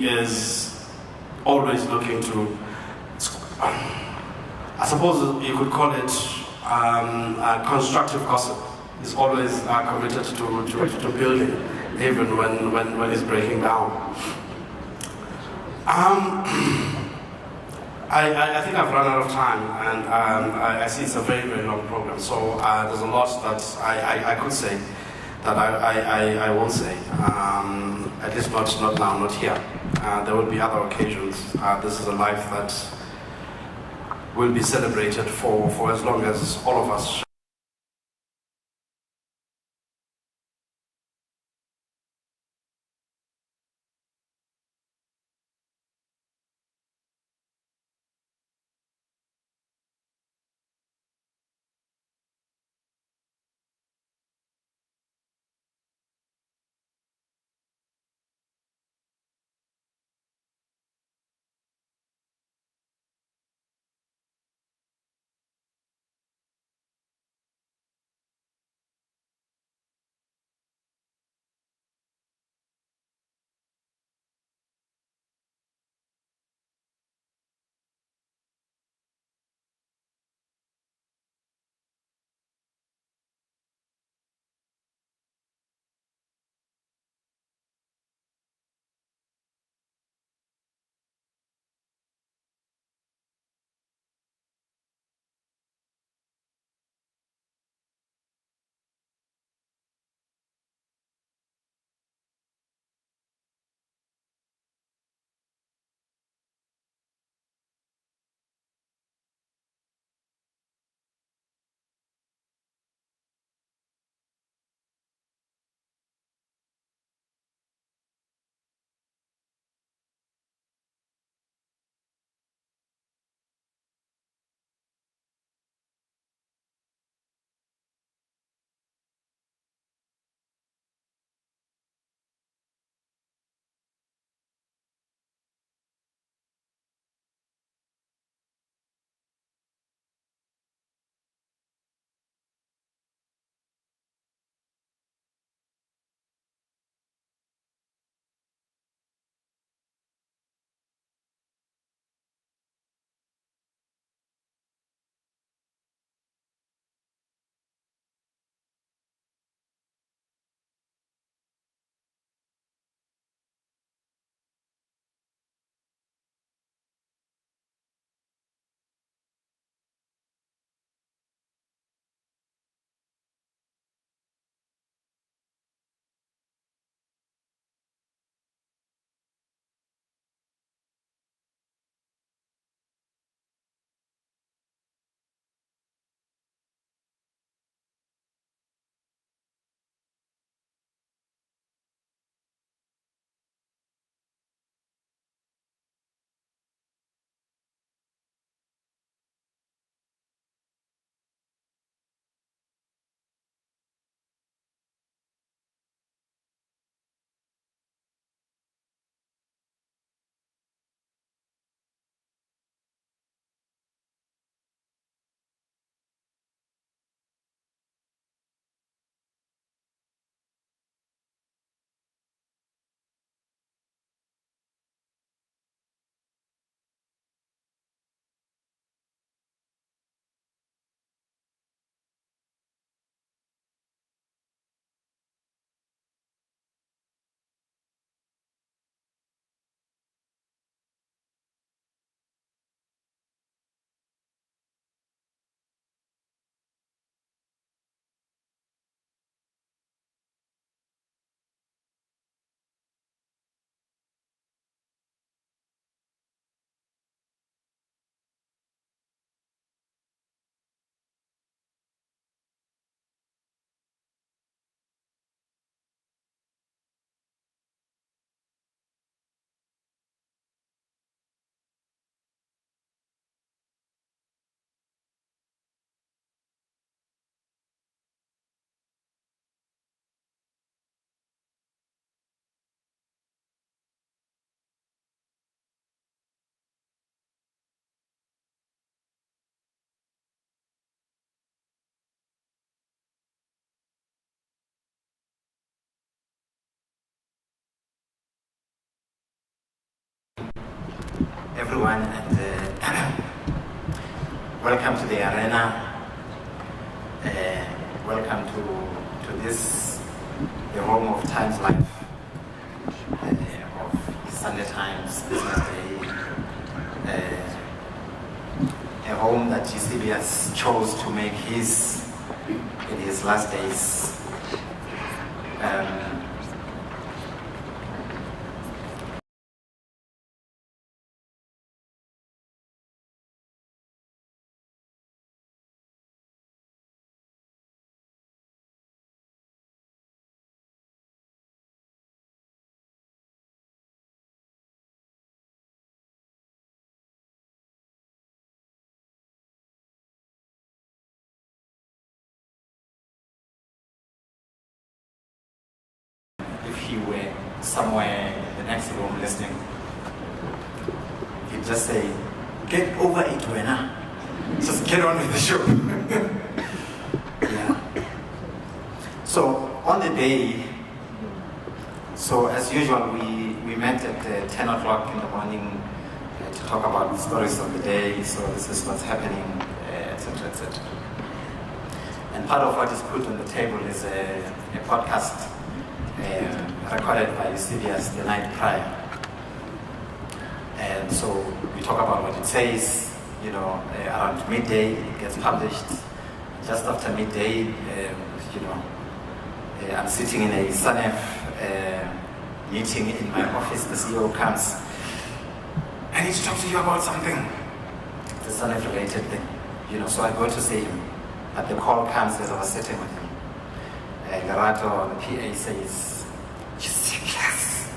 is always looking to, I suppose you could call it constructive gossip. He's always committed to building, even when it's breaking down. I think I've run out of time, and I see it's a very, very long program, so there's a lot that I could say that I won't say, at least not now, not here. There will be other occasions. This is a life that will be celebrated for as long as all of us everyone, and welcome to the arena. Welcome to this, the home of Times Life, of Sunday Times, Business Day, a home that Eusebius chose to make his in his last days. If he were somewhere in the next room listening, he'd just say, "Get over it, Wena. Just get on with the show." Yeah. So on the day, so as usual, we met at 10 o'clock in the morning to talk about the stories of the day. So this is what's happening, etc., etc. And part of what is put on the table is a podcast recorded by Eusebius the night prior. And so we talk about what it says, around midday it gets published. Just after midday, I'm sitting in a SANEF meeting in my office. The CEO comes, "I need to talk to you about something." The SANEF related thing, so I go to see him. But the call comes as I was sitting with him. Lerato, the PA, says, "Eusebius."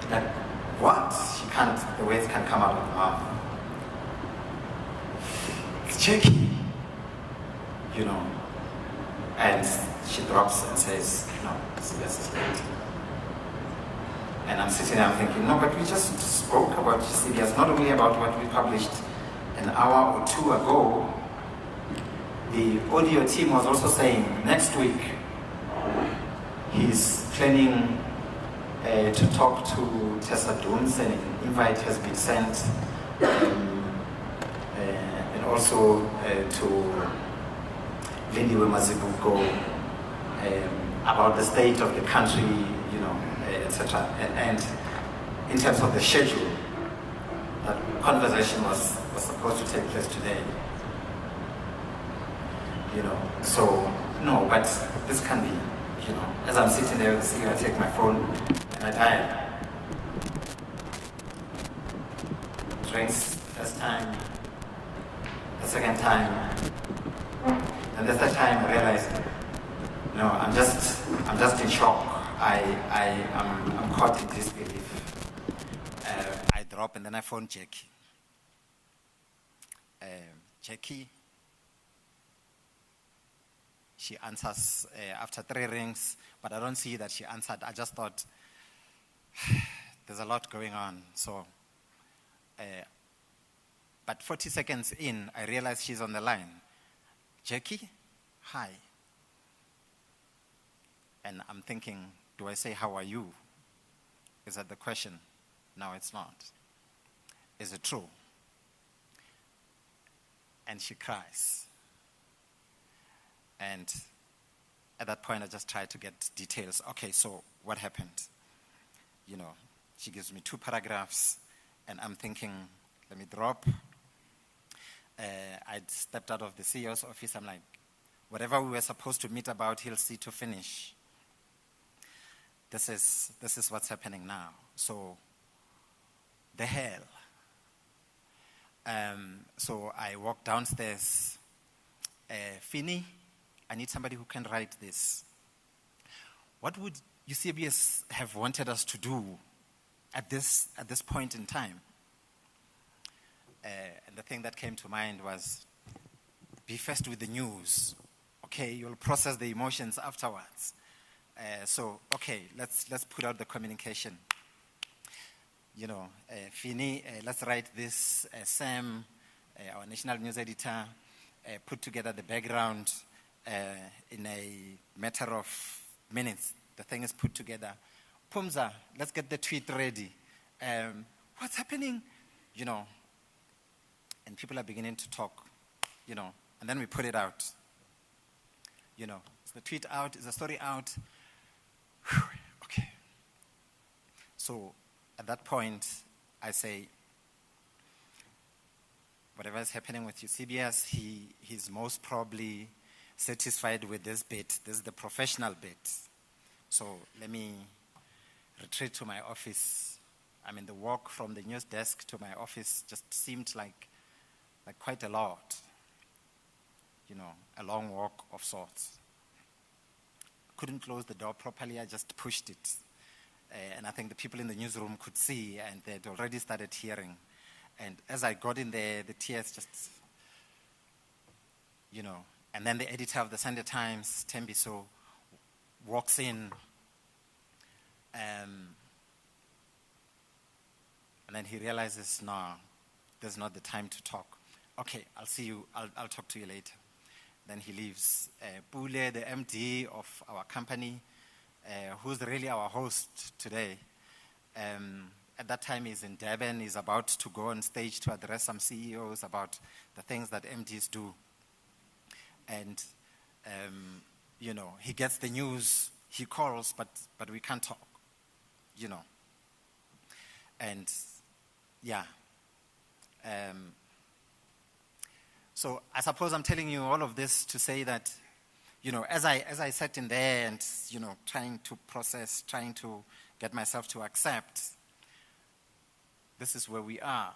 Like, what? The words can't come out of the mouth. It's tricky, And she drops and says, "No, Eusebius is late." And I'm sitting there, I'm thinking, no, but we just spoke about Eusebius, not only about what we published an hour or two ago. The audio team was also saying next week he's planning to talk to Tessa Duns, and an invite has been sent, and also to Lindiwe Mazibuko about the state of the country, etc. And in terms of the schedule, that conversation was supposed to take place today. So no, but this can be, as I'm sitting there with the CEO, I take my phone and I dial. It rings first time, the second time, and the third time I realized, no, I'm just in shock. I'm caught in disbelief. I drop and then I phone Jackie. Jackie. She answers after 3 rings, but I don't see that she answered. I just thought, there's a lot going on. So, but 40 seconds in, I realized she's on the line. "Jackie, hi." And I'm thinking, do I say, "How are you"? Is that the question? No, it's not. Is it true? And she cries. And at that point, I just tried to get details. Okay, so what happened? She gives me 2 paragraphs, and I'm thinking, let me drop. I'd stepped out of the CEO's office. I'm like, whatever we were supposed to meet about, he'll see to finish. This is what's happening now. So, the hell. So I walk downstairs. Fini, I need somebody who can write this. What would Eusebius have wanted us to do at this point in time? And the thing that came to mind was, be first with the news. Okay, you'll process the emotions afterwards. Let's put out the communication. Fini, let's write this. Sam, our national news editor, put together the background in a matter of minutes. The thing is put together. Pumza, let's get the tweet ready. What's happening? and people are beginning to talk, and then we put it out. Is the tweet out? Is the story out? Whew, okay. So at that point, I say, whatever is happening with Eusebius, he's most probably satisfied with this bit. This is the professional bit. So let me retreat to my office. The walk from the news desk to my office just seemed like quite a lot. A long walk of sorts. Couldn't close the door properly, I just pushed it. And I think the people in the newsroom could see, and they'd already started hearing. And as I got in there, the tears just, and then the editor of the Sunday Times, Tembiso, walks in, and then he realizes, no, there's not the time to talk. Okay, I'll see you, I'll talk to you later. Then he leaves. Bule, the MD of our company, who's really our host today, at that time he's in Durban. He's about to go on stage to address some CEOs about the things that MDs do. And, he gets the news, he calls, but we can't talk, And, yeah. So I suppose I'm telling you all of this to say that, as I sat in there and, trying to process, trying to get myself to accept, this is where we are.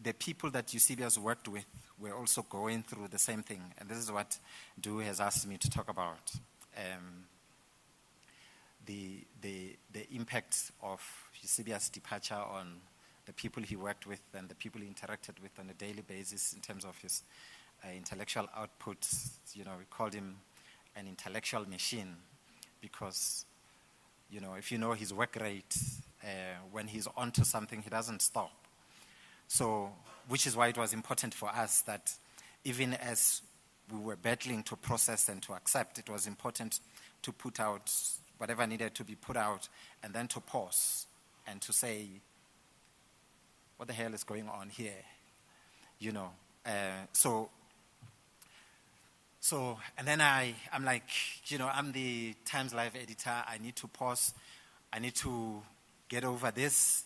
The people that Eusebius worked with were also going through the same thing. And this is what Du has asked me to talk about. The impact of Eusebius' departure on the people he worked with and the people he interacted with on a daily basis in terms of his intellectual output. We called him an intellectual machine because, if you know his work rate, when he's onto something, he doesn't stop. So, which is why it was important for us that even as we were battling to process and to accept, it was important to put out whatever needed to be put out and then to pause and to say, what the hell is going on here? So, and then I'm like, I'm the Times Live editor. I need to pause. I need to get over this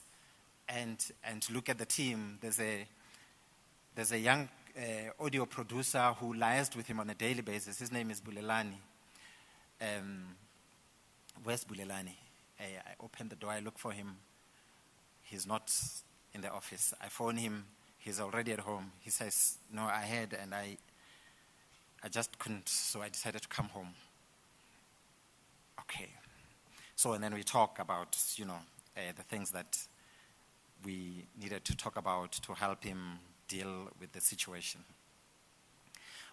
and look at the team. There's a young audio producer who liaised with him on a daily basis. His name is Bulelani. Where's Bulelani? I open the door. I look for him. He's not in the office. I phone him. He's already at home. He says, no, I had, and I just couldn't, so I decided to come home. Okay. So, and then we talk about, the things that we needed to talk about to help him deal with the situation.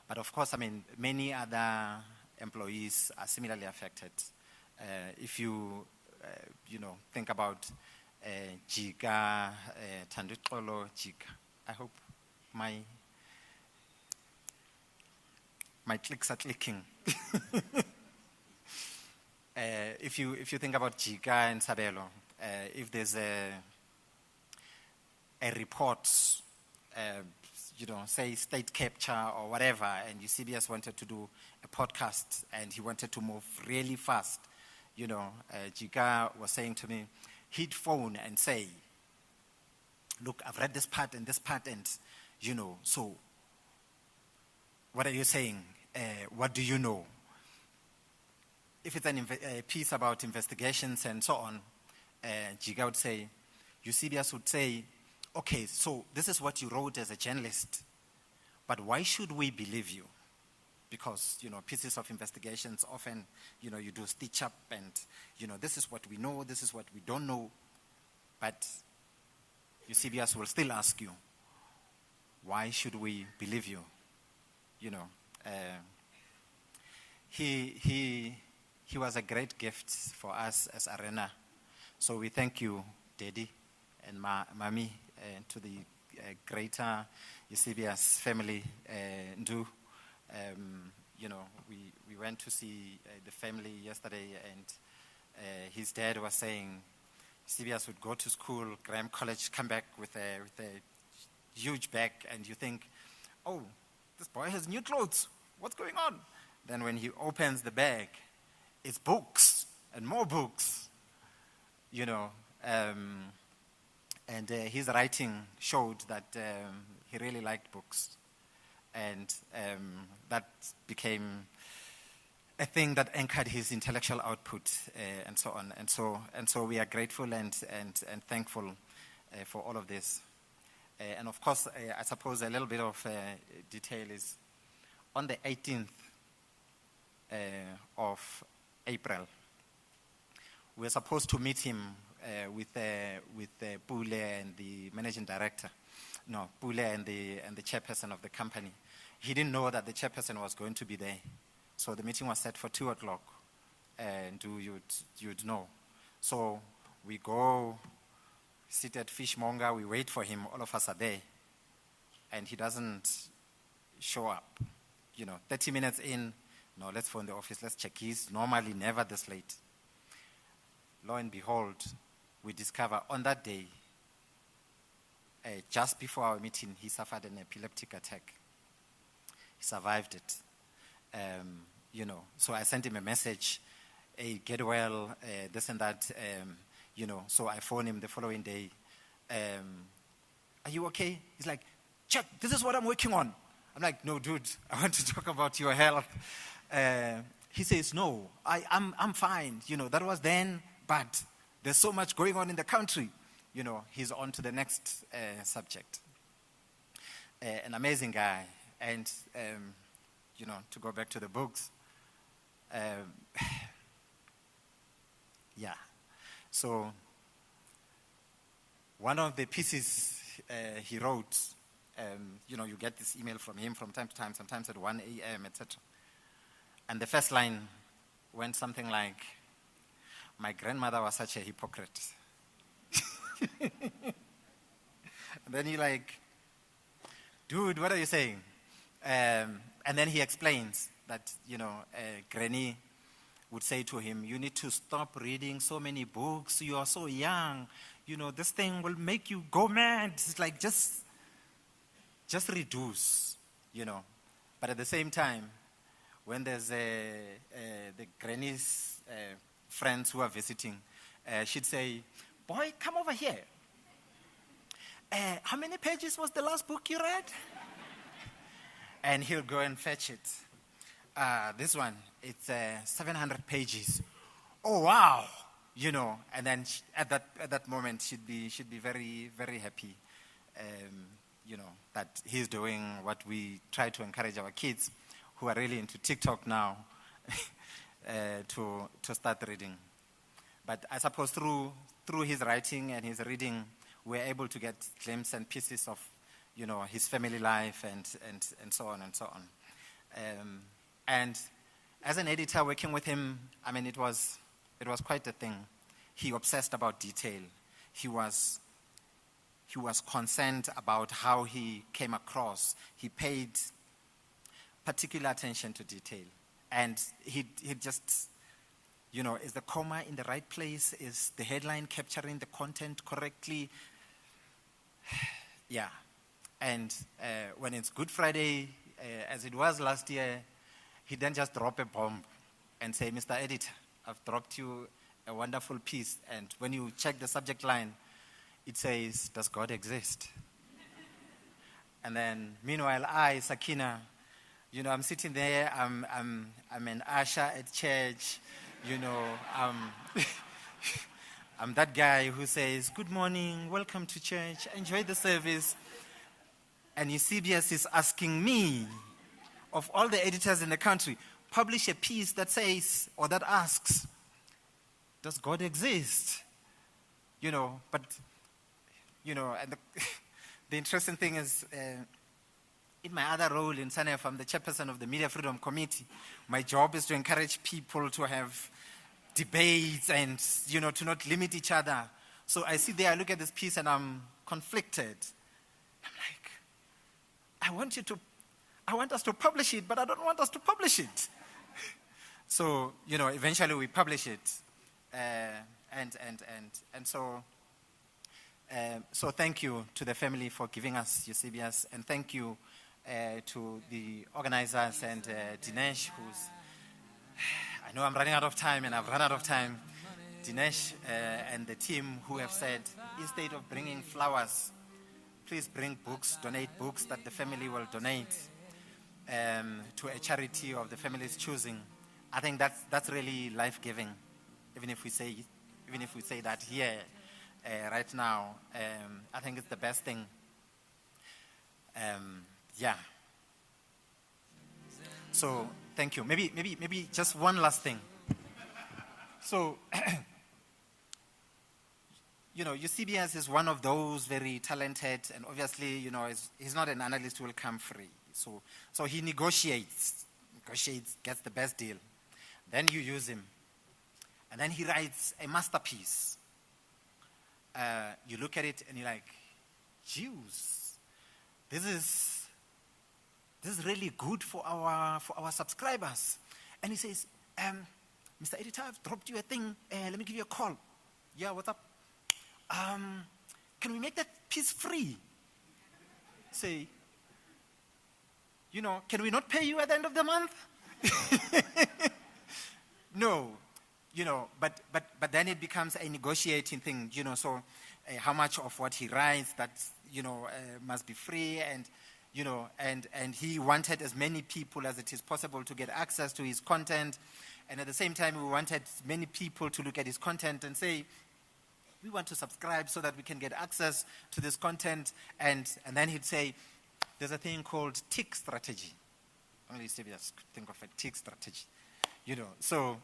But of course, many other employees are similarly affected. If you, think about Jika, Tandutolo, Jika. I hope my clicks are clicking. If you think about Jika and Sabelo, if there's a report, say state capture or whatever, and Eusebius wanted to do a podcast and he wanted to move really fast, Jika was saying to me, he'd phone and say, look, I've read this part and, so what are you saying? What do you know? If it's a piece about investigations and so on, Jika would say, Eusebius would say, okay, so this is what you wrote as a journalist, but why should we believe you? Because, pieces of investigations often, you do stitch up and, this is what we know, this is what we don't know, but Eusebius will still ask you, why should we believe you? He was a great gift for us as Arena. So we thank you, Daddy and Mami, to the greater Eusebius family, Ndu. We went to see the family yesterday, and his dad was saying, Eusebius would go to school, Graham College, come back with a huge bag, and you think, oh, this boy has new clothes. What's going on? Then when he opens the bag, it's books and more books, you know. And his writing showed that he really liked books. And that became a thing that anchored his intellectual output and so on. And so we are grateful and thankful for all of this. And of course, I suppose a little bit of detail is on the 18th of April, we were supposed to meet him with Pule and the managing director. No, Pule and the chairperson of the company. He didn't know that the chairperson was going to be there. So the meeting was set for 2:00, and you'd know. So we go, sit at Fishmonger, we wait for him, all of us are there, and he doesn't show up. 30 minutes in, no, let's phone the office, let's check. He's normally never this late. Lo and behold, we discover on that day, just before our meeting, he suffered an epileptic attack. He survived it. So I sent him a message, hey, get well, this and that, so I phoned him the following day. Are you okay? He's like, check, this is what I'm working on. I'm like, no, dude, I want to talk about your health. He says, no, I'm fine. That was then, but there's so much going on in the country. He's on to the next subject. An amazing guy. And, to go back to the books, so one of the pieces he wrote, you get this email from him from time to time, sometimes at 1 a.m., etc. And the first line went something like, my grandmother was such a hypocrite. And then you're like, dude, what are you saying? And then he explains that, Granny would say to him, you need to stop reading so many books. You are so young. This thing will make you go mad. It's like, just reduce, But at the same time, when there's the Granny's friends who are visiting, she'd say, boy, come over here. How many pages was the last book you read? And he'll go and fetch it. This one, it's 700 pages. Oh, wow. And then at that moment, she'd be very, very happy, that he's doing what we try to encourage our kids who are really into TikTok now to start reading. But I suppose through his writing and his reading, we're able to get glimpses and pieces of, his family life and so on and so on. And as an editor working with him, it was quite a thing. He obsessed about detail. He was concerned about how he came across. He paid particular attention to detail. And he just, is the comma in the right place? Is the headline capturing the content correctly? Yeah. And when it's Good Friday, as it was last year, he then just drop a bomb and say, Mr. Editor, I've dropped you a wonderful piece. And when you check the subject line, it says, does God exist? And then, meanwhile, I, Sakina, I'm sitting there, I'm an usher at church, I'm that guy who says, good morning, welcome to church, enjoy the service. And Eusebius is asking me, of all the editors in the country, publish a piece that says, or that asks, does God exist? But, and the interesting thing is, in my other role in SANEF, I'm the chairperson of the Media Freedom Committee. My job is to encourage people to have debates and, to not limit each other. So I sit there, I look at this piece, and I'm conflicted. I'm like, I want us to publish it, but I don't want us to publish it. So, eventually we publish it. So thank you to the family for giving us Eusebius, and thank you to the organizers and Dinesh, who's, I know I'm running out of time and I've run out of time. Dinesh and the team who have said, instead of bringing flowers, please bring books, donate books that the family will donate to a charity of the family's choosing. I think that's really life-giving, even if we say that here right now. I think it's the best thing. Yeah. So thank you. Maybe just one last thing. So, Eusebius is one of those very talented, and obviously, he's not an analyst who will come free. So he negotiates, gets the best deal. Then you use him. And then he writes a masterpiece. You look at it and you're like, Jews, this is really good for our subscribers. And he says, Mr. Editor, I've dropped you a thing. Let me give you a call. Yeah, what's up? Can we make that piece free? Say, can we not pay you at the end of the month? No, but then it becomes a negotiating thing, so how much of what he writes that, must be free, and he wanted as many people as it is possible to get access to his content, and at the same time we wanted many people to look at his content and say, we want to subscribe so that we can get access to this content, and then he'd say, there's a thing called tick strategy. Only Eusebius could think of a tick strategy, So,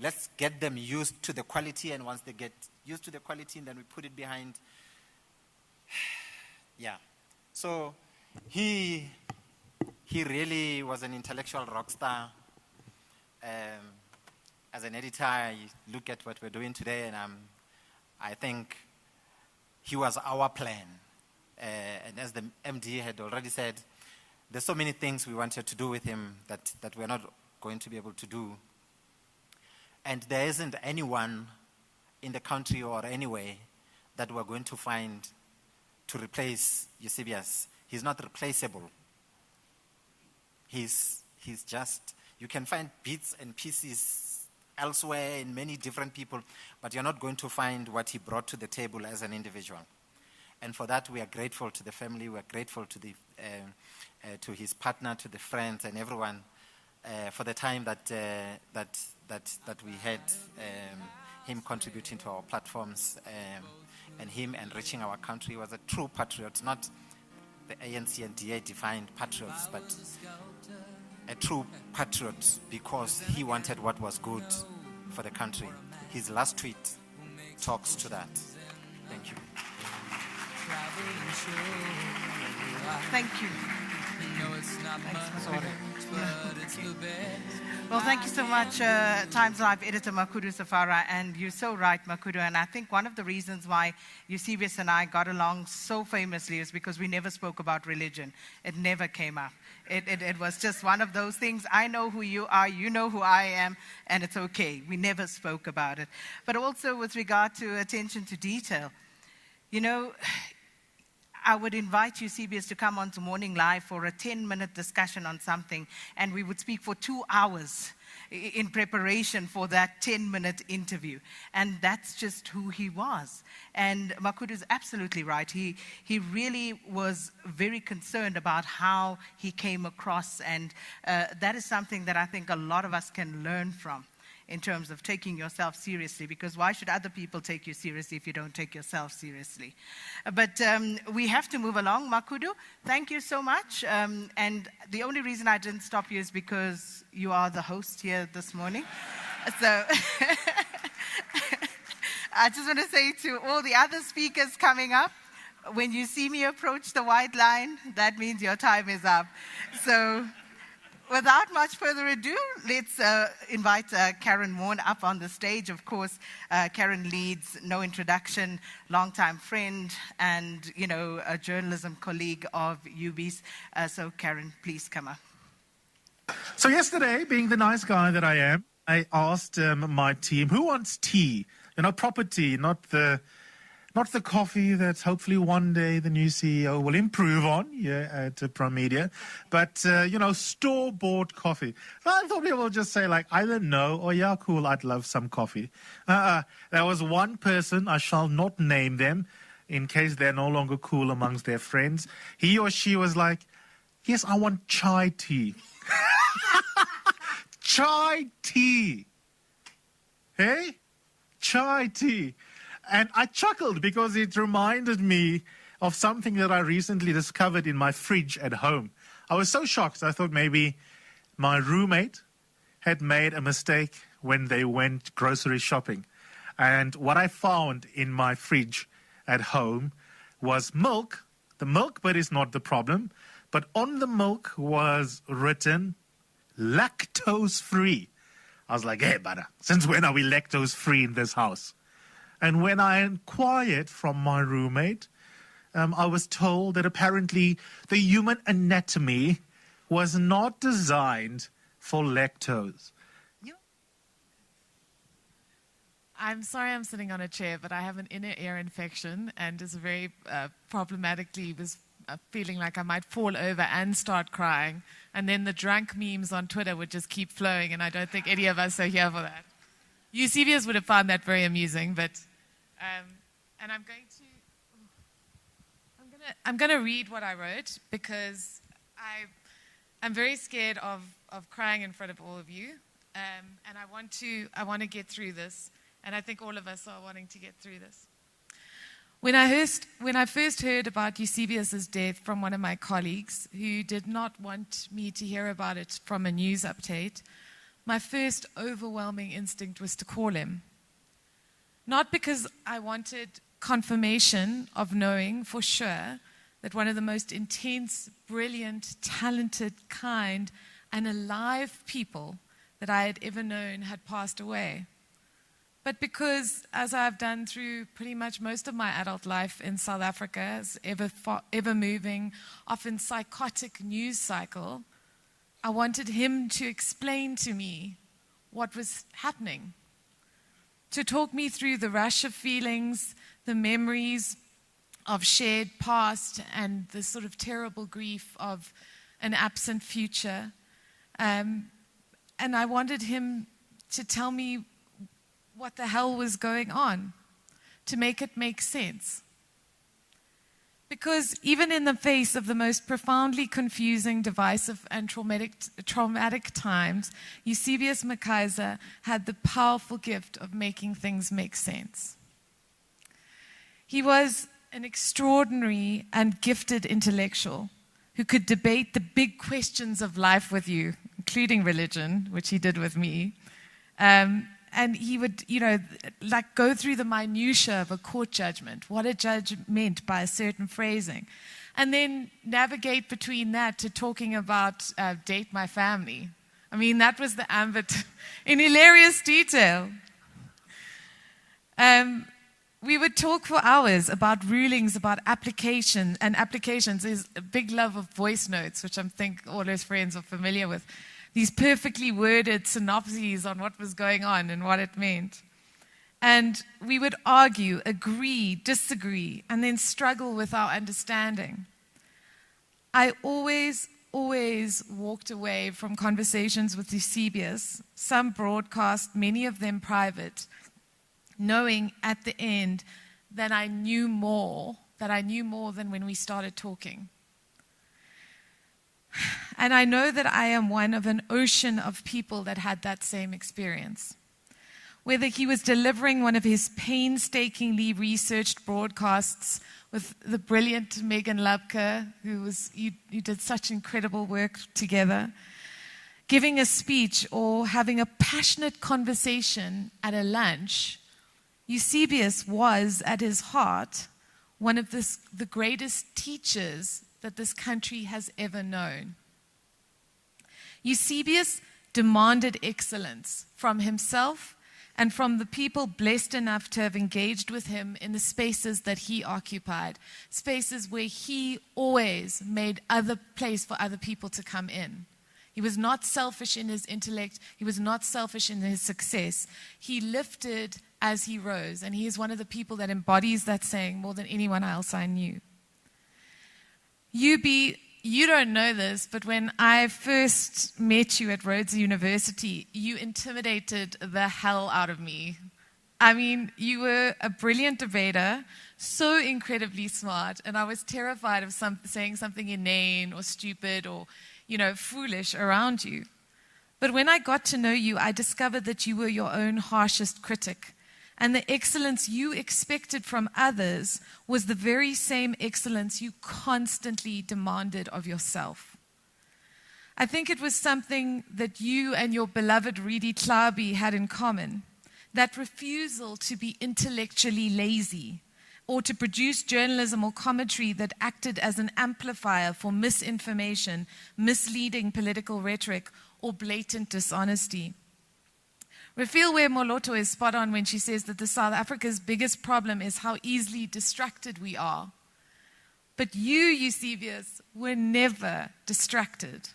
let's get them used to the quality, and once they get used to the quality, then we put it behind. Yeah. So he really was an intellectual rock star. As an editor, I look at what we're doing today, and I think he was our plan. And as the MD had already said, there's so many things we wanted to do with him that we're not going to be able to do. And there isn't anyone in the country or anywhere that we're going to find to replace Eusebius. He's not replaceable. He's just, you can find bits and pieces elsewhere in many different people, but you're not going to find what he brought to the table as an individual. And for that, we are grateful to the family. We are grateful to to his partner, to the friends, and everyone for the time that we had him contributing to our platforms and him enriching our country. He was a true patriot, not the ANC and DA defined patriots, but a true patriot because he wanted what was good for the country. His last tweet talks to that. Thank you. Thank you. Well, thank you so much, Times Live editor Makudu Safara, and you're so right, Makudu, and I think one of the reasons why Eusebius and I got along so famously is because we never spoke about religion. It never came up. It was just one of those things. I know who you are, you know who I am, and it's okay. We never spoke about it. But also with regard to attention to detail, I would invite Eusebius to come on to Morning Live for a 10-minute discussion on something, and we would speak for 2 hours in preparation for that 10-minute interview. And that's just who he was. And Makudu is absolutely right. He really was very concerned about how he came across, and that is something that I think a lot of us can learn from, in terms of taking yourself seriously, because why should other people take you seriously if you don't take yourself seriously? But we have to move along. Makudu, thank you so much. And the only reason I didn't stop you is because you are the host here this morning. So I just want to say to all the other speakers coming up, when you see me approach the white line, that means your time is up. So without much further ado, let's invite Karen Moore up on the stage. Of course, Karen leads No Introduction, longtime friend, and a journalism colleague of UB's. So Karen, please come up. So yesterday, being the nice guy that I am, I asked my team, who wants tea? Proper tea, not the coffee that hopefully one day the new CEO will improve on at Prime Media, but, store-bought coffee. So I thought people would just say, either no or, yeah, cool, I'd love some coffee. There was one person, I shall not name them, in case they're no longer cool amongst their friends. He or she was like, yes, I want chai tea. Chai tea. Hey? Chai tea. And I chuckled because it reminded me of something that I recently discovered in my fridge at home. I was so shocked. I thought maybe my roommate had made a mistake when they went grocery shopping. And what I found in my fridge at home was milk. The milk bit is not the problem. But on the milk was written lactose-free. I was like, hey, brother, since when are we lactose-free in this house? And when I inquired from my roommate, I was told that apparently the human anatomy was not designed for lactose. I'm sorry I'm sitting on a chair, but I have an inner ear infection and is very problematically was feeling like I might fall over and start crying. And then the drunk memes on Twitter would just keep flowing, and I don't think any of us are here for that. Eusebius would have found that very amusing, but and I'm going to read what I wrote because I'm very scared of crying in front of all of you, and I want to get through this, and I think all of us are wanting to get through this. When I first heard about Eusebius's death from one of my colleagues who did not want me to hear about it from a news update, my first overwhelming instinct was to call him. Not because I wanted confirmation of knowing for sure that one of the most intense, brilliant, talented, kind, and alive people that I had ever known had passed away. But because, as I've done through pretty much most of my adult life in South Africa's ever-moving, often psychotic news cycle, I wanted him to explain to me what was happening, to talk me through the rush of feelings, the memories of shared past, and the sort of terrible grief of an absent future. And I wanted him to tell me what the hell was going on, to make it make sense. Because even in the face of the most profoundly confusing, divisive, and traumatic times, Eusebius McKaiser had the powerful gift of making things make sense. He was an extraordinary and gifted intellectual who could debate the big questions of life with you, including religion, which he did with me. And he would, go through the minutiae of a court judgment, what a judge meant by a certain phrasing, and then navigate between that to talking about date my family. I mean, that was the ambit in hilarious detail. We would talk for hours about rulings, about applications. There's a big love of voice notes, which I think all his friends are familiar with. These perfectly worded synopses on what was going on and what it meant. And we would argue, agree, disagree, and then struggle with our understanding. I always walked away from conversations with Eusebius, some broadcast, many of them private, knowing at the end that I knew more than when we started talking. And I know that I am one of an ocean of people that had that same experience. Whether he was delivering one of his painstakingly researched broadcasts with the brilliant Megan Lubke, you did such incredible work together, giving a speech or having a passionate conversation at a lunch, Eusebius was, at his heart, one of the greatest teachers that this country has ever known. Eusebius demanded excellence from himself and from the people blessed enough to have engaged with him in the spaces that he occupied, spaces where he always made other place for other people to come in. He was not selfish in his intellect. He was not selfish in his success. He lifted as he rose, and he is one of the people that embodies that saying more than anyone else I knew. You don't know this, but when I first met you at Rhodes University, you intimidated the hell out of me. I mean, you were a brilliant debater, so incredibly smart, and I was terrified of saying something inane or stupid or, foolish around you. But when I got to know you, I discovered that you were your own harshest critic, and the excellence you expected from others was the very same excellence you constantly demanded of yourself. I think it was something that you and your beloved Redi Tlabi had in common, that refusal to be intellectually lazy or to produce journalism or commentary that acted as an amplifier for misinformation, misleading political rhetoric, or blatant dishonesty. Refilwe Moloto is spot on when she says that the South Africa's biggest problem is how easily distracted we are. But you, Eusebius, were never distracted.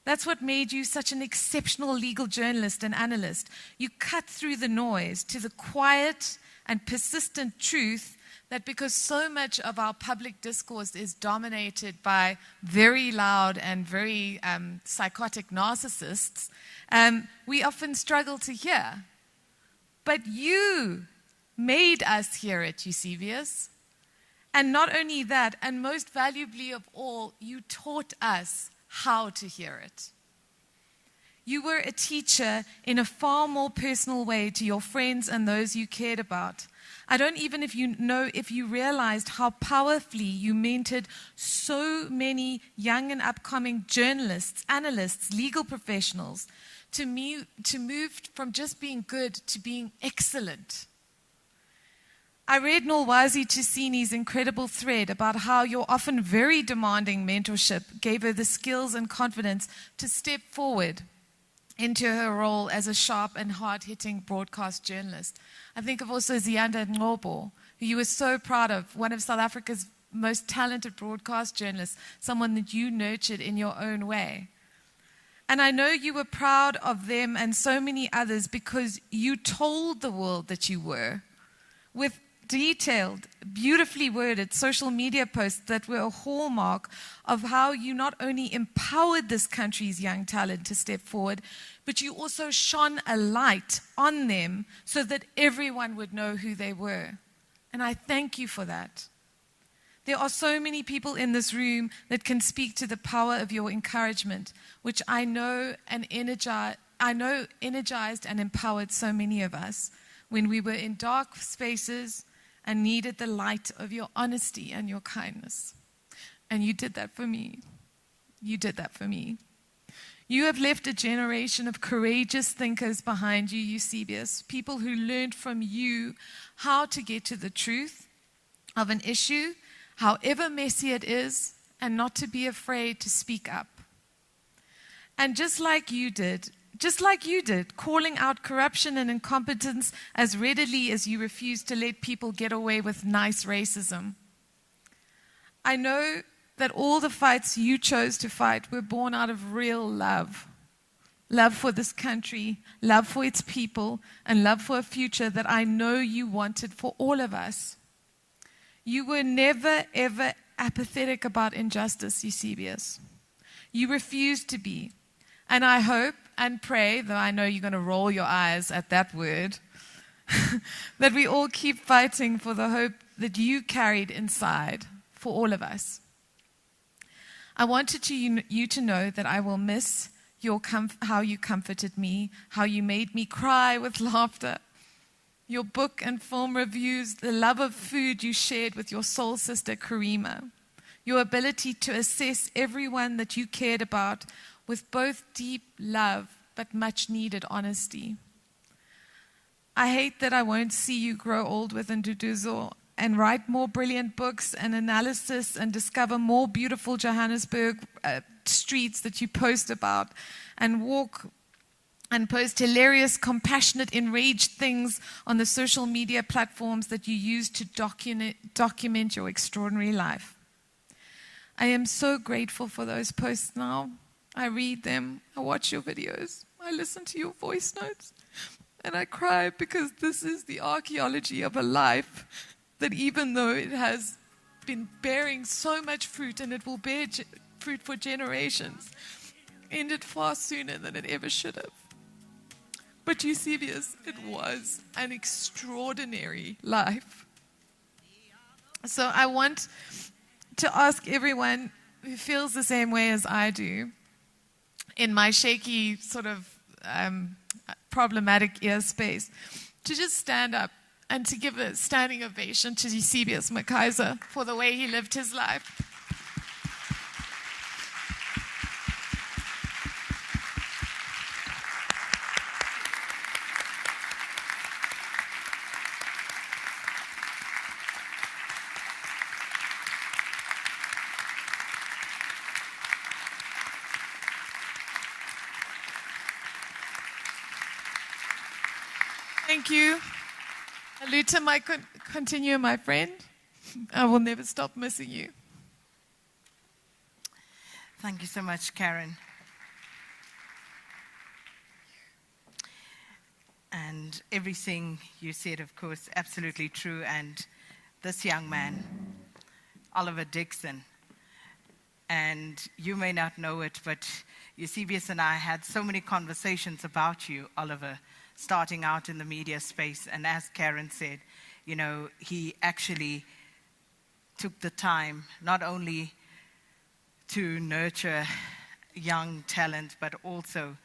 That's what made you such an exceptional legal journalist and analyst. You cut through the noise to the quiet and persistent truth that because so much of our public discourse is dominated by very loud and very psychotic narcissists, we often struggle to hear. But you made us hear it, Eusebius. And not only that, and most valuably of all, you taught us how to hear it. You were a teacher in a far more personal way to your friends and those you cared about. I don't even if you realized how powerfully you mentored so many young and upcoming journalists, analysts, legal professionals to move from just being good to being excellent. I read Nolwazi Tusini's incredible thread about how your often very demanding mentorship gave her the skills and confidence to step forward into her role as a sharp and hard-hitting broadcast journalist. I think of also Ziyanda Ngobo, who you were so proud of, one of South Africa's most talented broadcast journalists, someone that you nurtured in your own way. And I know you were proud of them and so many others because you told the world that you were, with detailed, beautifully worded social media posts that were a hallmark of how you not only empowered this country's young talent to step forward, but you also shone a light on them so that everyone would know who they were. And I thank you for that. There are so many people in this room that can speak to the power of your encouragement, which I know energized and empowered so many of us when we were in dark spaces and needed the light of your honesty and your kindness. And you did that for me. You did that for me. You have left a generation of courageous thinkers behind you, Eusebius, people who learned from you how to get to the truth of an issue, however messy it is, and not to be afraid to speak up. And just like you did, calling out corruption and incompetence as readily as you refused to let people get away with nice racism. I know that all the fights you chose to fight were born out of real love. Love for this country, love for its people, and love for a future that I know you wanted for all of us. You were never, ever apathetic about injustice, Eusebius. You refused to be. And I hope and pray, though I know you're going to roll your eyes at that word, that we all keep fighting for the hope that you carried inside for all of us. I wanted you to know that I will miss how you comforted me, how you made me cry with laughter, your book and film reviews, the love of food you shared with your soul sister Karima, your ability to assess everyone that you cared about with both deep love but much needed honesty. I hate that I won't see you grow old with Nduduzo and write more brilliant books and analysis and discover more beautiful Johannesburg streets that you post about and walk and post hilarious, compassionate, enraged things on the social media platforms that you use to document your extraordinary life. I am so grateful for those posts now. I read them, I watch your videos, I listen to your voice notes, and I cry because this is the archaeology of a life that, even though it has been bearing so much fruit and it will bear fruit for generations, ended far sooner than it ever should have. But Eusebius, it was an extraordinary life. So I want to ask everyone who feels the same way as I do, in my shaky sort of problematic ear space, to just stand up and to give a standing ovation to Eusebius McKaiser for the way he lived his life. Thank you. Aluta, continue, my friend. I will never stop missing you. Thank you so much, Karen. And everything you said, of course, absolutely true. And this young man, Oliver Dixon, and you may not know it, but Eusebius and I had so many conversations about you, Oliver, starting out in the media space. And as Karen said, you know, he actually took the time not only to nurture young talent, but also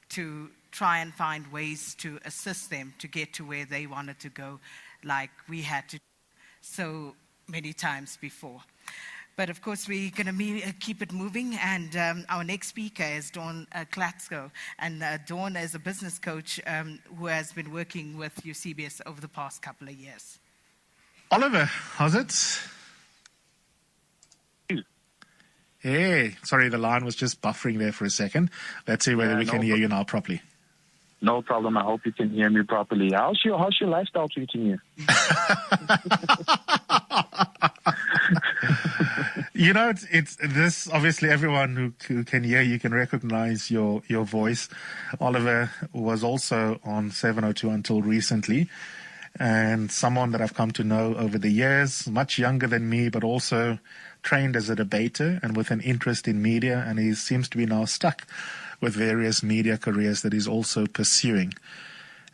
to try and find ways to assist them to get to where they wanted to go, like we had to so many times before. But of course, we're going to keep it moving, and our next speaker is Dawn Klatsko. And Dawn is a business coach who has been working with Eusebius over the past couple of years. Oliver, how's it? Hey, sorry, the line was just buffering there for a second. Let's see whether we can hear you now properly. No problem. I hope you can hear me properly. How's your lifestyle treating you? You know, it's this. Obviously, everyone who can hear you can recognize your voice. Oliver was also on 702 until recently, and someone that I've come to know over the years, much younger than me, but also trained as a debater and with an interest in media, and he seems to be now stuck with various media careers that he's also pursuing.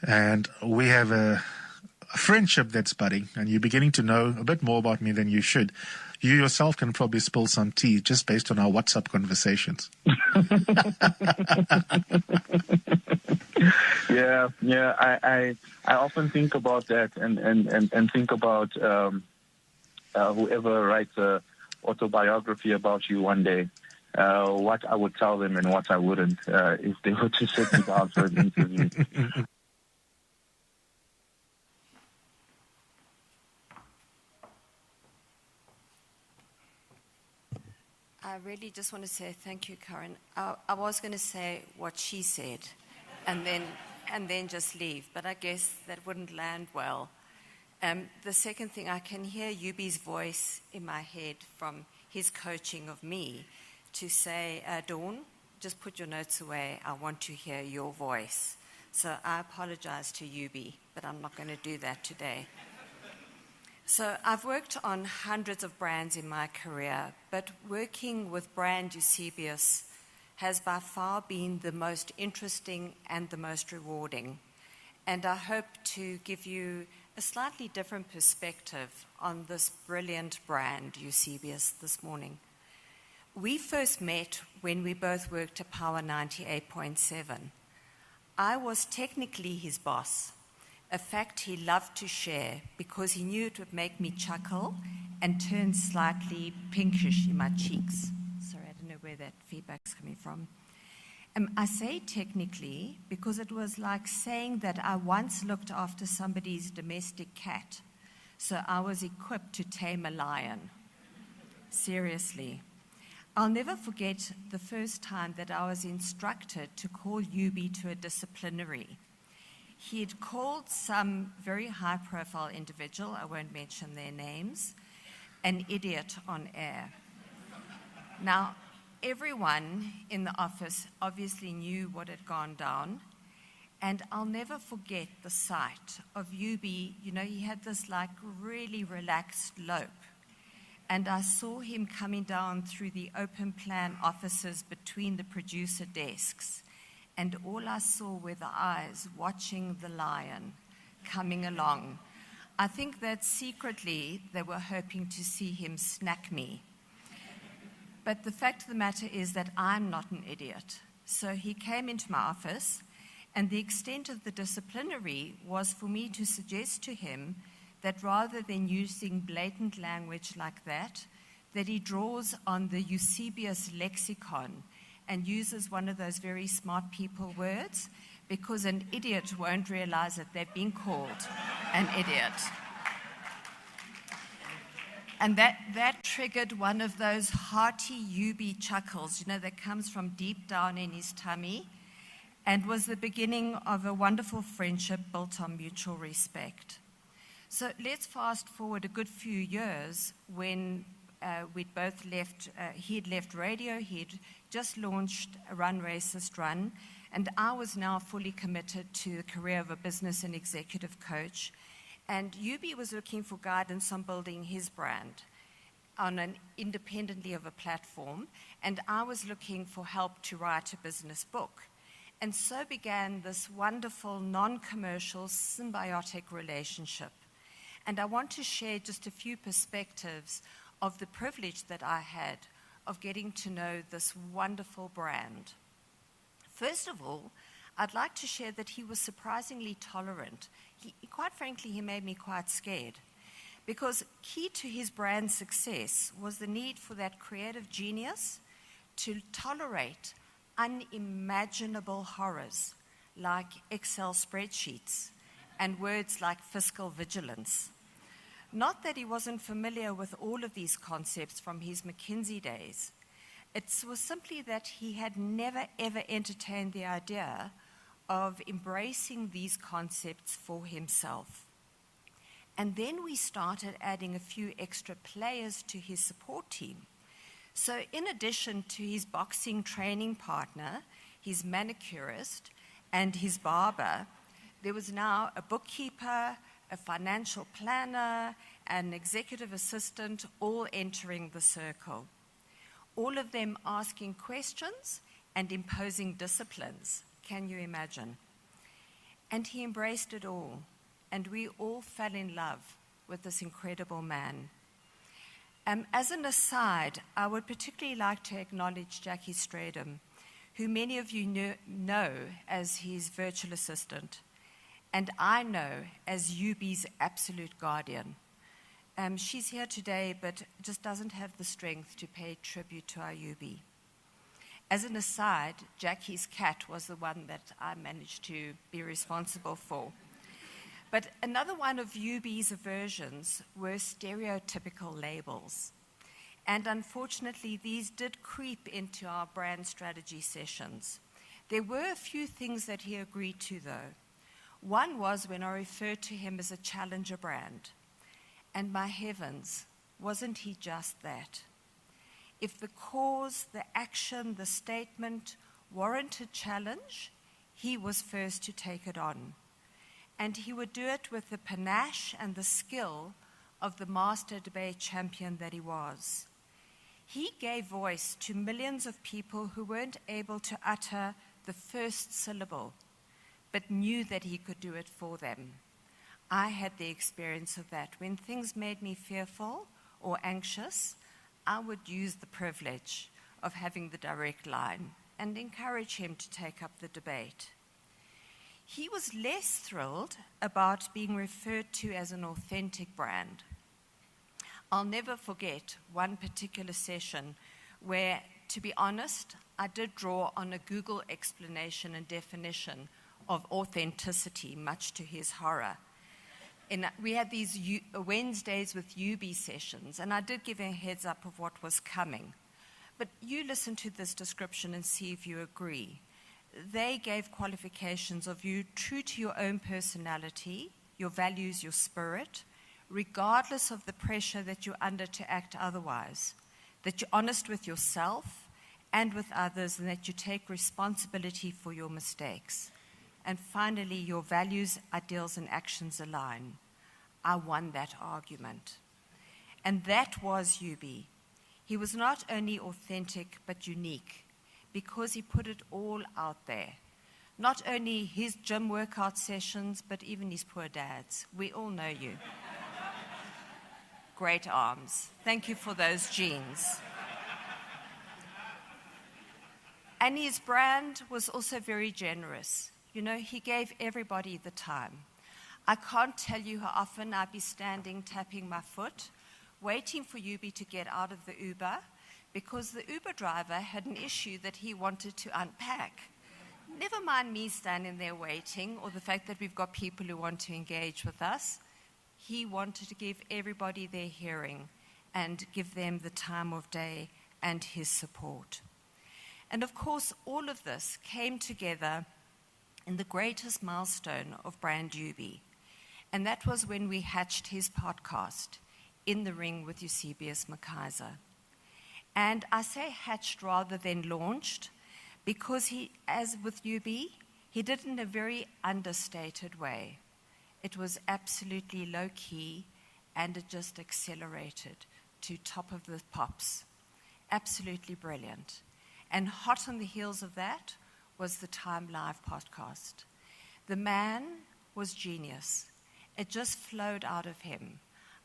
And we have a friendship that's budding, and you're beginning to know a bit more about me than you should. You yourself can probably spill some tea just based on our WhatsApp conversations. Yeah. I often think about that and think about whoever writes a autobiography about you one day, what I would tell them and what I wouldn't if they were to sit me down for an interview. I really just want to say thank you, Karen. I was going to say what she said and then just leave, but I guess that wouldn't land well. The second thing, I can hear Yubi's voice in my head from his coaching of me to say, Dawn, just put your notes away. I want to hear your voice. So I apologize to Yubi, but I'm not going to do that today. So I've worked on hundreds of brands in my career, but working with brand Eusebius has by far been the most interesting and the most rewarding. And I hope to give you a slightly different perspective on this brilliant brand, Eusebius, this morning. We first met when we both worked at Power 98.7. I was technically his boss, a fact he loved to share because he knew it would make me chuckle and turn slightly pinkish in my cheeks. Sorry, I don't know where that feedback's coming from. I say technically because it was like saying that I once looked after somebody's domestic cat, so I was equipped to tame a lion. Seriously. I'll never forget the first time that I was instructed to call Yubi to a disciplinary. He had called some very high-profile individual, I won't mention their names, an idiot on air. Now, everyone in the office obviously knew what had gone down. And I'll never forget the sight of Euby. You know, he had this like really relaxed lope. And I saw him coming down through the open plan offices between the producer desks. And all I saw were the eyes watching the lion coming along. I think that secretly they were hoping to see him snack me. But the fact of the matter is that I'm not an idiot. So he came into my office, and the extent of the disciplinary was for me to suggest to him that rather than using blatant language like that he draws on the Eusebius lexicon and uses one of those very smart people words, because an idiot won't realize that they've been called an idiot. And that triggered one of those hearty Euby chuckles, you know, that comes from deep down in his tummy, and was the beginning of a wonderful friendship built on mutual respect. So let's fast forward a good few years when we'd both left, he'd left radio, he'd just launched Run Racist Run, and I was now fully committed to the career of a business and executive coach. And Euby was looking for guidance on building his brand independently of a platform, and I was looking for help to write a business book. And so began this wonderful, non-commercial, symbiotic relationship. And I want to share just a few perspectives of the privilege that I had of getting to know this wonderful brand. First of all, I'd like to share that he was surprisingly tolerant. Quite frankly, he made me quite scared, because key to his brand success was the need for that creative genius to tolerate unimaginable horrors like Excel spreadsheets and words like fiscal vigilance. Not that he wasn't familiar with all of these concepts from his McKinsey days. It was simply that he had never, ever entertained the idea of embracing these concepts for himself. And then we started adding a few extra players to his support team. So in addition to his boxing training partner, his manicurist, and his barber, there was now a bookkeeper, a financial planner, an executive assistant, all entering the circle. All of them asking questions and imposing disciplines. Can you imagine? And he embraced it all, and we all fell in love with this incredible man. As an aside, I would particularly like to acknowledge Jackie Stradham, who many of you know as his virtual assistant, and I know as Euby's absolute guardian. She's here today, but just doesn't have the strength to pay tribute to our Euby. As an aside, Jackie's cat was the one that I managed to be responsible for. But another one of Euby's aversions were stereotypical labels. And unfortunately, these did creep into our brand strategy sessions. There were a few things that he agreed to, though. One was when I referred to him as a challenger brand. And my heavens, wasn't he just that? If the cause, the action, the statement warranted challenge, he was first to take it on. And he would do it with the panache and the skill of the master debate champion that he was. He gave voice to millions of people who weren't able to utter the first syllable, but knew that he could do it for them. I had the experience of that. When things made me fearful or anxious, I would use the privilege of having the direct line and encourage him to take up the debate. He was less thrilled about being referred to as an authentic brand. I'll never forget one particular session where, to be honest, I did draw on a Google explanation and definition of authenticity, much to his horror. And we had these Wednesdays with Euby sessions, and I did give a heads up of what was coming. But you listen to this description and see if you agree. They gave qualifications of you true to your own personality, your values, your spirit, regardless of the pressure that you're under to act otherwise, that you're honest with yourself and with others, and that you take responsibility for your mistakes. And finally, your values, ideals, and actions align. I won that argument. And that was Euby. He was not only authentic, but unique, because he put it all out there. Not only his gym workout sessions, but even his poor dad's. We all know you. Great arms. Thank you for those genes. And his brand was also very generous. You know, he gave everybody the time. I can't tell you how often I'd be standing, tapping my foot, waiting for Euby to get out of the Uber, because the Uber driver had an issue that he wanted to unpack. Never mind me standing there waiting, or the fact that we've got people who want to engage with us. He wanted to give everybody their hearing and give them the time of day and his support. And of course, all of this came together in the greatest milestone of Brand Euby. And that was when we hatched his podcast, In the Ring with Eusebius McKaiser. And I say hatched rather than launched, because he, as with Euby, he did it in a very understated way. It was absolutely low-key, and it just accelerated to top of the pops. Absolutely brilliant. And hot on the heels of that was the Time Live podcast. The man was genius. It just flowed out of him.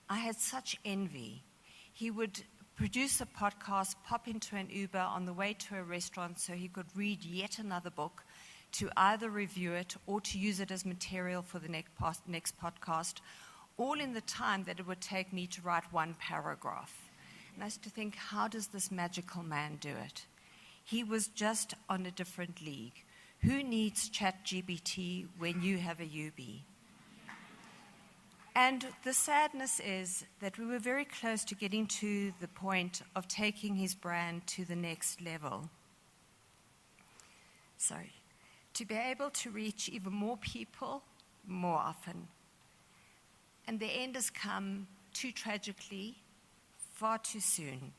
I had such envy. He would produce a podcast, pop into an Uber on the way to a restaurant so he could read yet another book, to either review it or to use it as material for the next podcast, all in the time that it would take me to write one paragraph. And I used to think, how does this magical man do it? He was just on a different league. Who needs ChatGPT when you have a Euby? And the sadness is that we were very close to getting to the point of taking his brand to the next level. Sorry. To be able to reach even more people more often. And the end has come too tragically, far too soon.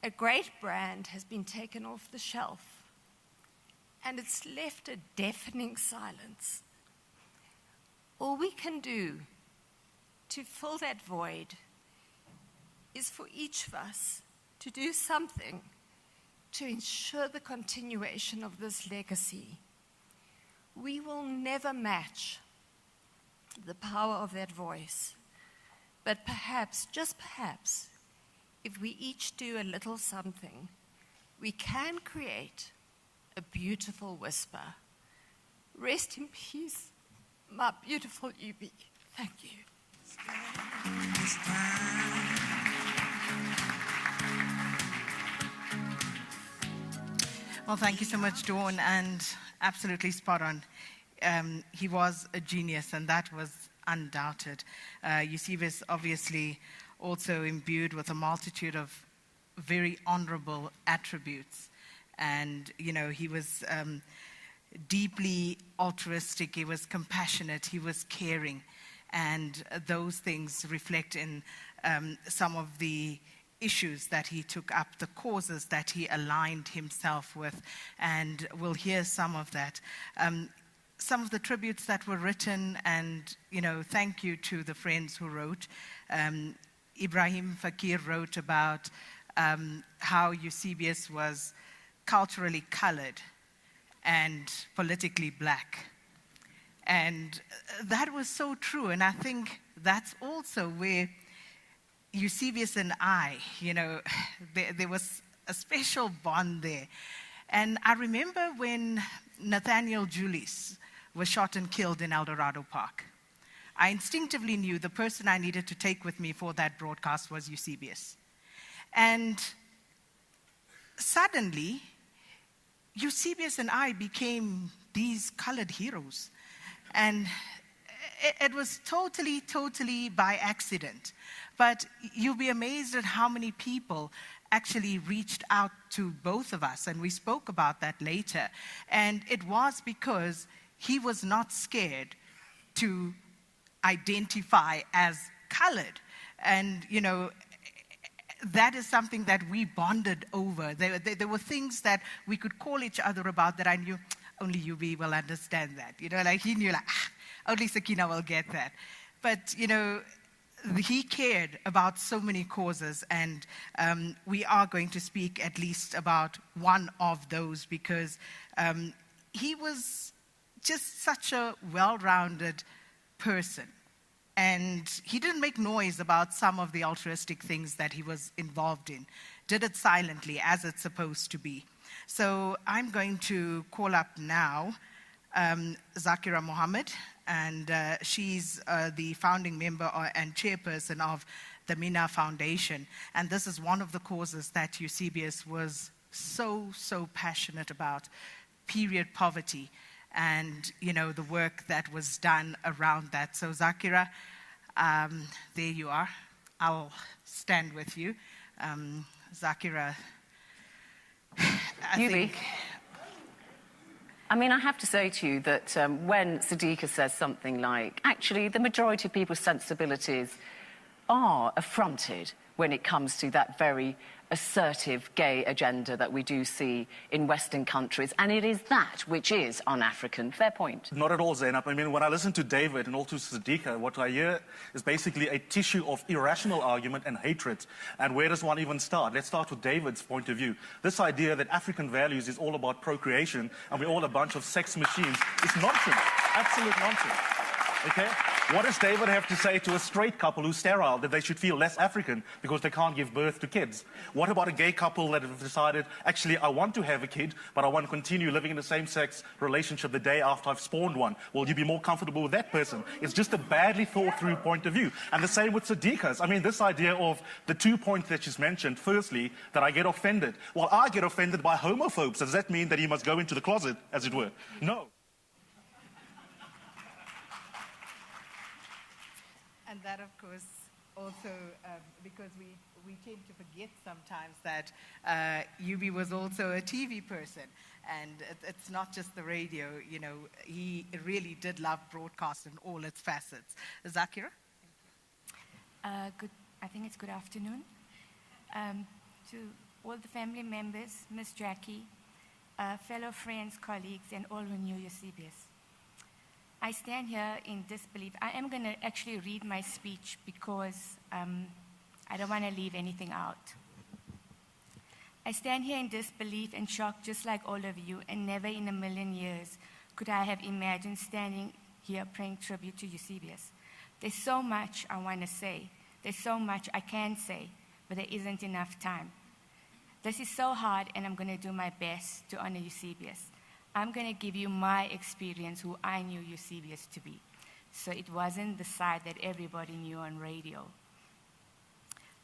A great brand has been taken off the shelf, and it's left a deafening silence. All we can do to fill that void is for each of us to do something to ensure the continuation of this legacy. We will never match the power of that voice, but perhaps, just perhaps, if we each do a little something, we can create a beautiful whisper. Rest in peace, my beautiful Euby. Thank you. Well, thank you so much, Dawn, and absolutely spot on. He was a genius, and that was undoubted. Eusebius obviously also imbued with a multitude of very honorable attributes. And, you know, he was deeply altruistic, he was compassionate, he was caring. And those things reflect in some of the issues that he took up, the causes that he aligned himself with. And we'll hear some of that. Some of the tributes that were written, and, you know, thank you to the friends who wrote. Ibrahim Fakir wrote about how Eusebius was culturally colored and politically black. And that was so true. And I think that's also where Eusebius and I, you know, there was a special bond there. And I remember when Nathaniel Julius was shot and killed in El Dorado Park. I instinctively knew the person I needed to take with me for that broadcast was Eusebius. And suddenly, Eusebius and I became these colored heroes. And it was totally by accident. But you'll be amazed at how many people actually reached out to both of us, and we spoke about that later. And it was because he was not scared to identify as colored. And, you know, that is something that we bonded over. There were things that we could call each other about that I knew only Yubi will understand that. Like he knew, like, only Sakina will get that. But, he cared about so many causes, and we are going to speak at least about one of those because he was just such a well-rounded person. And he didn't make noise about some of the altruistic things that he was involved in. Did it silently, as it's supposed to be. So I'm going to call up now Zakira Mohammed, and she's the founding member and chairperson of the Mina Foundation. And this is one of the causes that Eusebius was so passionate about, period poverty, and, the work that was done around that. So Zakira, there you are. I'll stand with you. Zakira, I have to say to you that when Sadiqa says something like, actually, the majority of people's sensibilities are affronted when it comes to that very assertive gay agenda that we do see in Western countries, and it is that which is un-African. Fair point. Not at all, Zainab. When I listen to David and also Sadiqa, what I hear is basically a tissue of irrational argument and hatred. And where does one even start? Let's start with David's point of view. This idea that African values is all about procreation and we're all a bunch of sex machines is nonsense. Absolute nonsense. Okay? What does David have to say to a straight couple who's sterile, that they should feel less African because they can't give birth to kids? What about a gay couple that have decided, actually, I want to have a kid, but I want to continue living in the same-sex relationship the day after I've spawned one? Will you be more comfortable with that person? It's just a badly thought-through point of view. And the same with Sadiqa's. This idea of the 2 points that she's mentioned, firstly, that I get offended. Well, I get offended by homophobes. Does that mean that he must go into the closet, as it were? No. And that, of course, also because we tend to forget sometimes that Yubi was also a TV person. And it's not just the radio, he really did love broadcast in all its facets. Zakira? Good. I think it's good afternoon. To all the family members, Miss Jackie, fellow friends, colleagues, and all who knew Eusebius. I stand here in disbelief. I am going to actually read my speech because I don't want to leave anything out. I stand here in disbelief and shock just like all of you, and never in a million years could I have imagined standing here paying tribute to Eusebius. There's so much I want to say. There's so much I can say, but there isn't enough time. This is so hard, and I'm going to do my best to honor Eusebius. I'm going to give you my experience, who I knew Eusebius to be. So it wasn't the side that everybody knew on radio.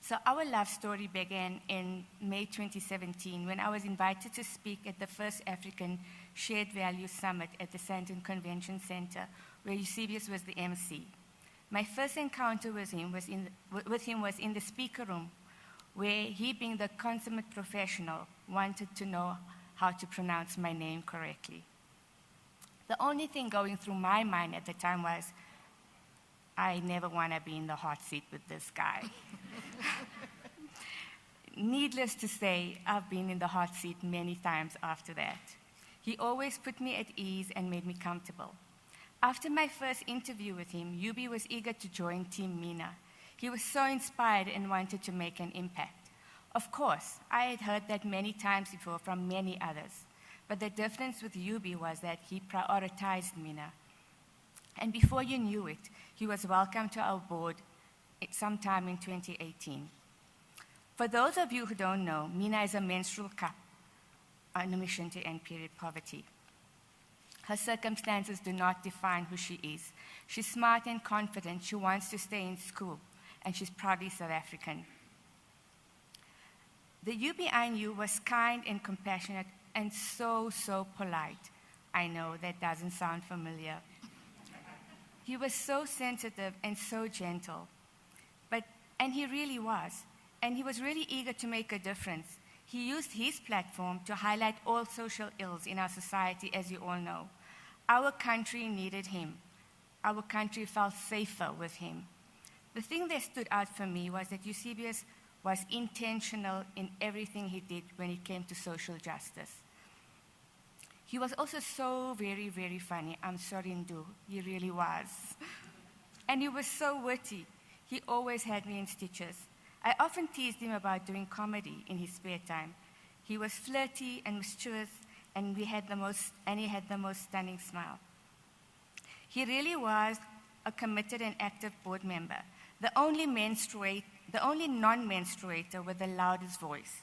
So our love story began in May 2017 when I was invited to speak at the first African Shared Values Summit at the Sandton Convention Center, where Eusebius was the MC. My first encounter with him was in the speaker room, where he, being the consummate professional, wanted to know how to pronounce my name correctly. The only thing going through my mind at the time was, I never want to be in the hot seat with this guy. Needless to say, I've been in the hot seat many times after that. He always put me at ease and made me comfortable. After my first interview with him, Yubi was eager to join Team Mina. He was so inspired and wanted to make an impact. Of course, I had heard that many times before from many others, but the difference with Yubi was that he prioritized Mina. And before you knew it, he was welcomed to our board sometime in 2018. For those of you who don't know, Mina is a menstrual cup on a mission to end period poverty. Her circumstances do not define who she is. She's smart and confident, she wants to stay in school, and she's proudly South African. The Yubi I knew was kind and compassionate and so polite. I know that doesn't sound familiar. He was so sensitive and so gentle, and he really was. And he was really eager to make a difference. He used his platform to highlight all social ills in our society, as you all know. Our country needed him. Our country felt safer with him. The thing that stood out for me was that Eusebius was intentional in everything he did when it came to social justice. He was also so very, very funny. I'm sorry, Ndu. He really was. And he was so witty. He always had me in stitches. I often teased him about doing comedy in his spare time. He was flirty and mischievous, and he had the most stunning smile. He really was a committed and active board member, the only non-menstruator with the loudest voice.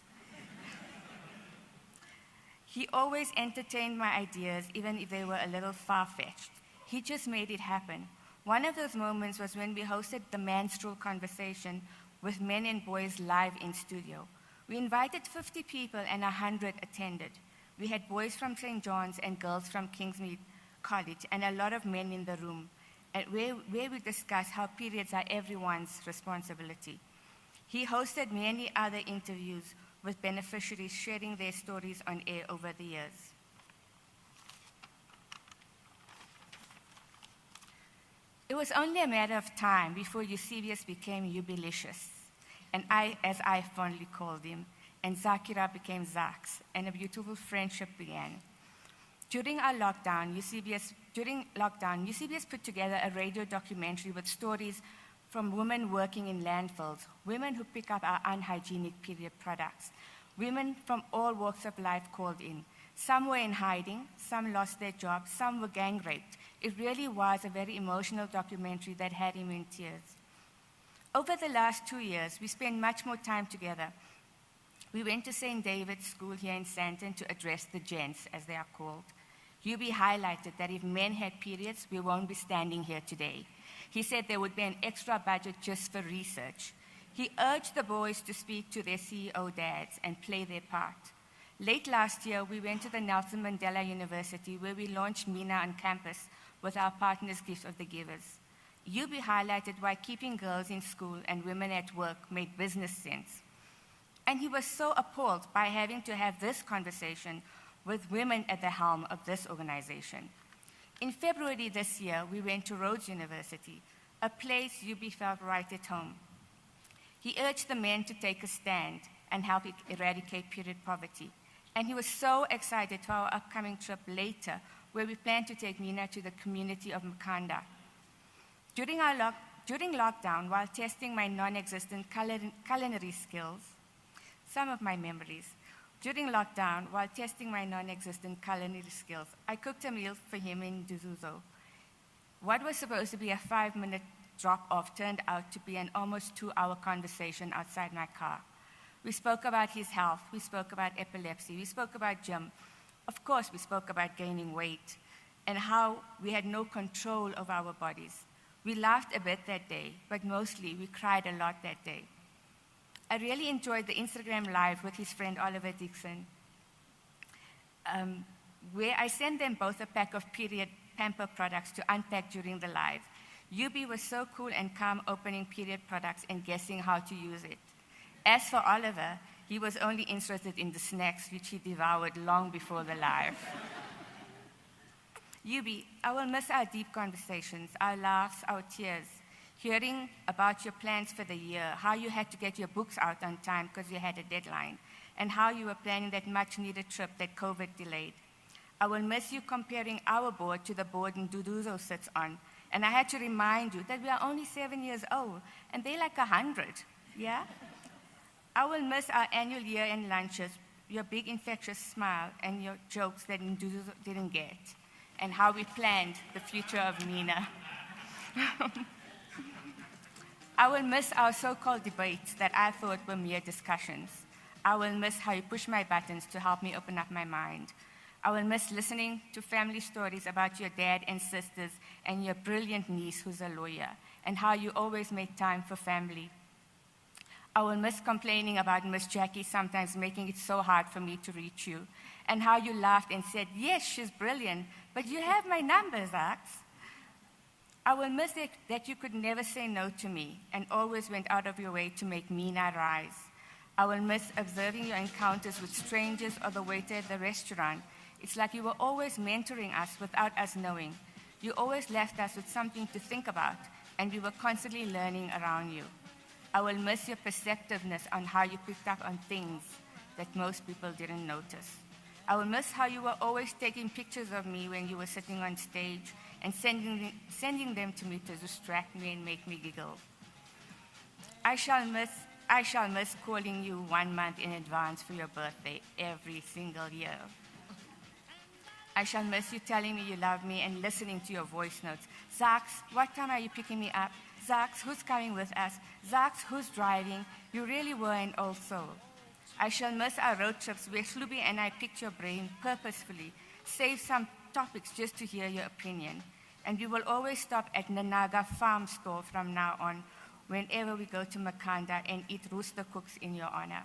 He always entertained my ideas, even if they were a little far-fetched. He just made it happen. One of those moments was when we hosted the menstrual conversation with men and boys live in studio. We invited 50 people and 100 attended. We had boys from St. John's and girls from Kingsmead College and a lot of men in the room, where we discussed how periods are everyone's responsibility. He hosted many other interviews with beneficiaries sharing their stories on air over the years. It was only a matter of time before Eusebius became Eubilicious, and as I fondly called him, and Zakira became Zax, and a beautiful friendship began. During lockdown, Eusebius put together a radio documentary with stories from women working in landfills, women who pick up our unhygienic period products. Women from all walks of life called in. Some were in hiding, some lost their jobs, some were gang raped. It really was a very emotional documentary that had him in tears. Over the last 2 years, we spent much more time together. We went to St. David's School here in Sandton to address the gents, as they are called. UB highlighted that if men had periods, we won't be standing here today. He said there would be an extra budget just for research. He urged the boys to speak to their CEO dads and play their part. Late last year, we went to the Nelson Mandela University where we launched MENA on campus with our partners' Gift of the Givers. UB highlighted why keeping girls in school and women at work made business sense. And he was so appalled by having to have this conversation with women at the helm of this organization. In February this year, we went to Rhodes University, a place UB felt right at home. He urged the men to take a stand and help eradicate period poverty. And he was so excited for our upcoming trip later, where we plan to take Mina to the community of Makanda. During lockdown, while testing my non-existent culinary skills, some of my memories, during lockdown, while testing my non-existent culinary skills, I cooked a meal for him in Duzuzo. What was supposed to be a 5-minute drop-off turned out to be an almost 2-hour conversation outside my car. We spoke about his health, we spoke about epilepsy, we spoke about gym. Of course, we spoke about gaining weight and how we had no control of our bodies. We laughed a bit that day, but mostly we cried a lot that day. I really enjoyed the Instagram Live with his friend Oliver Dixon, where I sent them both a pack of period pamper products to unpack during the live. UB was so cool and calm opening period products and guessing how to use it. As for Oliver, he was only interested in the snacks, which he devoured long before the live. UB, I will miss our deep conversations, our laughs, our tears, hearing about your plans for the year, how you had to get your books out on time because you had a deadline, and how you were planning that much-needed trip that COVID delayed. I will miss you comparing our board to the board Nduduzo sits on, and I had to remind you that we are only 7 years old, and they're like 100, yeah? I will miss our annual year-end lunches, your big infectious smile, and your jokes that Nduduzo didn't get, and how we planned the future of MENA. I will miss our so-called debates that I thought were mere discussions. I will miss how you push my buttons to help me open up my mind. I will miss listening to family stories about your dad and sisters and your brilliant niece who's a lawyer, and how you always make time for family. I will miss complaining about Miss Jackie sometimes making it so hard for me to reach you, and how you laughed and said, yes, she's brilliant, but you have my number, Zax. I will miss it that you could never say no to me and always went out of your way to make MENA rise. I will miss observing your encounters with strangers or the waiter at the restaurant. It's like you were always mentoring us without us knowing. You always left us with something to think about, and we were constantly learning around you. I will miss your perceptiveness on how you picked up on things that most people didn't notice. I will miss how you were always taking pictures of me when you were sitting on stage and sending them to me to distract me and make me giggle. I shall miss calling you 1 month in advance for your birthday every single year. I shall miss you telling me you love me and listening to your voice notes. Zax, what time are you picking me up? Zax, who's coming with us? Zax, who's driving? You really were an old soul. I shall miss our road trips where Slubi and I picked your brain purposefully, save some topics just to hear your opinion. And we will always stop at Nanaga Farm Store from now on whenever we go to Makanda and eat rooster cooks in your honor.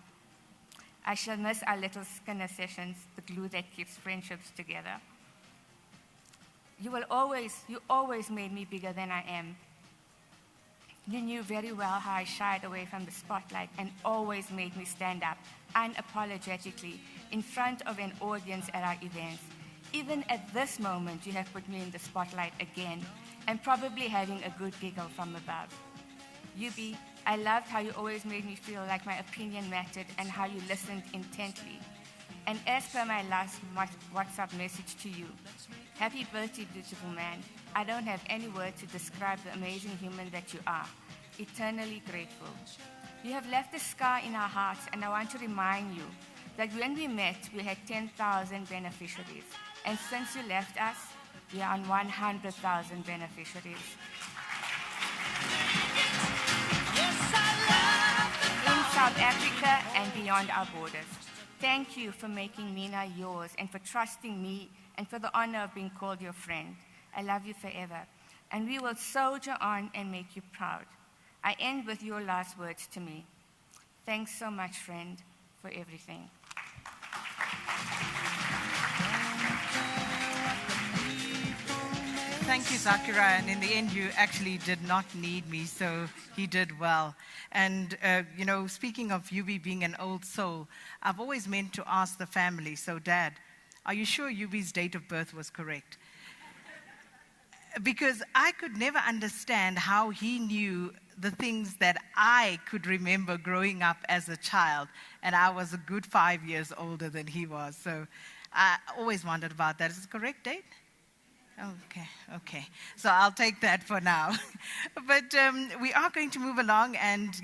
I shall miss our little Skinner sessions, the glue that keeps friendships together. You always made me bigger than I am. You knew very well how I shied away from the spotlight and always made me stand up unapologetically in front of an audience at our events. Even at this moment, you have put me in the spotlight again and probably having a good giggle from above. Yubi, I loved how you always made me feel like my opinion mattered and how you listened intently. And as per my last WhatsApp message to you, happy birthday, beautiful man. I don't have any words to describe the amazing human that you are. Eternally grateful. You have left a scar in our hearts, and I want to remind you that when we met, we had 10,000 beneficiaries. And since you left us, we are on 100,000 beneficiaries. In South Africa and beyond our borders. Thank you for making Mina yours and for trusting me and for the honor of being called your friend. I love you forever. And we will soldier on and make you proud. I end with your last words to me. Thanks so much, friend, for everything. Thank you, Zakira. And in the end, you actually did not need me, so he did well. And, speaking of Yubi being an old soul, I've always meant to ask the family, so Dad, are you sure Yubi's date of birth was correct? Because I could never understand how he knew the things that I could remember growing up as a child, and I was a good 5 years older than he was. So I always wondered about that. Is it the correct date? Okay. So I'll take that for now. But we are going to move along, and,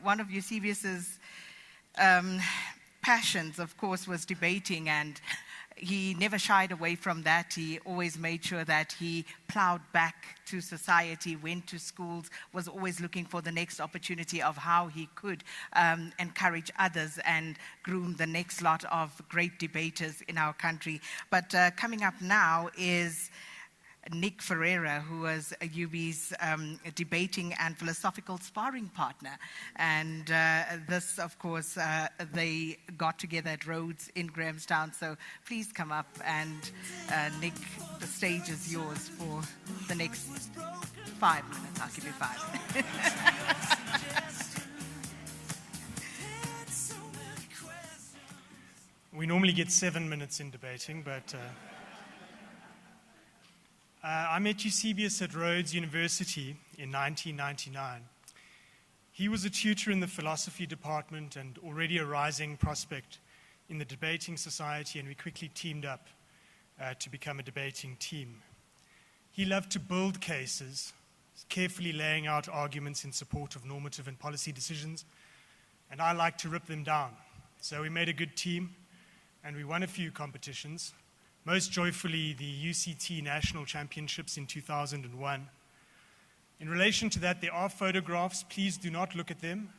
one of Eusebius's passions, of course, was debating, and he never shied away from that. He always made sure that he plowed back to society, went to schools, was always looking for the next opportunity of how he could encourage others and groom the next lot of great debaters in our country. But coming up now is Nick Ferreira, who was Yubi's debating and philosophical sparring partner. And this, of course, they got together at Rhodes in Grahamstown. So please come up, and Nick, the stage is yours for the next 5 minutes. I'll give you 5. We normally get 7 minutes in debating, but I met Eusebius at Rhodes University in 1999. He was a tutor in the philosophy department and already a rising prospect in the debating society, and we quickly teamed up to become a debating team. He loved to build cases, carefully laying out arguments in support of normative and policy decisions, and I liked to rip them down. So we made a good team, and we won a few competitions. Most joyfully, the UCT National Championships in 2001. In relation to that, there are photographs. Please do not look at them.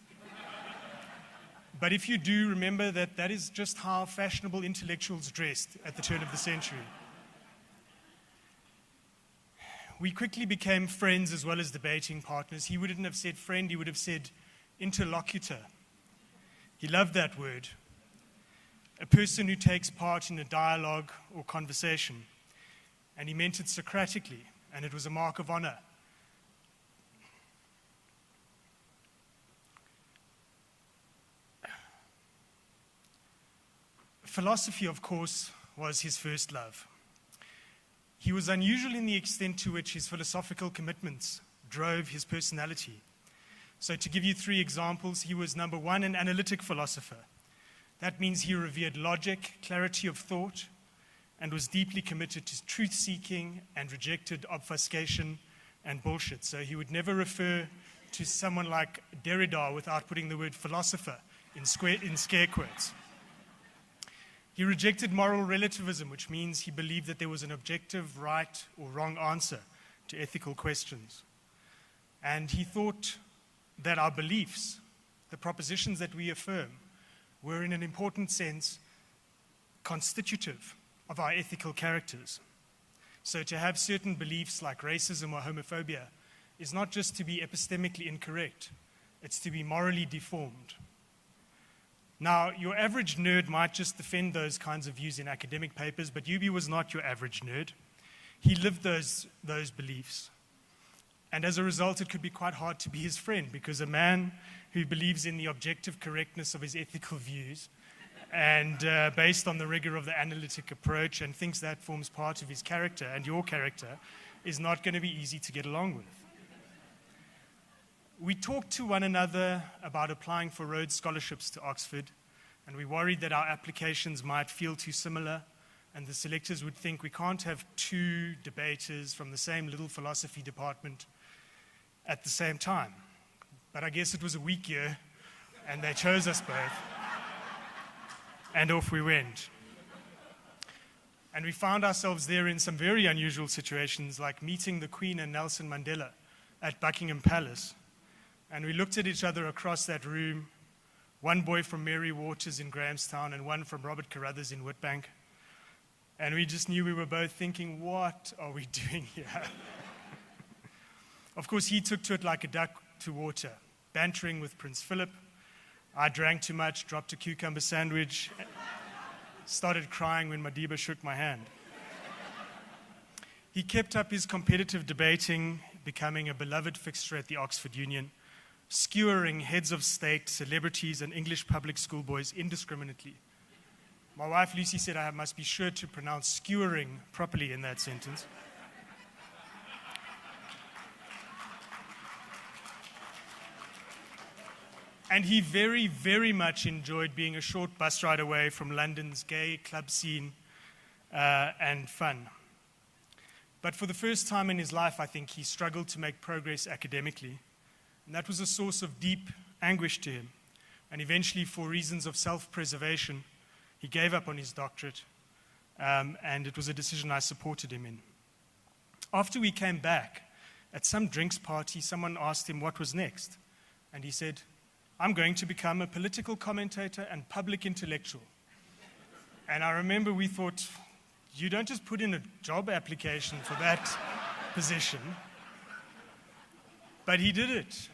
But if you do, remember that that is just how fashionable intellectuals dressed at the turn of the century. We quickly became friends as well as debating partners. He wouldn't have said friend, he would have said interlocutor. He loved that word. A person who takes part in a dialogue or conversation. And he meant it Socratically, and it was a mark of honor. Philosophy, of course, was his first love. He was unusual in the extent to which his philosophical commitments drove his personality. So to give you 3 examples, he was, number 1, an analytic philosopher. That means he revered logic, clarity of thought, and was deeply committed to truth-seeking and rejected obfuscation and bullshit. So he would never refer to someone like Derrida without putting the word philosopher in scare quotes. He rejected moral relativism, which means he believed that there was an objective right or wrong answer to ethical questions. And he thought that our beliefs, the propositions that we affirm, were in an important sense constitutive of our ethical characters. So to have certain beliefs like racism or homophobia is not just to be epistemically incorrect, it's to be morally deformed. Now, your average nerd might just defend those kinds of views in academic papers, but Euby was not your average nerd. He lived those beliefs. And as a result, it could be quite hard to be his friend, because a man who believes in the objective correctness of his ethical views and based on the rigor of the analytic approach and thinks that forms part of his character and your character is not going to be easy to get along with. We talked to one another about applying for Rhodes scholarships to Oxford, and we worried that our applications might feel too similar, and the selectors would think we can't have 2 debaters from the same little philosophy department at the same time. But I guess it was a weak year, and they chose us both, and off we went. And we found ourselves there in some very unusual situations, like meeting the Queen and Nelson Mandela at Buckingham Palace. And we looked at each other across that room, one boy from Mary Waters in Grahamstown and one from Robert Carruthers in Witbank. And we just knew we were both thinking, what are we doing here? Of course, he took to it like a duck to water, bantering with Prince Philip. I drank too much, dropped a cucumber sandwich, started crying when Madiba shook my hand. He kept up his competitive debating, becoming a beloved fixture at the Oxford Union, skewering heads of state, celebrities, and English public school boys indiscriminately. My wife Lucy said I must be sure to pronounce skewering properly in that sentence. And he very, very much enjoyed being a short bus ride away from London's gay club scene and fun. But for the first time in his life, I think he struggled to make progress academically. And that was a source of deep anguish to him. And eventually, for reasons of self-preservation, he gave up on his doctorate. And it was a decision I supported him in. After we came back, at some drinks party, someone asked him what was next. And he said, I'm going to become a political commentator and public intellectual. And I remember we thought, you don't just put in a job application for that position. But he did it.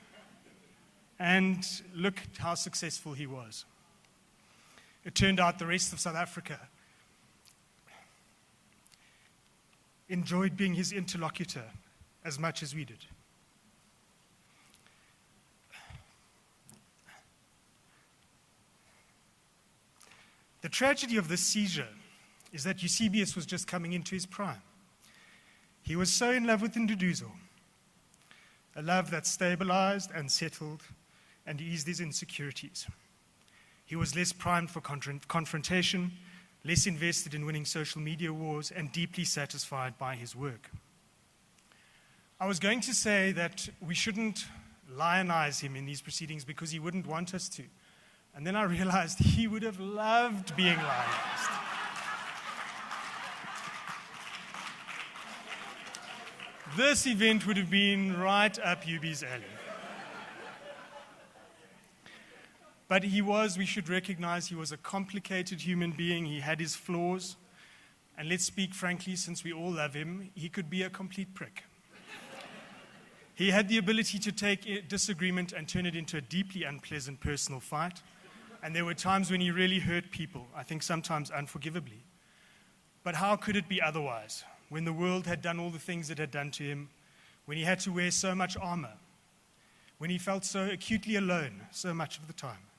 And look how successful he was. It turned out the rest of South Africa enjoyed being his interlocutor as much as we did. The tragedy of this seizure is that Eusebius was just coming into his prime. He was so in love with Nduduzo, a love that stabilized and settled and eased his insecurities. He was less primed for confrontation, less invested in winning social media wars, and deeply satisfied by his work. I was going to say that we shouldn't lionize him in these proceedings because he wouldn't want us to. And then I realized he would have loved being lionized. This event would have been right up Euby's alley. But we should recognize he was a complicated human being. He had his flaws. And let's speak frankly, since we all love him, he could be a complete prick. He had the ability to take disagreement and turn it into a deeply unpleasant personal fight. And there were times when he really hurt people, I think sometimes unforgivably. But how could it be otherwise, when the world had done all the things it had done to him, when he had to wear so much armor, when he felt so acutely alone so much of the time?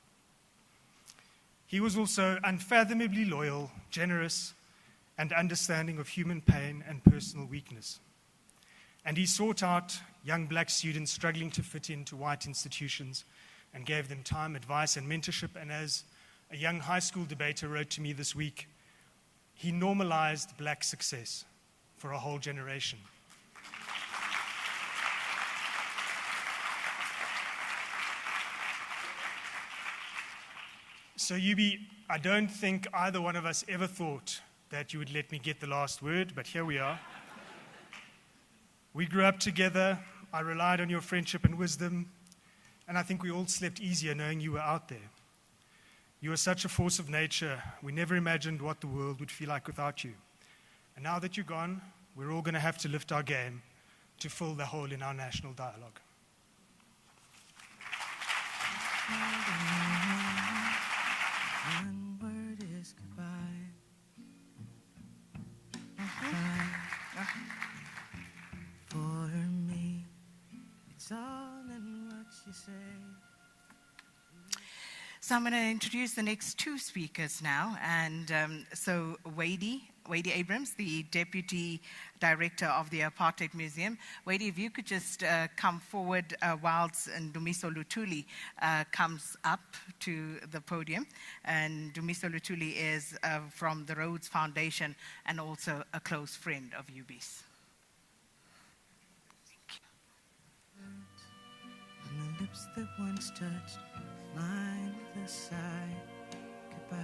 He was also unfathomably loyal, generous, and understanding of human pain and personal weakness. And he sought out young black students struggling to fit into white institutions and gave them time, advice, and mentorship. And as a young high school debater wrote to me this week, he normalized black success for a whole generation. So, Yubi, I don't think either one of us ever thought that you would let me get the last word, but here we are. We grew up together. I relied on your friendship and wisdom, and I think we all slept easier knowing you were out there. You are such a force of nature. We never imagined what the world would feel like without you. And now that you're gone, we're all going to have to lift our game to fill the hole in our national dialogue. One word is goodbye. For me, it's all in what you say. So I'm going to introduce the next two speakers now. And so Wade Abrams, the Deputy Director of the Apartheid Museum. Wade, if you could just come forward whilst Dumiso Luthuli comes up to the podium. And Dumiso Luthuli is from the Rhodes Foundation and also a close friend of UB's. And the lips that once touched mine with a sigh, goodbye.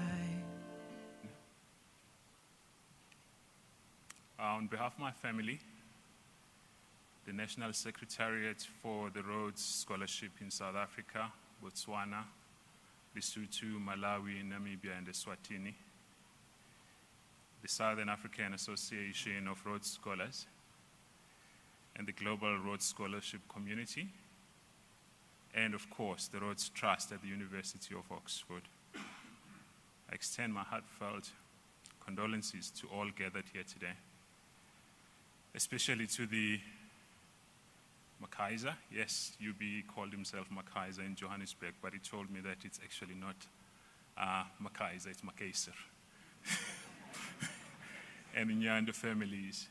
On behalf of my family, the National Secretariat for the Rhodes Scholarship in South Africa, Botswana, Lesotho, Malawi, Namibia, and Eswatini, the Southern African Association of Rhodes Scholars, and the Global Rhodes Scholarship Community, and of course, the Rhodes Trust at the University of Oxford. I extend my heartfelt condolences to all gathered here today, especially to the McKaiser. Yes, UB called himself McKaiser in Johannesburg, but he told me that it's actually not McKaiser, it's McKaiser. And Nyanda families,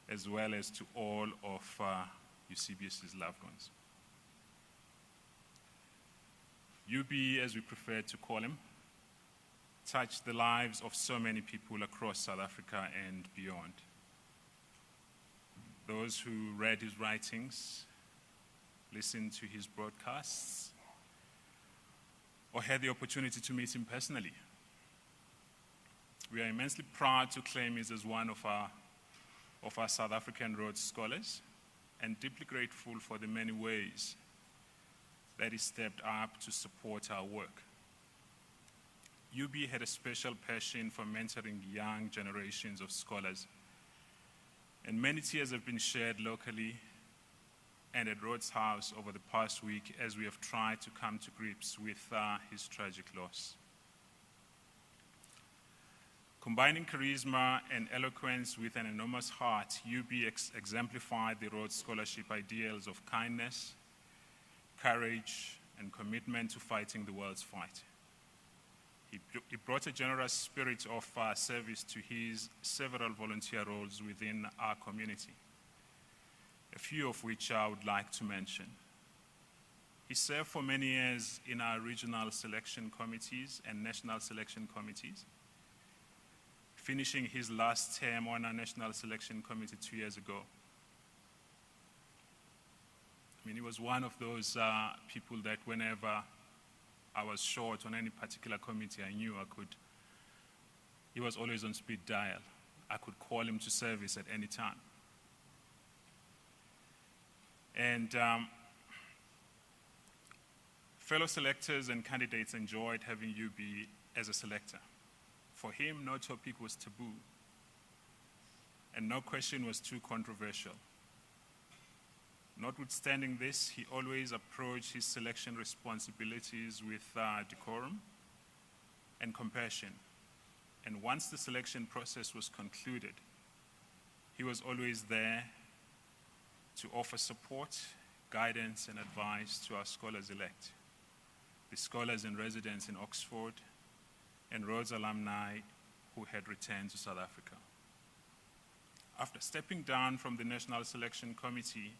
as well as to all of Eusebius's loved ones. UB, as we prefer to call him, touched the lives of so many people across South Africa and beyond. Those who read his writings, listened to his broadcasts, or had the opportunity to meet him personally. We are immensely proud to claim him as one of our South African Rhodes scholars, and deeply grateful for the many ways that he stepped up to support our work. UB had a special passion for mentoring young generations of scholars, and many tears have been shed locally and at Rhodes House over the past week as we have tried to come to grips with his tragic loss. Combining charisma and eloquence with an enormous heart, UB exemplified the Rhodes Scholarship ideals of kindness, courage, and commitment to fighting the world's fight. He brought a generous spirit of service to his several volunteer roles within our community, a few of which I would like to mention. He served for many years in our regional selection committees and national selection committees, finishing his last term on our national selection committee 2 years ago. I mean, he was one of those people that whenever I was short on any particular committee, I knew he was always on speed dial. I could call him to service at any time. And fellow selectors and candidates enjoyed having UB as a selector. For him, no topic was taboo, and no question was too controversial. Notwithstanding this, he always approached his selection responsibilities with decorum and compassion. And once the selection process was concluded, he was always there to offer support, guidance, and advice to our scholars-elect, the scholars in residence in Oxford, and Rhodes alumni who had returned to South Africa. After stepping down from the National Selection Committee,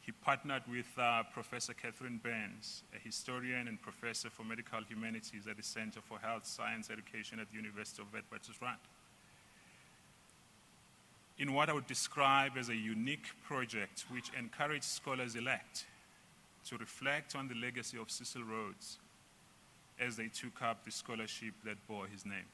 he partnered with Professor Catherine Burns, a historian and professor for medical humanities at the Center for Health Science Education at the University of Witwatersrand, in what I would describe as a unique project which encouraged scholars-elect to reflect on the legacy of Cecil Rhodes as they took up the scholarship that bore his name.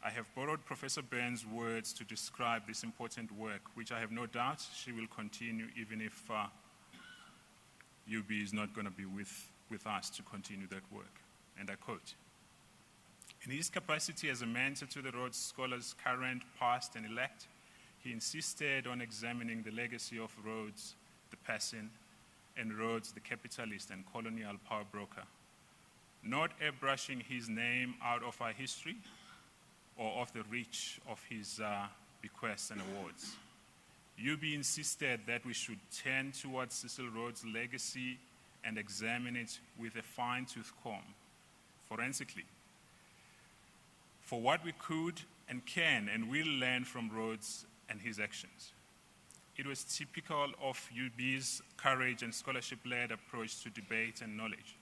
I have borrowed Professor Burns' words to describe this important work, which I have no doubt she will continue even if UB is not going to be with us to continue that work. And I quote, "In his capacity as a mentor to the Rhodes scholars, current, past, and elect, he insisted on examining the legacy of Rhodes, the person, and Rhodes, the capitalist and colonial power broker, not airbrushing his name out of our history or of the reach of his bequests and awards. UB insisted that we should turn towards Cecil Rhodes' legacy and examine it with a fine-tooth comb, forensically, for what we could and can and will learn from Rhodes and his actions. It was typical of UB's courage and scholarship-led approach to debate and knowledge.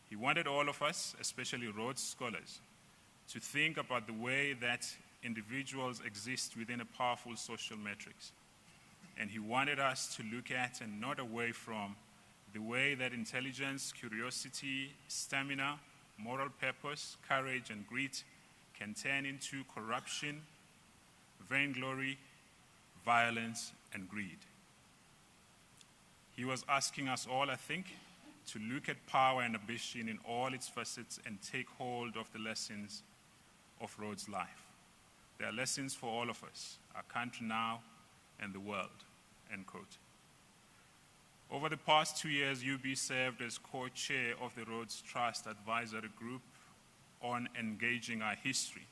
He wanted all of us, especially Rhodes scholars, to think about the way that individuals exist within a powerful social matrix. And he wanted us to look at and not away from the way that intelligence, curiosity, stamina, moral purpose, courage, and grit can turn into corruption, vainglory, violence, and greed. He was asking us all, I think, to look at power and ambition in all its facets and take hold of the lessons of Rhodes' life. There are lessons for all of us, our country now and the world," end quote. Over the past 2 years, UB served as co-chair of the Rhodes Trust Advisory Group on engaging our history,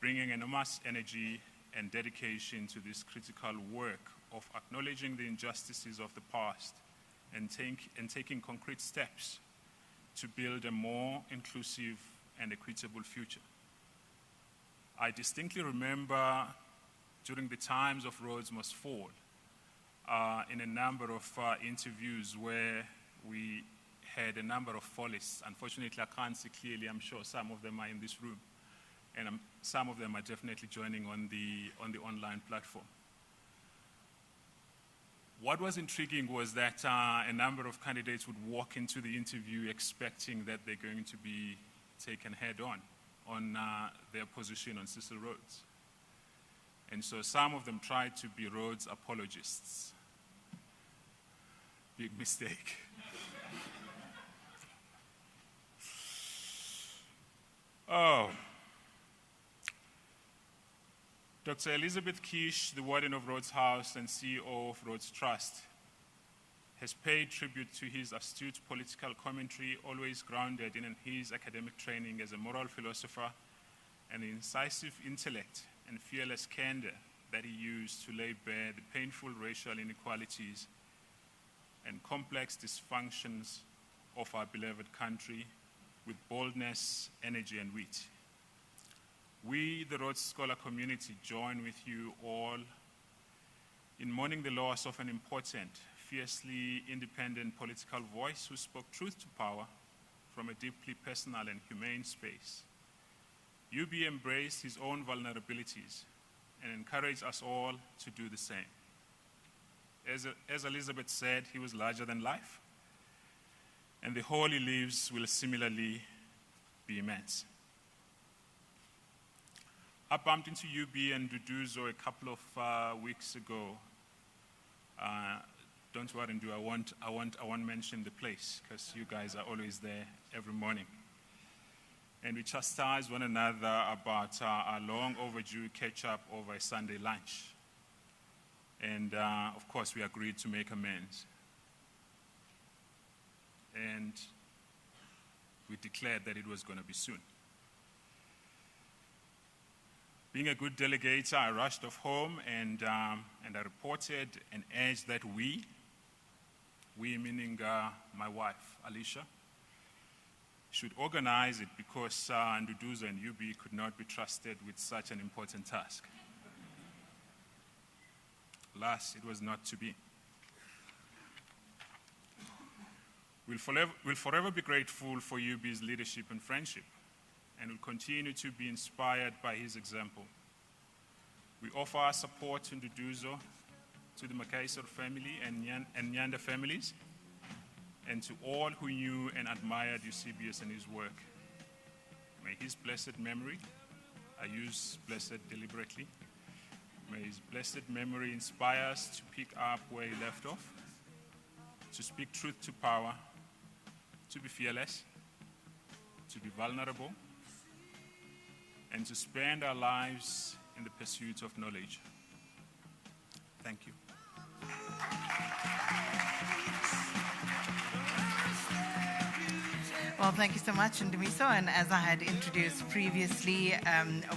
bringing enormous energy and dedication to this critical work of acknowledging the injustices of the past and taking concrete steps to build a more inclusive and equitable future. I distinctly remember during the times of Rhodes Must Fall, in a number of interviews where we had a number of follists. Unfortunately, I can't see clearly. I'm sure some of them are in this room, and some of them are definitely joining on the online platform. What was intriguing was that a number of candidates would walk into the interview expecting that they're going to be taken head-on their position on Cecil Rhodes. And so some of them tried to be Rhodes apologists. Big mistake. Oh. Dr. Elizabeth Kish, the warden of Rhodes House and CEO of Rhodes Trust, has paid tribute to his astute political commentary, always grounded in his academic training as a moral philosopher, and the incisive intellect and fearless candor that he used to lay bare the painful racial inequalities and complex dysfunctions of our beloved country with boldness, energy, and wit. We, the Rhodes Scholar community, join with you all in mourning the loss of an important, fiercely independent political voice who spoke truth to power from a deeply personal and humane space. UB embraced his own vulnerabilities and encouraged us all to do the same. As Elizabeth said, he was larger than life, and the hole he leaves will similarly be immense. I bumped into UB and Duduzo a couple of weeks ago. Don't worry, I won't mention the place because you guys are always there every morning. And we chastised one another about our long overdue catch-up over a Sunday lunch. And of course, we agreed to make amends. And we declared that it was going to be soon. Being a good delegator, I rushed off home and I reported and urged that we meaning my wife, Alicia, should organize it because Nduduzo and UB could not be trusted with such an important task. Alas, it was not to be. We'll forever be grateful for UB's leadership and friendship, and will continue to be inspired by his example. We offer our support to Nduduzo, to the McKaiser family and Nyanda families, and to all who knew and admired Eusebius and his work. May his blessed memory, I use blessed deliberately, may his blessed memory inspire us to pick up where he left off, to speak truth to power, to be fearless, to be vulnerable, and to spend our lives in the pursuit of knowledge. Thank you. Well, thank you so much, Ndumiso. And as I had introduced previously,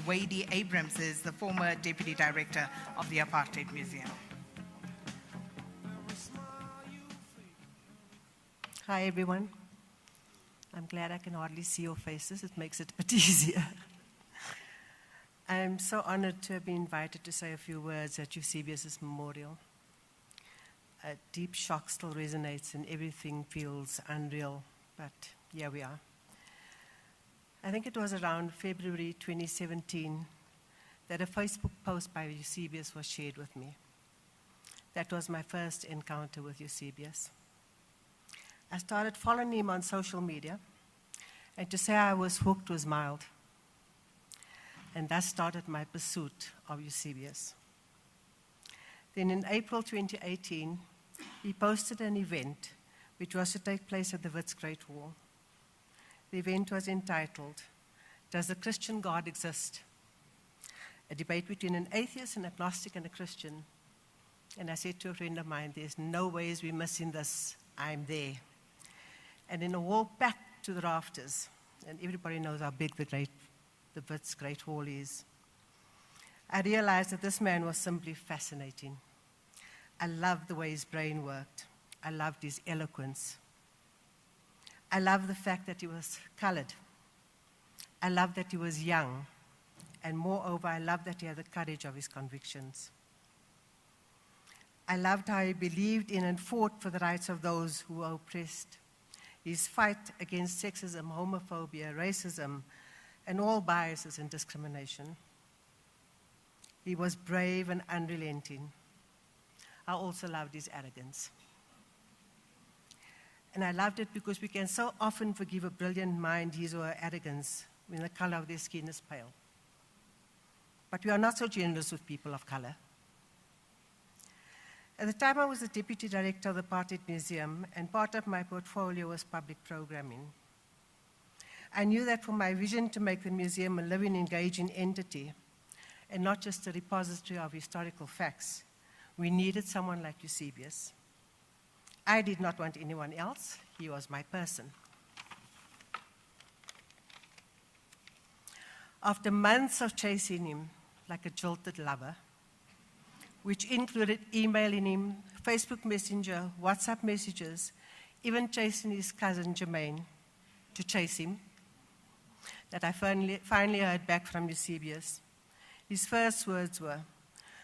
Wady Abrams is the former Deputy Director of the Apartheid Museum. Hi, everyone. I'm glad I can hardly see your faces. It makes it a bit easier. I'm so honored to have been invited to say a few words at Eusebius' memorial. A deep shock still resonates and everything feels unreal, but here we are. I think it was around February 2017 that a Facebook post by Eusebius was shared with me. That was my first encounter with Eusebius. I started following him on social media, and to say I was hooked was mild. And that started my pursuit of Eusebius. Then in April 2018, he posted an event which was to take place at the Wits Great Wall. The event was entitled, "Does the Christian God Exist?" A debate between an atheist, an agnostic, and a Christian. And I said to a friend of mine, there's no ways we're missing this. I'm there. And in a wall packed to the rafters, and everybody knows how big the Wits Great Hall is, I realized that this man was simply fascinating. I loved the way his brain worked. I loved his eloquence. I loved the fact that he was colored. I loved that he was young. And moreover, I loved that he had the courage of his convictions. I loved how he believed in and fought for the rights of those who were oppressed. His fight against sexism, homophobia, racism, and all biases and discrimination. He was brave and unrelenting. I also loved his arrogance. And I loved it because we can so often forgive a brilliant mind his or her arrogance when the color of their skin is pale. But we are not so generous with people of color. At the time, I was the Deputy Director of the Apartheid Museum, and part of my portfolio was public programming. I knew that for my vision to make the museum a living, engaging entity, and not just a repository of historical facts, we needed someone like Eusebius. I did not want anyone else. He was my person. After months of chasing him like a jilted lover, which included emailing him, Facebook Messenger, WhatsApp messages, even chasing his cousin Jermaine to chase him, that I finally heard back from Eusebius. His first words were,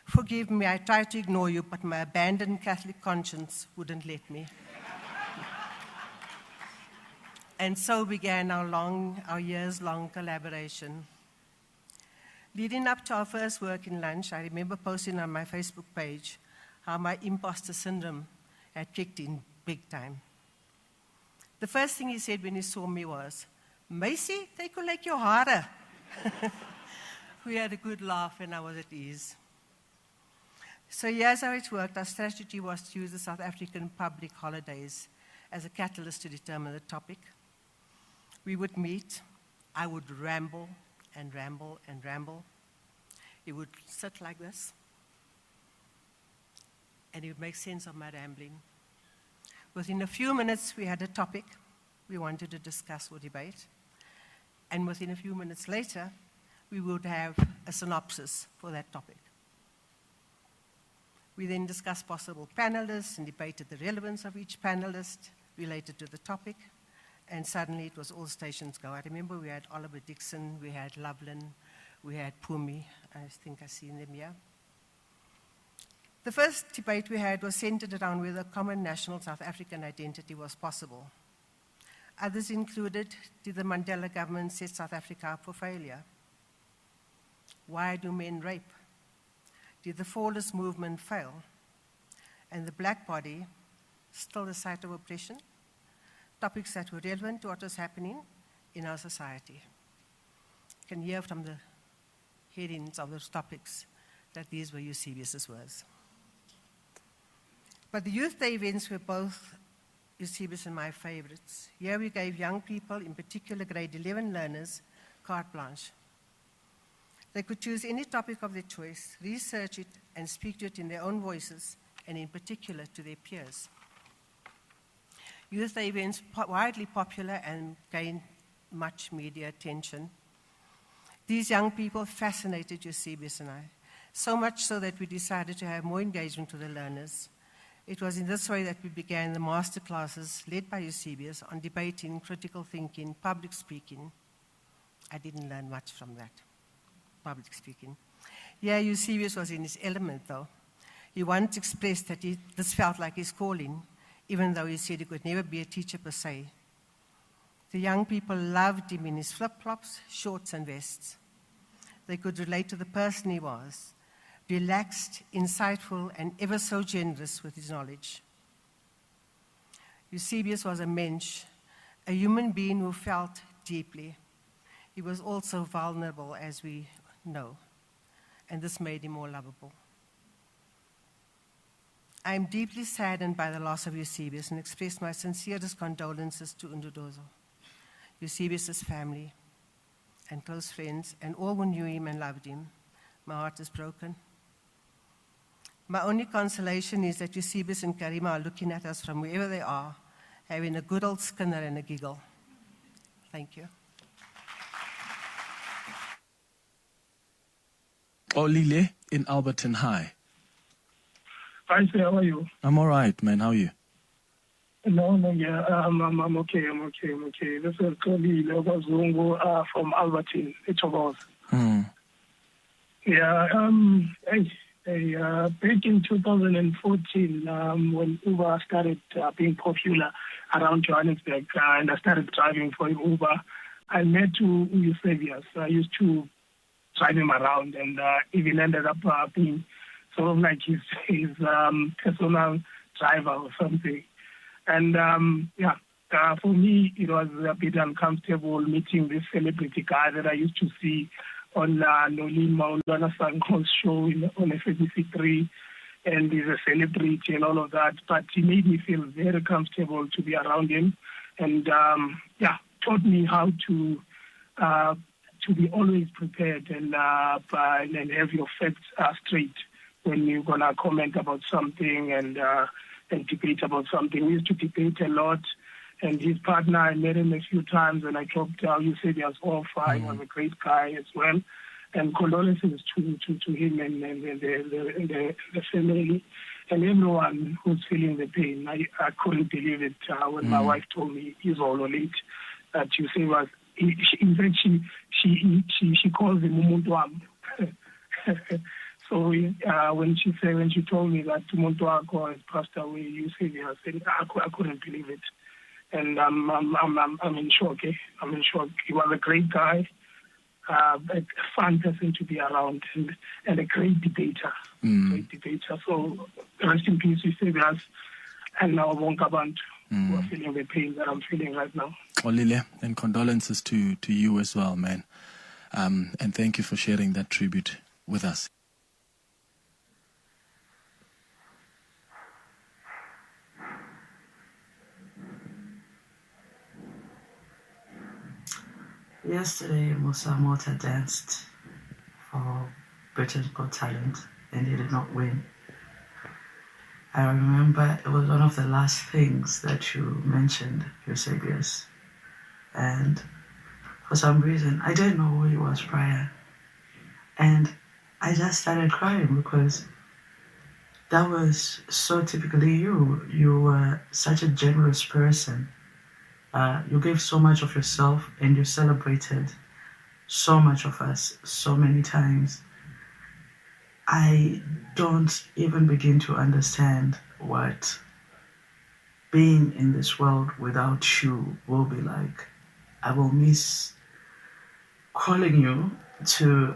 "Forgive me, I tried to ignore you, but my abandoned Catholic conscience wouldn't let me." And so began our years-long collaboration. Leading up to our first working lunch, I remember posting on my Facebook page how my imposter syndrome had kicked in big time. The first thing he said when he saw me was, "Meisie, take a like your hare." We had a good laugh and I was at ease. So here's how it worked. Our strategy was to use the South African public holidays as a catalyst to determine the topic. We would meet. I would ramble and ramble and ramble. He would sit like this, and he would make sense of my rambling. Within a few minutes, we had a topic we wanted to discuss or debate, and within a few minutes later, we would have a synopsis for that topic. We then discussed possible panelists and debated the relevance of each panelist related to the topic, and suddenly it was all stations go. I remember we had Oliver Dixon, we had Loveland, we had Pumi, I think I see them here. The first debate we had was centered around whether a common national South African identity was possible. Others included, did the Mandela government set South Africa up for failure? Why do men rape? Did the Fallers movement fail? And the black body still a site of oppression? Topics that were relevant to what was happening in our society. You can hear from the headings of those topics that these were Eusebius's words. But the Youth Day events were both Eusebius and my favorites. Here we gave young people, in particular grade 11 learners, carte blanche. They could choose any topic of their choice, research it, and speak to it in their own voices, and in particular to their peers. Youth Day events widely popular and gained much media attention. These young people fascinated Eusebius and I, so much so that we decided to have more engagement with the learners. It was in this way that we began the master classes led by Eusebius on debating, critical thinking, public speaking. I didn't learn much from that, public speaking. Yeah, Eusebius was in his element, though. He once expressed that this felt like his calling, even though he said he could never be a teacher per se. The young people loved him in his flip-flops, shorts, and vests. They could relate to the person he was, relaxed, insightful, and ever so generous with his knowledge. Eusebius was a mensch, a human being who felt deeply. He was also vulnerable, as we know, and this made him more lovable. I am deeply saddened by the loss of Eusebius and express my sincerest condolences to Undudozo, Eusebius's family and close friends, and all who knew him and loved him. My heart is broken. My only consolation is that Eusebius and Karima are looking at us from wherever they are, having a good old skinner and a giggle. Thank you. Olile in Alberton High. Hi, sir. How are you? I'm all right, man. How are you? No, yeah. I'm okay. This is Olile Zungu from Alberton, Echobos. Yeah. Back in 2014, when Uber started being popular around Johannesburg, and I started driving for Uber, I met Eusebius. I used to drive him around, and even ended up being sort of like his personal driver or something. And for me, it was a bit uncomfortable meeting this celebrity guy that I used to see on Nolin Maulana Sanko's show on SABC3, and he's a celebrity and all of that. But he made me feel very comfortable to be around him, and taught me how to be always prepared and have your facts straight when you're gonna comment about something and debate about something. We used to debate a lot. And his partner, I met him a few times, and I dropped Eusebius off. He was a great guy as well. And condolences to him and the family and everyone who's feeling the pain. I couldn't believe it when my wife told me he's all late. That Eusebius, in fact, she calls him Umuntu wam. So when she told me that Umuntu wako has passed away, Eusebius, I couldn't believe it. And I'm in shock. I'm in shock. He was a great guy, a fun person to be around, and a great debater. Great debater. So rest in peace, Eusebius, and now Wonka Bantu, who are feeling the pain that I'm feeling right now. Olile, and condolences to you as well, man. And thank you for sharing that tribute with us. Yesterday, Musa Mota danced for Britain's Got Talent, and he did not win. I remember it was one of the last things that you mentioned, Eusebius. And for some reason, I didn't know who he was prior. And I just started crying because that was so typically you. You were such a generous person. You gave so much of yourself, and you celebrated so much of us so many times. I don't even begin to understand what being in this world without you will be like. I will miss calling you to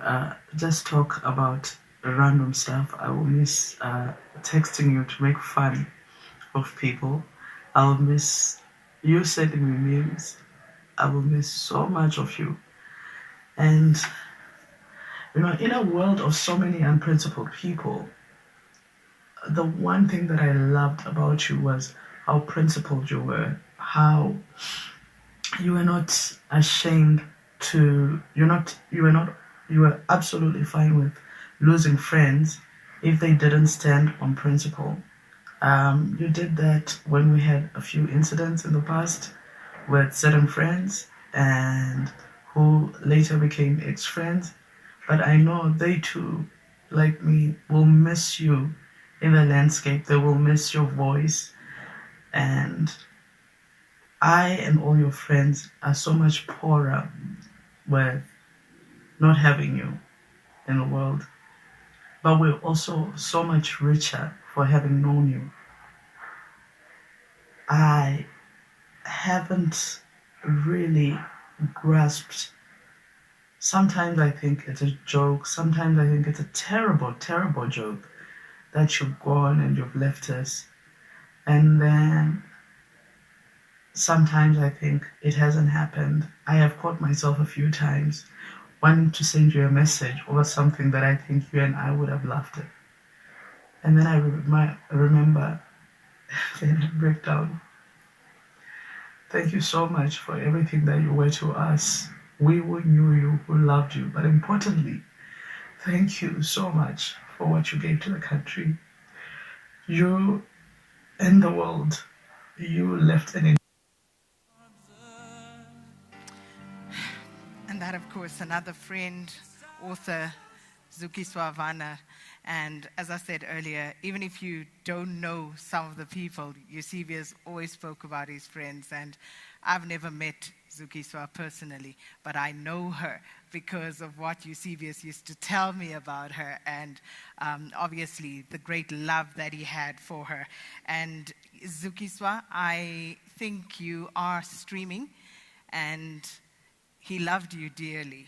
just talk about random stuff. I will miss texting you to make fun of people. I'll miss you sending me memes. I will miss so much of you. And, you know, in a world of so many unprincipled people, the one thing that I loved about you was how principled you were, how you were not ashamed to, you were absolutely fine with losing friends if they didn't stand on principle. You did that when we had a few incidents in the past with certain friends and who later became ex-friends. But I know they too, like me, will miss you in the landscape. They will miss your voice. And I and all your friends are so much poorer with not having you in the world. But we're also so much richer for having known you. I haven't really grasped. Sometimes I think it's a joke. Sometimes I think it's a terrible, terrible joke that you've gone and you've left us. And then sometimes I think it hasn't happened. I have caught myself a few times wanting to send you a message or something that I think you and I would have laughed at. And then I remember, then I break down. Thank you so much for everything that you were to us. We who knew you, who loved you. But importantly, thank you so much for what you gave to the country. You and the world, you left an And that, of course, another friend, author, Zukiswa Vana. And as I said earlier, even if you don't know some of the people, Eusebius always spoke about his friends. And I've never met Zukiswa personally, but I know her because of what Eusebius used to tell me about her, and obviously the great love that he had for her. And Zukiswa, I think you are streaming, and he loved you dearly,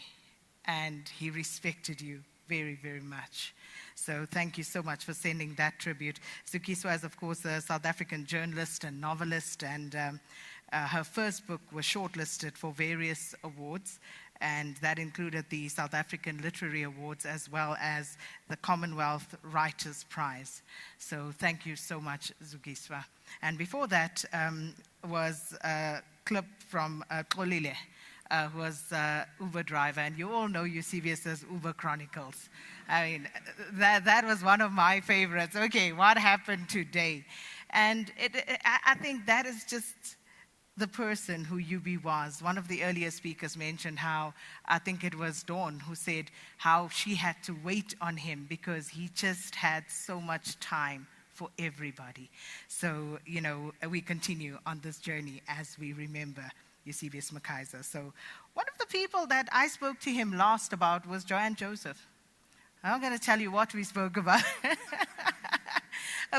and he respected you very, very much. So thank you so much for sending that tribute. Zukiswa is, of course, a South African journalist and novelist, and her first book was shortlisted for various awards, and that included the South African Literary Awards as well as the Commonwealth Writers' Prize. So thank you so much, Zukiswa. And before that was a clip from Xolile, who was Uber driver, and you all know Eusebius as Uber Chronicles. I mean, that was one of my favorites. Okay, what happened today? And I think that is just the person who UB was. One of the earlier speakers mentioned how, I think it was Dawn who said how she had to wait on him because he just had so much time for everybody. So, you know, we continue on this journey as we remember Eusebius McKaiser. So one of the people that I spoke to him last about was Joanne Joseph. I'm not going to tell you what we spoke about,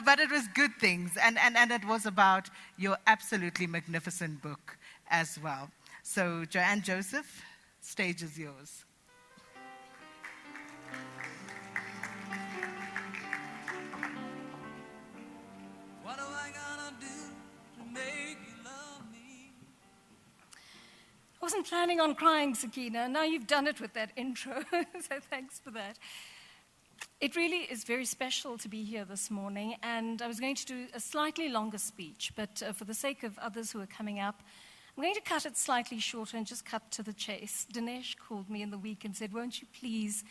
but it was good things. And it was about your absolutely magnificent book as well. So Joanne Joseph, stage is yours. What am I gonna do to make you love me? I wasn't planning on crying, Sakina. Now you've done it with that intro, so thanks for that. It really is very special to be here this morning, and I was going to do a slightly longer speech, but for the sake of others who are coming up, I'm going to cut it slightly shorter and just cut to the chase. Dinesh called me in the week and said, won't you please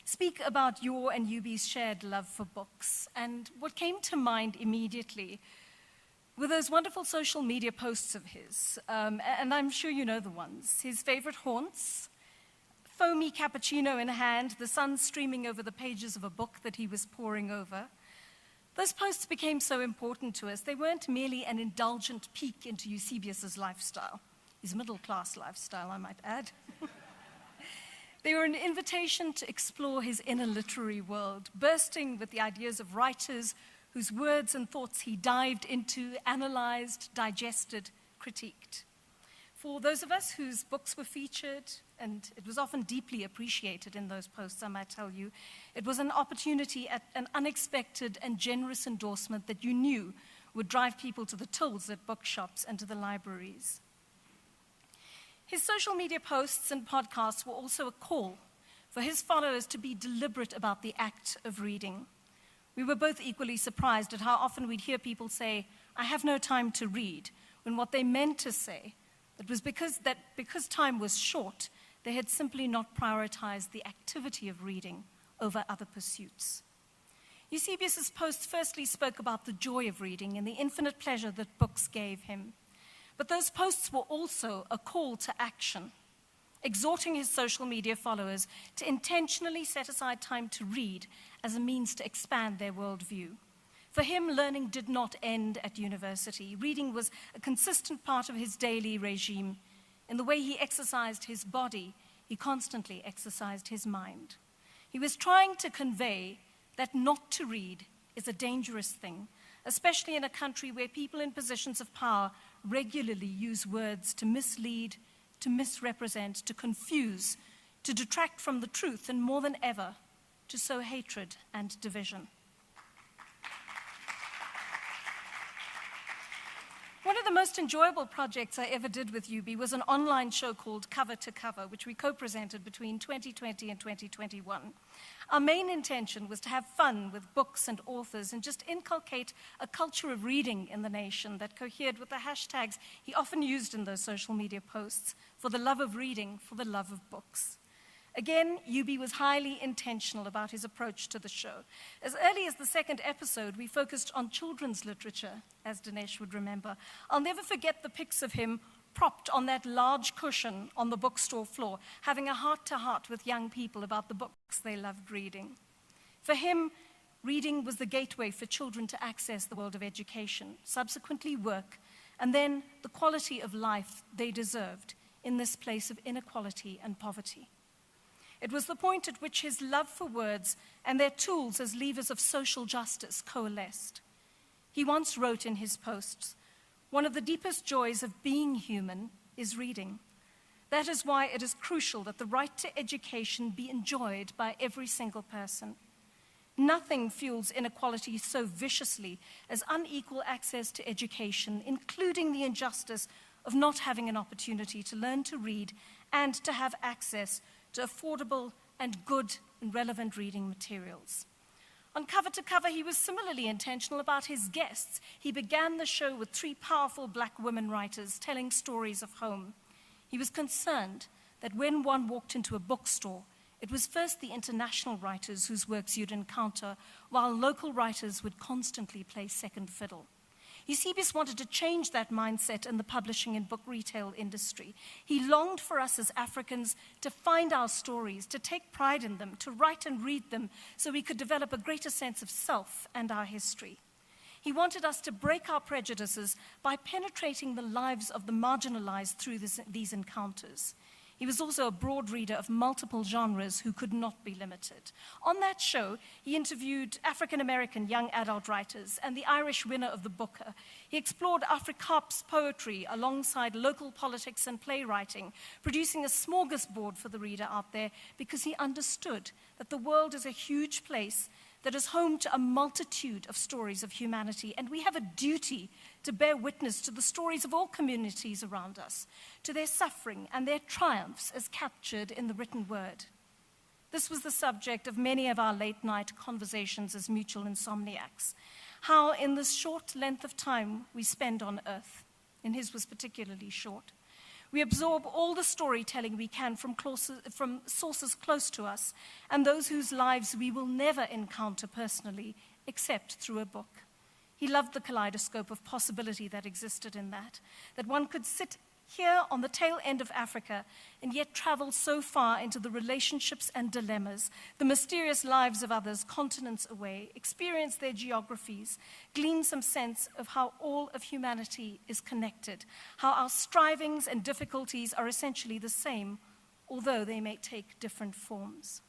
speak about your and UB's shared love for books? And what came to mind immediately were those wonderful social media posts of his, and I'm sure you know the ones. His favorite haunts, foamy cappuccino in hand, the sun streaming over the pages of a book that he was poring over. Those posts became so important to us. They weren't merely an indulgent peek into Eusebius's lifestyle, his middle-class lifestyle, I might add. They were an invitation to explore his inner literary world, bursting with the ideas of writers whose words and thoughts he dived into, analyzed, digested, critiqued. For those of us whose books were featured, and it was often deeply appreciated in those posts, I might tell you, it was an opportunity at an unexpected and generous endorsement that you knew would drive people to the tills at bookshops and to the libraries. His social media posts and podcasts were also a call for his followers to be deliberate about the act of reading. We were both equally surprised at how often we'd hear people say, "I have no time to read," when what they meant to say was because time was short, they had simply not prioritized the activity of reading over other pursuits. Eusebius's posts firstly spoke about the joy of reading and the infinite pleasure that books gave him. But those posts were also a call to action, exhorting his social media followers to intentionally set aside time to read as a means to expand their worldview. For him, learning did not end at university. Reading was a consistent part of his daily regime. In the way he exercised his body, he constantly exercised his mind. He was trying to convey that not to read is a dangerous thing, especially in a country where people in positions of power regularly use words to mislead, to misrepresent, to confuse, to detract from the truth, and more than ever, to sow hatred and division. One of the most enjoyable projects I ever did with UB was an online show called Cover to Cover, which we co-presented between 2020 and 2021. Our main intention was to have fun with books and authors and just inculcate a culture of reading in the nation that cohered with the hashtags he often used in those social media posts: for the love of reading, for the love of books. Again, UB was highly intentional about his approach to the show. As early as the second episode, we focused on children's literature, as Dinesh would remember. I'll never forget the pics of him propped on that large cushion on the bookstore floor, having a heart-to-heart with young people about the books they loved reading. For him, reading was the gateway for children to access the world of education, subsequently work, and then the quality of life they deserved in this place of inequality and poverty. It was the point at which his love for words and their tools as levers of social justice coalesced. He once wrote in his posts, "One of the deepest joys of being human is reading. That is why it is crucial that the right to education be enjoyed by every single person. Nothing fuels inequality so viciously as unequal access to education, including the injustice of not having an opportunity to learn to read and to have access to affordable and good and relevant reading materials." On Cover to Cover, he was similarly intentional about his guests. He began the show with 3 powerful black women writers telling stories of home. He was concerned that when one walked into a bookstore, it was first the international writers whose works you'd encounter, while local writers would constantly play second fiddle. Eusebius wanted to change that mindset in the publishing and book retail industry. He longed for us as Africans to find our stories, to take pride in them, to write and read them so we could develop a greater sense of self and our history. He wanted us to break our prejudices by penetrating the lives of the marginalized through these encounters. He was also a broad reader of multiple genres who could not be limited. On that show, he interviewed African-American young adult writers and the Irish winner of the Booker. He explored Afrikaans poetry alongside local politics and playwriting, producing a smorgasbord for the reader out there because he understood that the world is a huge place that is home to a multitude of stories of humanity, and we have a duty to bear witness to the stories of all communities around us, to their suffering and their triumphs as captured in the written word. This was the subject of many of our late-night conversations as mutual insomniacs, how in this short length of time we spend on earth, and his was particularly short, we absorb all the storytelling we can from sources close to us and those whose lives we will never encounter personally except through a book. He loved the kaleidoscope of possibility that existed in that one could sit here on the tail end of Africa and yet travel so far into the relationships and dilemmas, the mysterious lives of others continents away, experience their geographies, glean some sense of how all of humanity is connected, how our strivings and difficulties are essentially the same, although they may take different forms.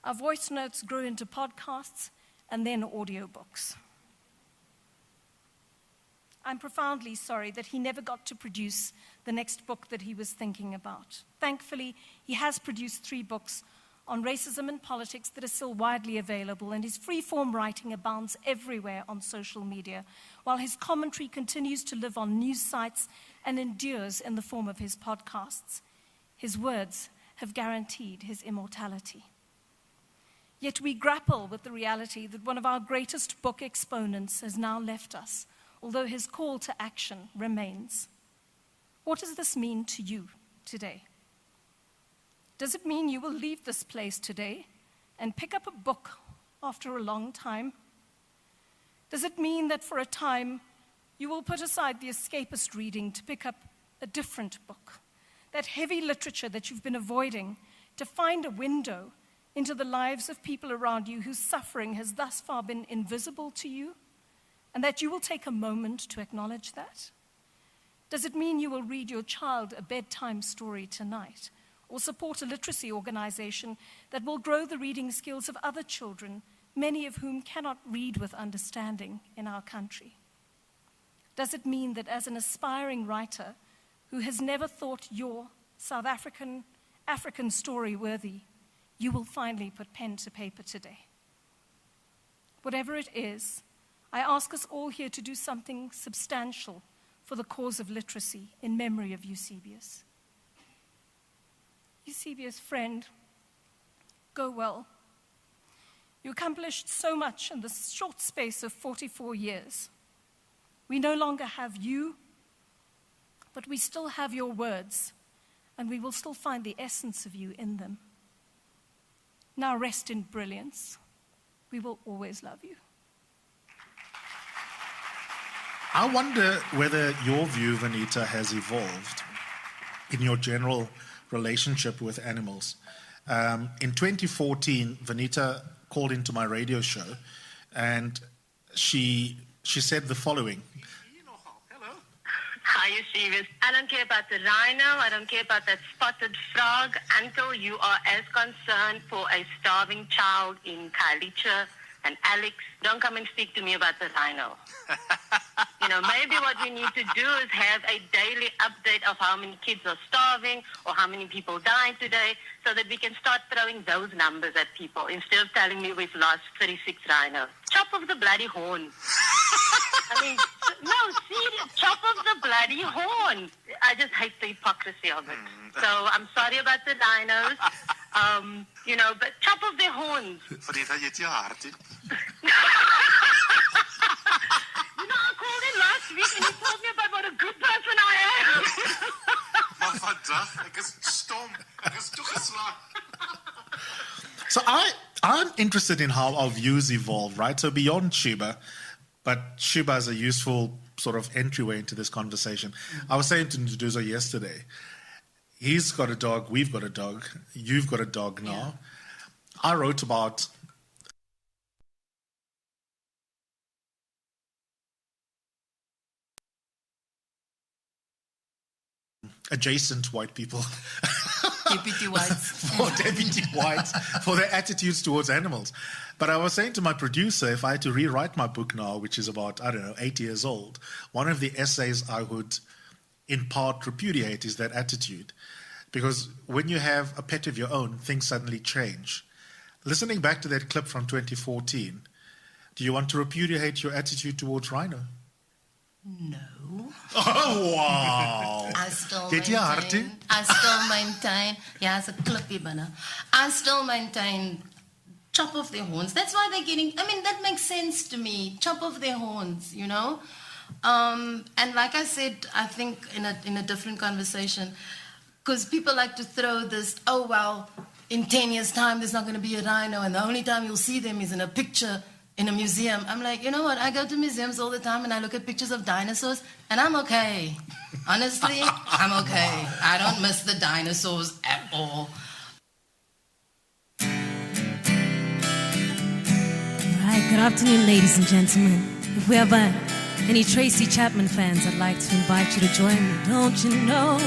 Our voice notes grew into podcasts and then audiobooks. I'm profoundly sorry that he never got to produce the next book that he was thinking about. Thankfully, he has produced 3 books on racism and politics that are still widely available, and his free-form writing abounds everywhere on social media, while his commentary continues to live on news sites and endures in the form of his podcasts. His words have guaranteed his immortality. Yet we grapple with the reality that one of our greatest book exponents has now left us, although his call to action remains. What does this mean to you today? Does it mean you will leave this place today and pick up a book after a long time? Does it mean that for a time you will put aside the escapist reading to pick up a different book, that heavy literature that you've been avoiding, to find a window into the lives of people around you whose suffering has thus far been invisible to you, and that you will take a moment to acknowledge that? Does it mean you will read your child a bedtime story tonight, or support a literacy organization that will grow the reading skills of other children, many of whom cannot read with understanding in our country? Does it mean that as an aspiring writer who has never thought your South African story worthy, you will finally put pen to paper today? Whatever it is, I ask us all here to do something substantial for the cause of literacy in memory of Eusebius. Eusebius, friend, go well. You accomplished so much in the short space of 44 years. We no longer have you, but we still have your words, and we will still find the essence of you in them. Now rest in brilliance. We will always love you. I wonder whether your view, Vanita, has evolved in your general relationship with animals. In 2014, Vanita called into my radio show, and she said the following. Hi, Eusebius. I don't care about the rhino. I don't care about that spotted frog until you are as concerned for a starving child in Khayelitsha and Alex. Don't come and speak to me about the rhino. Maybe what we need to do is have a daily update of how many kids are starving or how many people died today, so that we can start throwing those numbers at people instead of telling me we've lost 36 rhinos. Chop off the bloody horn. No, serious. Chop off the bloody horn. I just hate the hypocrisy of it. So I'm sorry about the rhinos. But chop off their horns. I called him last week and he told me about what a good person I am. So I'm interested in how our views evolve, right? So beyond Sheba, but Sheba is a useful sort of entryway into this conversation. I was saying to Nduduzo yesterday, he's got a dog, we've got a dog, you've got a dog now. Yeah. I wrote about adjacent white people. Deputy whites. For deputy whites, for their attitudes towards animals. But I was saying to my producer, if I had to rewrite my book now, which is about, 8 years old, one of the essays I would in part repudiate is that attitude. Because when you have a pet of your own, things suddenly change. Listening back to that clip from 2014, do you want to repudiate your attitude towards rhino? No. Oh, wow. I still maintain. Yeah, it's a clippy banner. I still maintain chop off their horns. That's why they're getting, that makes sense to me. Chop off their horns, And like I said, I think in a different conversation, because people like to throw this, in 10 years' time, there's not going to be a rhino, and the only time you'll see them is in a picture in a museum. I'm like, you know what? I go to museums all the time, and I look at pictures of dinosaurs, and I'm okay. Honestly, I'm okay. I don't miss the dinosaurs at all. All right, good afternoon, ladies and gentlemen. If we have any Tracy Chapman fans, I'd like to invite you to join me. Don't you know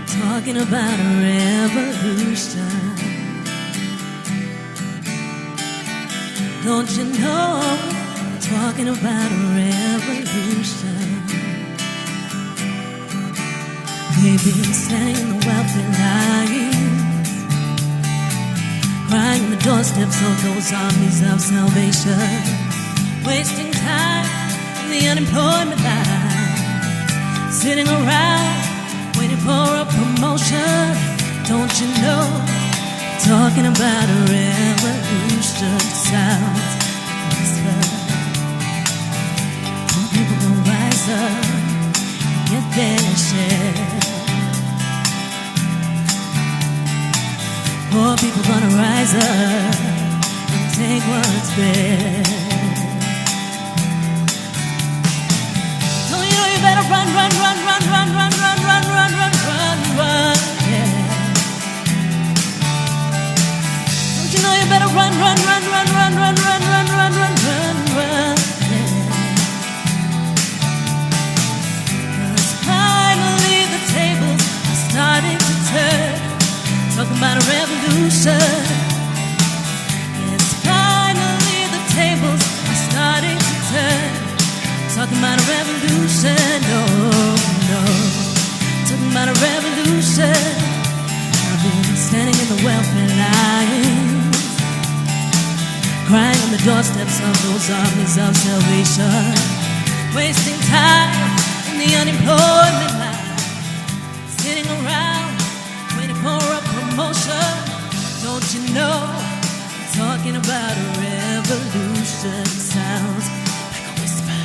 talking about a revolution. Don't you know, talking about a revolution. They've been standing in the welfare lines, crying on the doorsteps of those armies of salvation, wasting time in the unemployment line, sitting around waiting for a promotion. Don't you know, talking about a revolution sounds like a whisper. Poor people gonna rise up and get their share. Poor people gonna rise up and take what's theirs. Don't you know you better run, run, run, run, run, run, run, run, run, run, run, run, yeah. Don't you know you better run, run, run, run, run, run, run, run, run, run, run, run, yeah. 'Cause finally the tables are starting to turn. Talking about a revolution. Yes, finally the tables are starting to turn. Talking about a revolution, no, no. Talking about a revolution. I've been standing in the welfare lines, crying on the doorsteps of those armies of salvation, wasting time in the unemployment line, sitting around waiting for a promotion. Don't you know, talking about a revolution sounds like a whisper.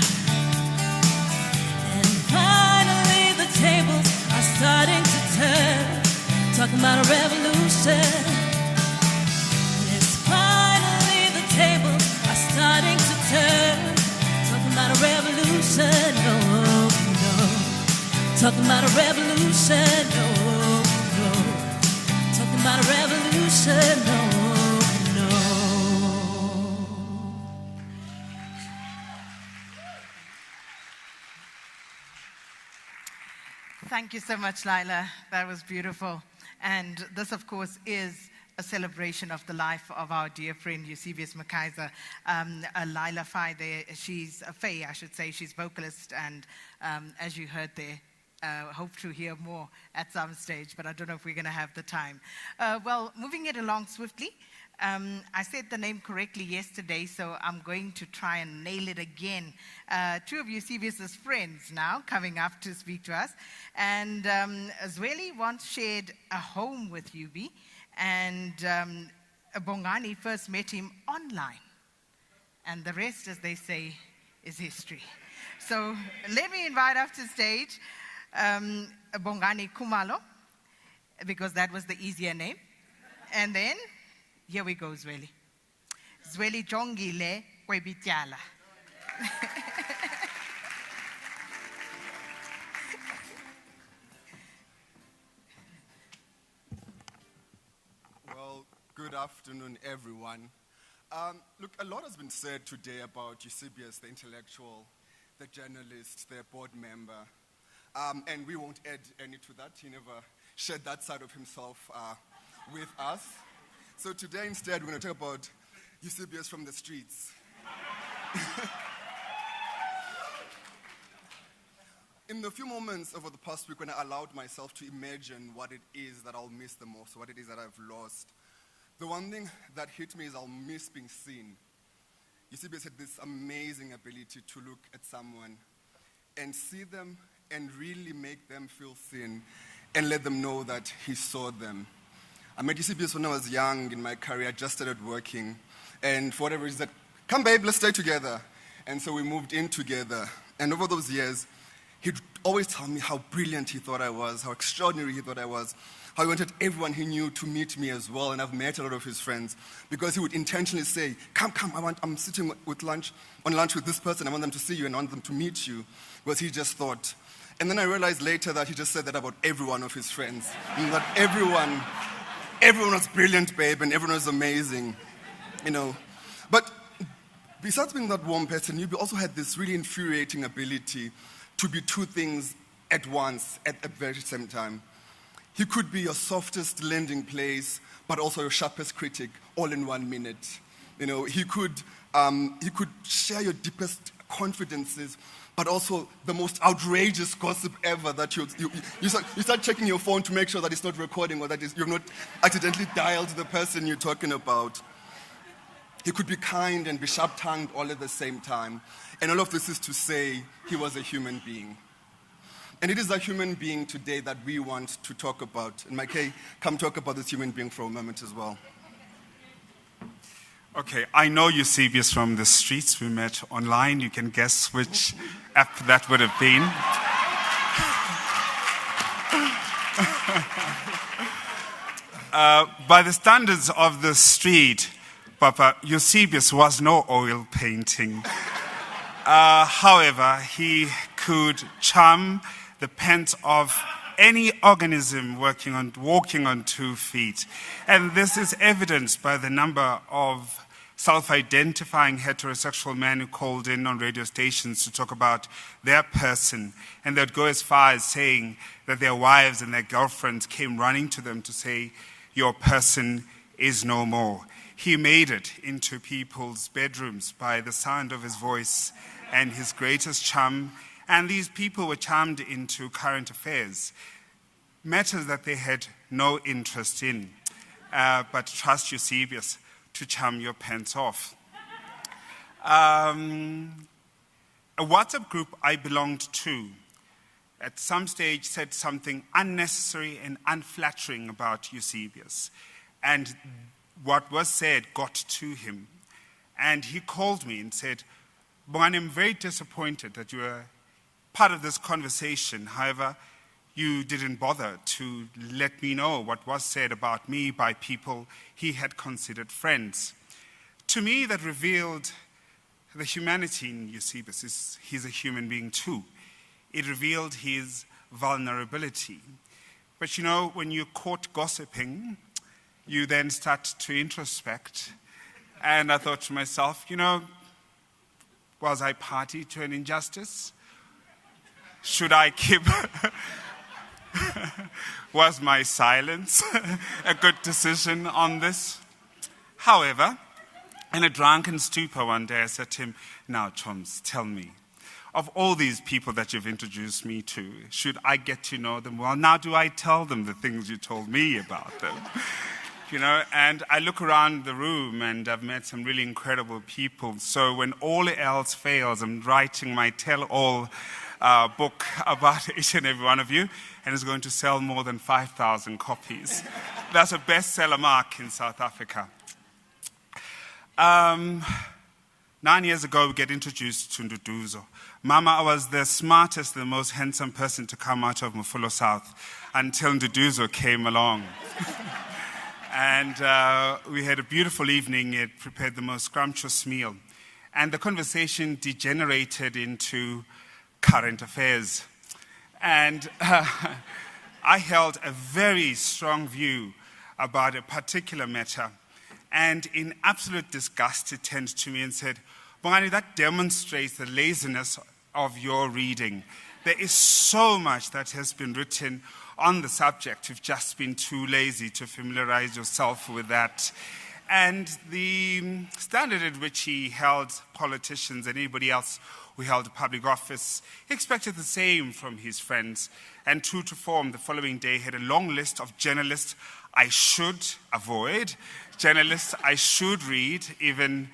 And finally the tables are starting to turn. Talking about a revolution. Yes, finally the tables are starting to turn. Talking about a revolution, no, no. Talking about a revolution, no, no. Talking about a revolution, no, no. Thank you so much, Lila. That was beautiful. And this, of course, is a celebration of the life of our dear friend Eusebius McKaiser. Lila Faye, she's Faye, I should say. She's vocalist, and as you heard there, hope to hear more at some stage, but I don't know if we're going to have the time. Well, moving it along swiftly, I said the name correctly yesterday, so I'm going to try and nail it again. Two of Eusebius's friends now coming up to speak to us. And Zweli once shared a home with Yubi, and Bongani first met him online. And the rest, as they say, is history. So let me invite up to stage Bongani Kumalo, because that was the easier name. And then, here we go, Zweli. Zweli Jongile Kwebityala. Well, good afternoon, everyone. Look, a lot has been said today about Eusebius, the intellectual, the journalist, the board member. And we won't add any to that. He never shared that side of himself with us. So today, instead, we're going to talk about Eusebius from the streets. In the few moments over the past week when I allowed myself to imagine what it is that I'll miss the most, what it is that I've lost, the one thing that hit me is I'll miss being seen. Eusebius had this amazing ability to look at someone and see them and really make them feel seen and let them know that he saw them. I met Eusebius when I was young in my career. I just started working. And for whatever reason, come babe, let's stay together. And so we moved in together. And over those years, he'd always tell me how brilliant he thought I was, how extraordinary he thought I was, how he wanted everyone he knew to meet me as well. And I've met a lot of his friends because he would intentionally say, come, I'm sitting on lunch with this person. I want them to see you and I want them to meet you. Because he just thought. And then I realized later that he just said that about every one of his friends. And that everyone was brilliant, babe, and everyone was amazing, you know. But besides being that warm person, you also had this really infuriating ability to be two things at once, at the very same time. He could be your softest landing place, but also your sharpest critic, all in 1 minute. He could share your deepest confidences, but also the most outrageous gossip ever that you start checking your phone to make sure that it's not recording or that you've not accidentally dialed the person you're talking about. He could be kind and be sharp-tongued all at the same time. And all of this is to say he was a human being. And it is a human being today that we want to talk about. And Mike, come talk about this human being for a moment as well. Okay, I know Eusebius from the streets. We met online. You can guess which app that would have been. By the standards of the street, Papa, Eusebius was no oil painting. However, he could charm the pens of any organism walking on 2 feet. And this is evidenced by the number of self-identifying heterosexual men who called in on radio stations to talk about their person. And they'd go as far as saying that their wives and their girlfriends came running to them to say, your person is no more. He made it into people's bedrooms by the sound of his voice and his greatest charm. And these people were charmed into current affairs, matters that they had no interest in. But trust Eusebius to charm your pants off. A WhatsApp group I belonged to at some stage said something unnecessary and unflattering about Eusebius. And what was said got to him. And he called me and said, Bongani, I'm very disappointed that you were part of this conversation. However, you didn't bother to let me know what was said about me by people he had considered friends. To me, that revealed the humanity in Eusebius. He's a human being too. It revealed his vulnerability. But when you're caught gossiping, you then start to introspect. And I thought to myself, was I party to an injustice? Should I keep... Was my silence a good decision on this? However, in a drunken stupor one day, I said to him, now, Choms, tell me, of all these people that you've introduced me to, should I get to know them well? Now do I tell them the things you told me about them? And I look around the room and I've met some really incredible people. So when all else fails, I'm writing my tell-all book about each and every one of you, and it's going to sell more than 5,000 copies. That's a bestseller mark in South Africa. 9 years ago, we get introduced to Nduduzo. Mama, I was the smartest, the most handsome person to come out of Mufullo South until Nduduzo came along. And we had a beautiful evening. It prepared the most scrumptious meal. And the conversation degenerated into current affairs. And I held a very strong view about a particular matter. And in absolute disgust, he turned to me and said, Bongani, that demonstrates the laziness of your reading. There is so much that has been written on the subject. You've just been too lazy to familiarize yourself with that. And the standard at which he held politicians and anybody else who held public office, he expected the same from his friends. And true to form, the following day he had a long list of journalists I should avoid, journalists I should read, even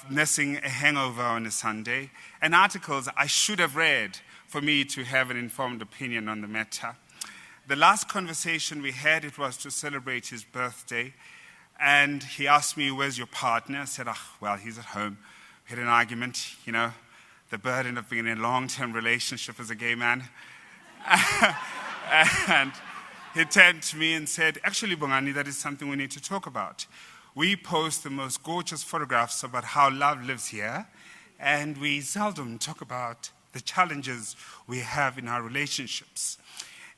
nursing a hangover on a Sunday, and articles I should have read for me to have an informed opinion on the matter. The last conversation we had, it was to celebrate his birthday, and he asked me, where's your partner? I said, well, he's at home. We had an argument, the burden of being in a long-term relationship as a gay man. And he turned to me and said, actually, Bongani, that is something we need to talk about. We post the most gorgeous photographs about how love lives here, and we seldom talk about the challenges we have in our relationships.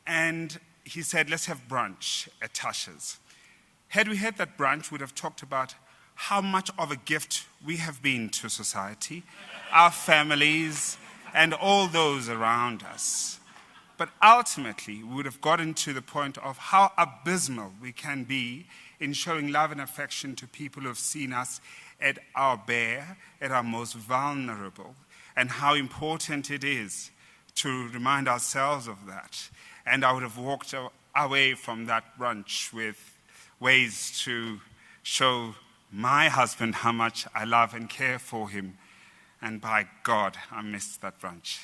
And he said, let's have brunch at Tasha's. Had we had that brunch, we'd have talked about how much of a gift we have been to society, our families, and all those around us. But ultimately, we would have gotten to the point of how abysmal we can be in showing love and affection to people who have seen us at our bare, at our most vulnerable, and how important it is to remind ourselves of that. And I would have walked away from that brunch with ways to show my husband how much I love and care for him. And by God, I missed that brunch.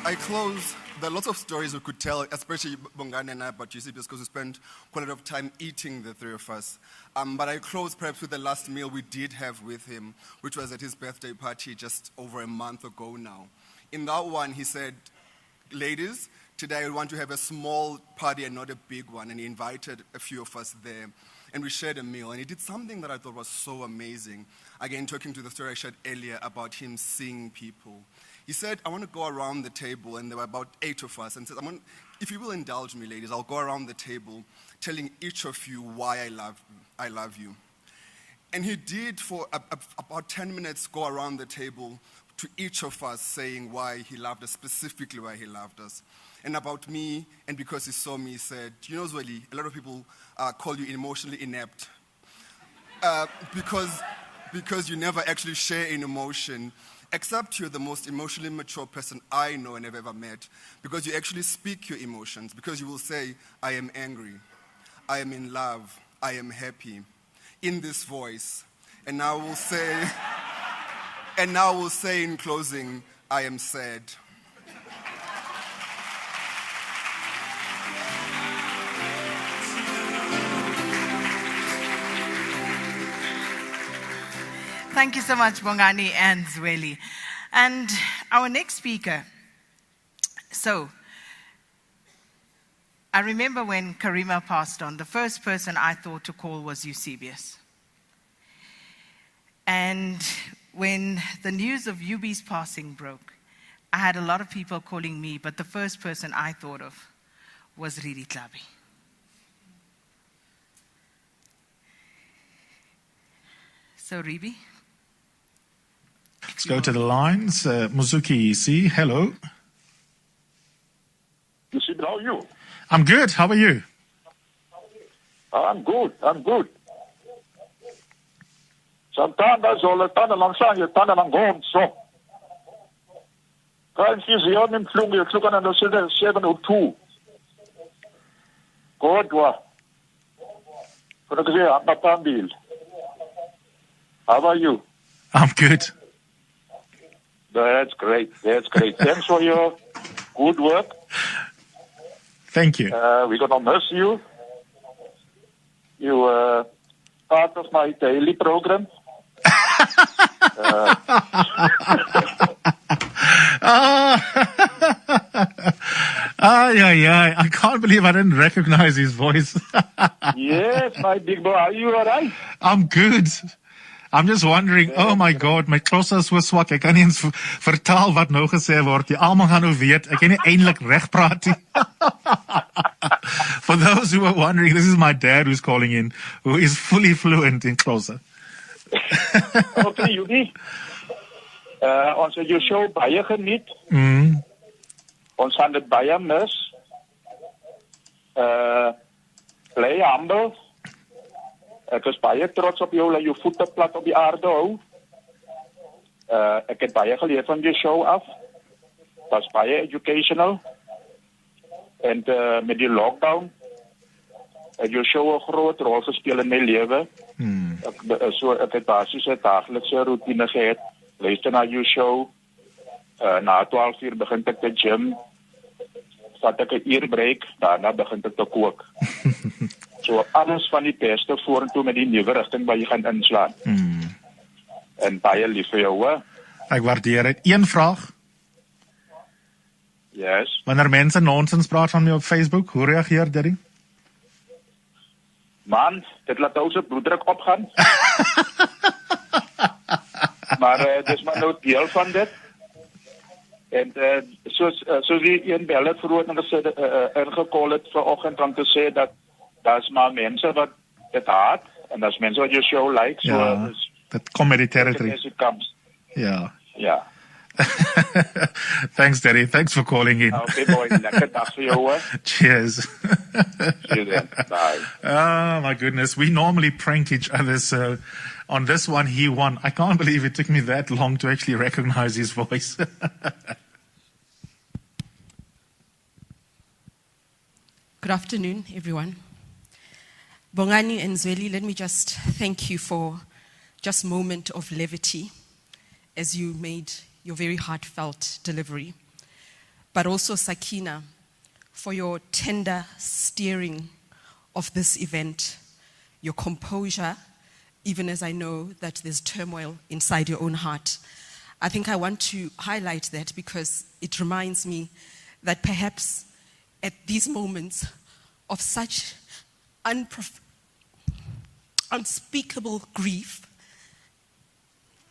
I close. There are lots of stories we could tell, especially Bongani and I, about Eusebius, because we spent quite a lot of time eating, the three of us. But I close perhaps with the last meal we did have with him, which was at his birthday party just over a month ago now. In that one, he said, ladies, today I want to have a small party and not a big one. And he invited a few of us there. And we shared a meal. And he did something that I thought was so amazing. Again, talking to the story I shared earlier about him seeing people. He said, I want to go around the table, and there were about 8 of us, and said, if you will indulge me, ladies, I'll go around the table telling each of you why I love you. And he did for about 10 minutes go around the table to each of us saying why he loved us, specifically why he loved us. And about me, and because he saw me, he said, you know, Zweli, a lot of people call you emotionally inept because you never actually share an emotion. Except you're the most emotionally mature person I know and have ever met, because you actually speak your emotions, because you will say, I am angry, I am in love, I am happy, in this voice. And now we'll say in closing, I am sad. Thank you so much, Bongani and Zweli. And our next speaker. So, I remember when Karima passed on, the first person I thought to call was Eusebius. And when the news of Yubi's passing broke, I had a lot of people calling me, but the first person I thought of was Riri Tlabi. So, Ribi. Let's go to the lines. Muzuki C, hello. Yusebius, how are you? I'm good. How are you? I'm good. Santana zolle tanden lang staan, je tanden lang gewoon zo. Kan je zien in vloeg, je vloeg aan de 702. Goed, wa. Kan ik zeggen, Batambil. How are you? I'm good. That's great. Thanks for your good work. Thank you. We're going to miss you. You are part of my daily program. I can't believe I didn't recognize his voice. Yes, my big boy. Are you all right? I'm good. I'm just wondering, oh my God, my Xhosa is so swak. Ek kan nie eens vertaal wat nou gesê word nie. Almal gaan nou weet, ek kan nie eintlik reg praat nie. For those who are wondering, this is my dad who's calling in, who is fully fluent in Xhosa. Okay, Yubi. Ons het jou show baie geniet. Ons gaan dit baie mis. Play humble. Ek is baie trots op jou dat jou voete plat op die aarde hou. Ek het baie geleer van jou show af. Dat is baie educational. En met die lockdown het jou show 'n groot rol gespeel in my lewe. Ek het basies 'n daaglikse routine gehad. Luister na jou show. Na 12 uur begin ek te gym. Vat ek 'n uur break, daarna begin ek te kook. So alles van die beste vorentoe met die nuwe rigting waar jy gaan inslaan. En baie lief vir jou, hoor. Ek waardeer dit. Een vraag. Yes. Wanneer mense nonsens praat van my op Facebook, hoe reageer jy? Man, dit laat ou se bloeddruk opgaan. Maar dis maar nou deel van dit. En soos die een bel het vroeër ingekol het vanoggend om te sê dat daar's maar mense wat dit haat en daar's mense wat jou show like. So ja, dat kom met die territory. Ja. Thanks, Daddy. Thanks for calling in. Okay, boy. Lekker dag vir jou, hoor. Cheers. See you then. Bye. Oh, my goodness. We normally prank each other, so on this one, he won. I can't believe it took me that long to actually recognize his voice. Good afternoon, everyone. Bongani and Zweli, let me just thank you for just a moment of levity as you made your very heartfelt delivery. But also Sakina, for your tender steering of this event, your composure, even as I know that there's turmoil inside your own heart. I think I want to highlight that because it reminds me that perhaps at these moments of such unspeakable grief,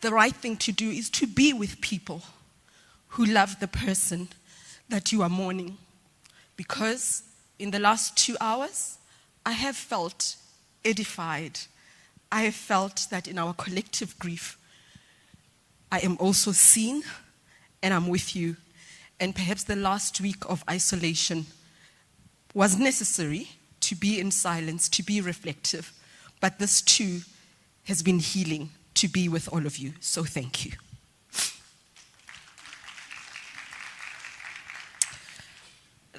the right thing to do is to be with people who love the person that you are mourning. Because in the last 2 hours, I have felt edified. I have felt that in our collective grief, I am also seen and I'm with you. And perhaps the last week of isolation was necessary to be in silence, to be reflective. But this too has been healing to be with all of you. So thank you.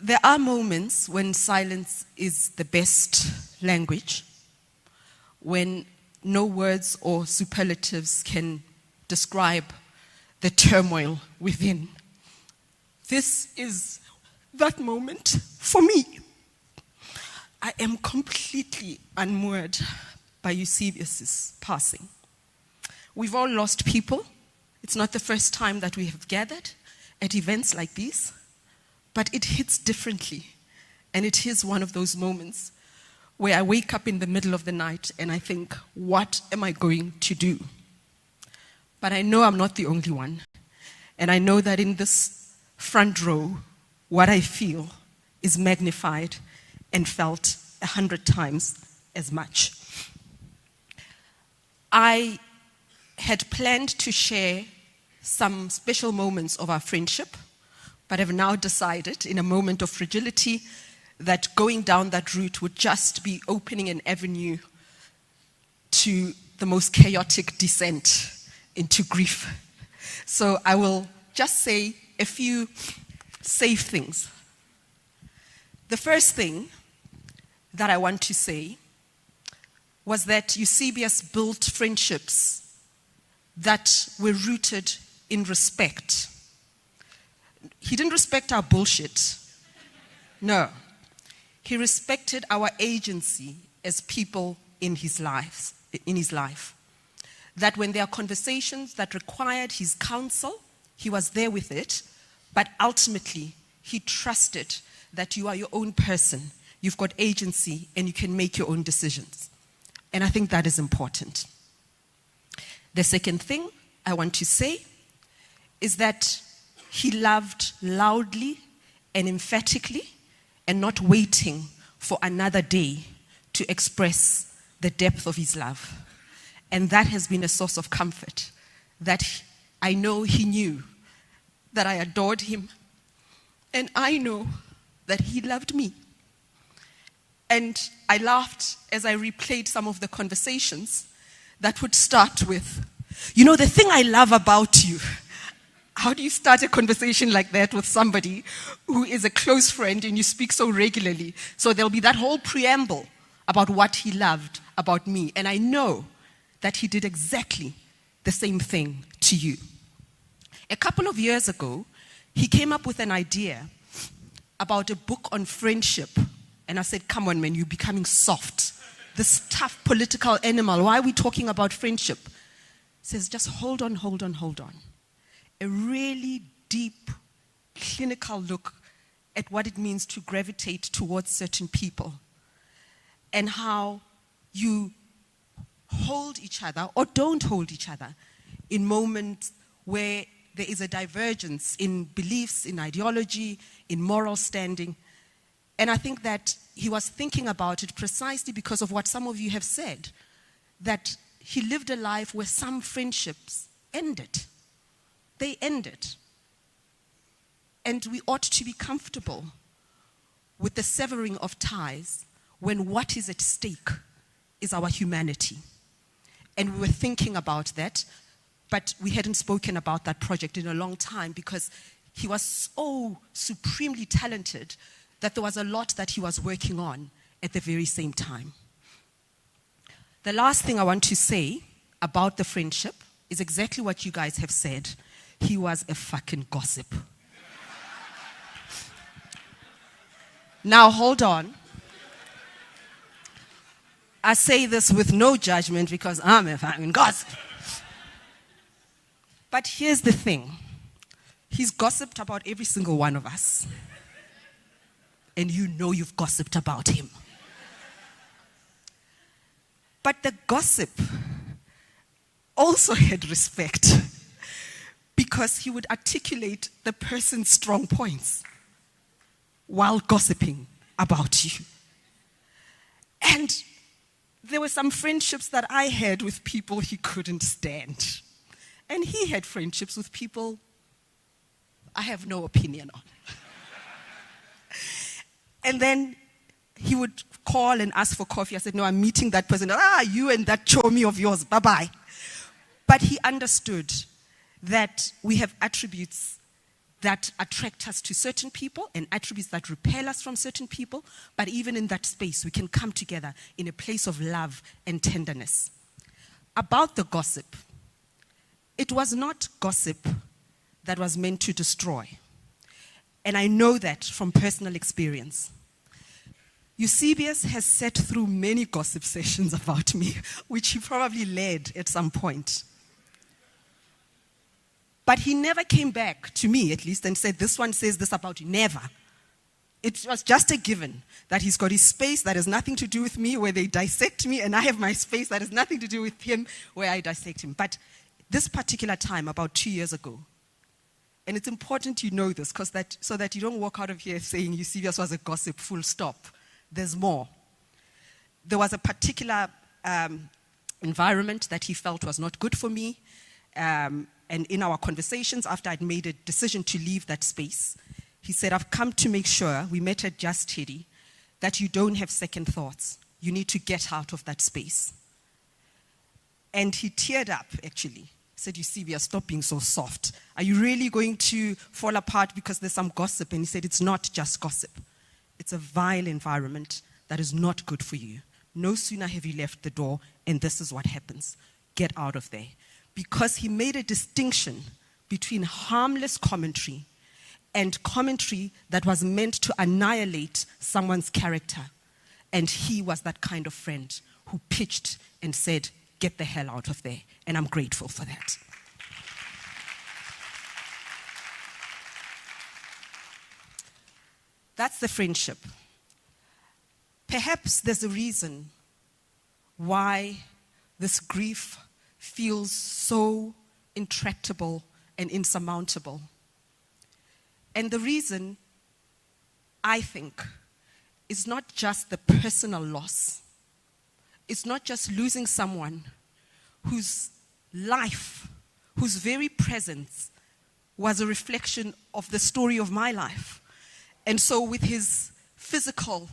There are moments when silence is the best language, when no words or superlatives can describe the turmoil within. This is that moment for me. I am completely unmoored by Eusebius' passing. We've all lost people. It's not the first time that we have gathered at events like these, but it hits differently. And it is one of those moments where I wake up in the middle of the night and I think, what am I going to do? But I know I'm not the only one. And I know that in this front row, what I feel is magnified and felt 100 times as much. I had planned to share some special moments of our friendship, but have now decided in a moment of fragility that going down that route would just be opening an avenue to the most chaotic descent into grief. So I will just say a few safe things. The first thing that I want to say was that Eusebius built friendships that were rooted in respect. He didn't respect our bullshit. No. He respected our agency as people in his life. That when there are conversations that required his counsel, he was there with it, but ultimately he trusted that you are your own person, you've got agency, and you can make your own decisions. And I think that is important. The second thing I want to say is that he loved loudly and emphatically and not waiting for another day to express the depth of his love. And that has been a source of comfort, that I know he knew that I adored him, and I know that he loved me. And I laughed as I replayed some of the conversations that would start with, you know, the thing I love about you. How do you start a conversation like that with somebody who is a close friend and you speak so regularly? So there'll be that whole preamble about what he loved about me. And I know that he did exactly the same thing to you. A couple of years ago, he came up with an idea about a book on friendship. And I said, come on, man, you're becoming soft. This tough political animal, why are we talking about friendship? He says, just hold on. A really deep, clinical look at what it means to gravitate towards certain people and how you hold each other or don't hold each other in moments where there is a divergence in beliefs, in ideology, in moral standing. And I think that he was thinking about it precisely because of what some of you have said, that he lived a life where some friendships ended. They ended. And we ought to be comfortable with the severing of ties when what is at stake is our humanity. And we were thinking about that, but we hadn't spoken about that project in a long time because he was so supremely talented that there was a lot that he was working on at the very same time. The last thing I want to say about the friendship is exactly what you guys have said. He was a fucking gossip. Now, hold on. I say this with no judgment because I'm a fucking gossip. But here's the thing. He's gossiped about every single one of us. And you know you've gossiped about him. But the gossip also had respect because he would articulate the person's strong points while gossiping about you. And there were some friendships that I had with people he couldn't stand. And he had friendships with people I have no opinion on. And then he would call and ask for coffee. I said, no, I'm meeting that person. You and that chomi of yours, bye-bye. But he understood that we have attributes that attract us to certain people and attributes that repel us from certain people. But even in that space, we can come together in a place of love and tenderness. About the gossip, it was not gossip that was meant to destroy. And I know that from personal experience. Eusebius has sat through many gossip sessions about me, which he probably led at some point. But he never came back, to me at least, and said, this one says this about you. Never. It was just a given that he's got his space that has nothing to do with me, where they dissect me, and I have my space that has nothing to do with him, where I dissect him. But this particular time, about 2 years ago, and it's important you know this, so that you don't walk out of here saying Eusebius was a gossip, full stop. There's more. There was a particular environment that he felt was not good for me. And in our conversations, after I'd made a decision to leave that space, he said, I've come to make sure, we met at Just Teddy, that you don't have second thoughts. You need to get out of that space. And he teared up, actually. He said, Eusebius, stop being so soft. Are you really going to fall apart because there's some gossip? And he said, it's not just gossip. It's a vile environment that is not good for you. No sooner have you left the door, and this is what happens. Get out of there. Because he made a distinction between harmless commentary and commentary that was meant to annihilate someone's character. And he was that kind of friend who pitched and said, get the hell out of there. And I'm grateful for that. That's the friendship. Perhaps there's a reason why this grief feels so intractable and insurmountable. And the reason, I think, is not just the personal loss. It's not just losing someone whose life, whose very presence was a reflection of the story of my life. And so with his physical,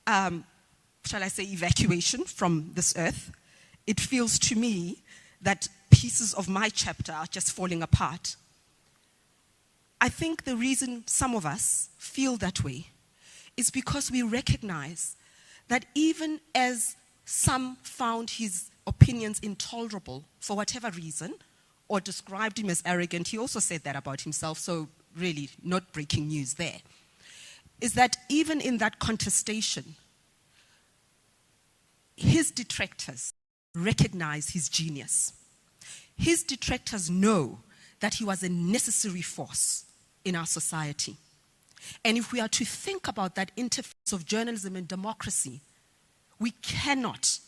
evacuation from this earth, it feels to me that pieces of my chapter are just falling apart. I think the reason some of us feel that way is because we recognize that even as some found his opinions intolerable for whatever reason, or described him as arrogant, he also said that about himself, so really not breaking news there, is that even in that contestation, his detractors recognize his genius. His detractors know that he was a necessary force in our society. And if we are to think about that interface of journalism and democracy, we cannot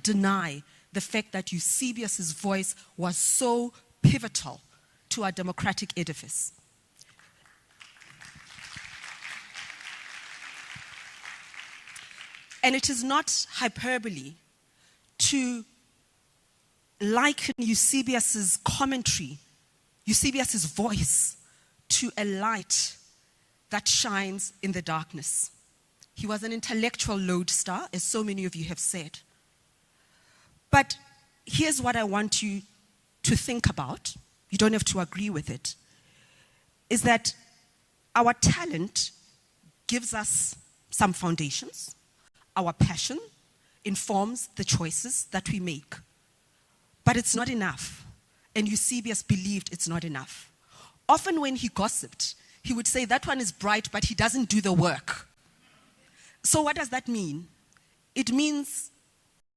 deny the fact that Eusebius's voice was so pivotal to our democratic edifice. And it is not hyperbole to liken Eusebius's commentary, Eusebius's voice, to a light that shines in the darkness. He was an intellectual lodestar, as so many of you have said. But here's what I want you to think about. You don't have to agree with it. Is that our talent gives us some foundations. Our passion informs the choices that we make. But it's not enough. And Eusebius believed it's not enough. Often when he gossiped, he would say, that one is bright, but he doesn't do the work. So what does that mean? It means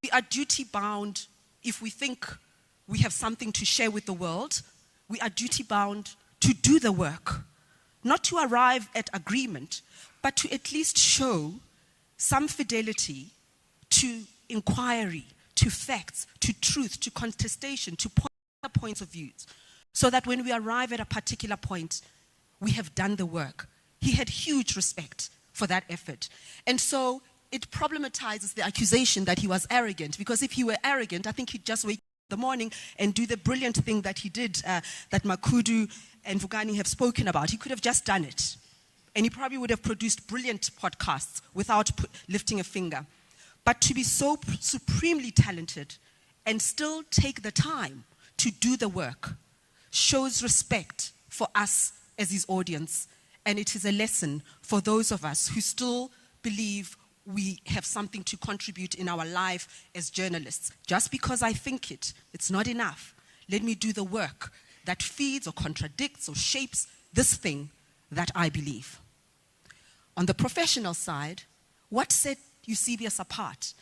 we are duty-bound if we think we have something to share with the world. We are duty-bound to do the work. Not to arrive at agreement, but to at least show some fidelity to inquiry, to facts, to truth, to contestation, to points of views, so that when we arrive at a particular point, we have done the work. He had huge respect for that effort. And so it problematizes the accusation that he was arrogant, because if he were arrogant, I think he'd just wake up in the morning and do the brilliant thing that he did, that Makudu and Vugani have spoken about. He could have just done it. And he probably would have produced brilliant podcasts without lifting a finger. But to be so supremely talented and still take the time to do the work shows respect for us as his audience. And it is a lesson for those of us who still believe we have something to contribute in our life as journalists. Just because I think it's not enough. Let me do the work that feeds or contradicts or shapes this thing that I believe. On the professional side, what set Eusebius apart?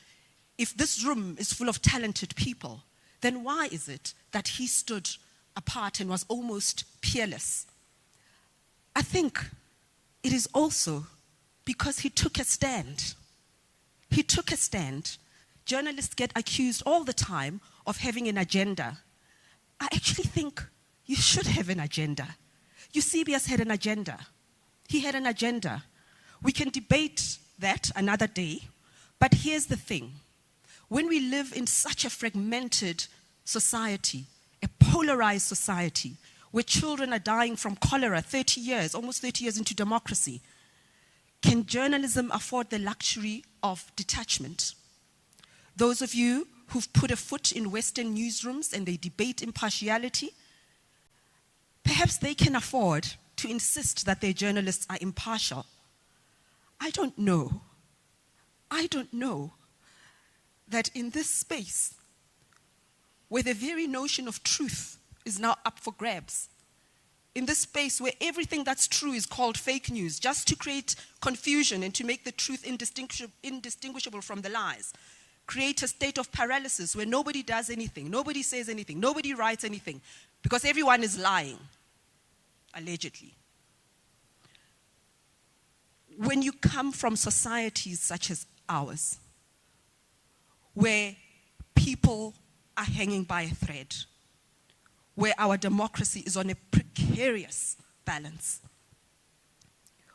If this room is full of talented people, then why is it that he stood apart and was almost peerless? I think it is also because he took a stand. He took a stand. Journalists get accused all the time of having an agenda. I actually think you should have an agenda. Eusebius had an agenda. He had an agenda. We can debate that another day, but here's the thing. When we live in such a fragmented society, a polarized society, where children are dying from cholera 30 years, almost 30 years into democracy, can journalism afford the luxury of detachment? Those of you who've put a foot in Western newsrooms and they debate impartiality, perhaps they can afford to insist that their journalists are impartial. I don't know that in this space, where the very notion of truth is now up for grabs, in this space where everything that's true is called fake news, just to create confusion and to make the truth indistinguishable from the lies, create a state of paralysis where nobody does anything, nobody says anything, nobody writes anything, because everyone is lying, allegedly. When you come from societies such as ours, where people are hanging by a thread, where our democracy is on a precarious balance,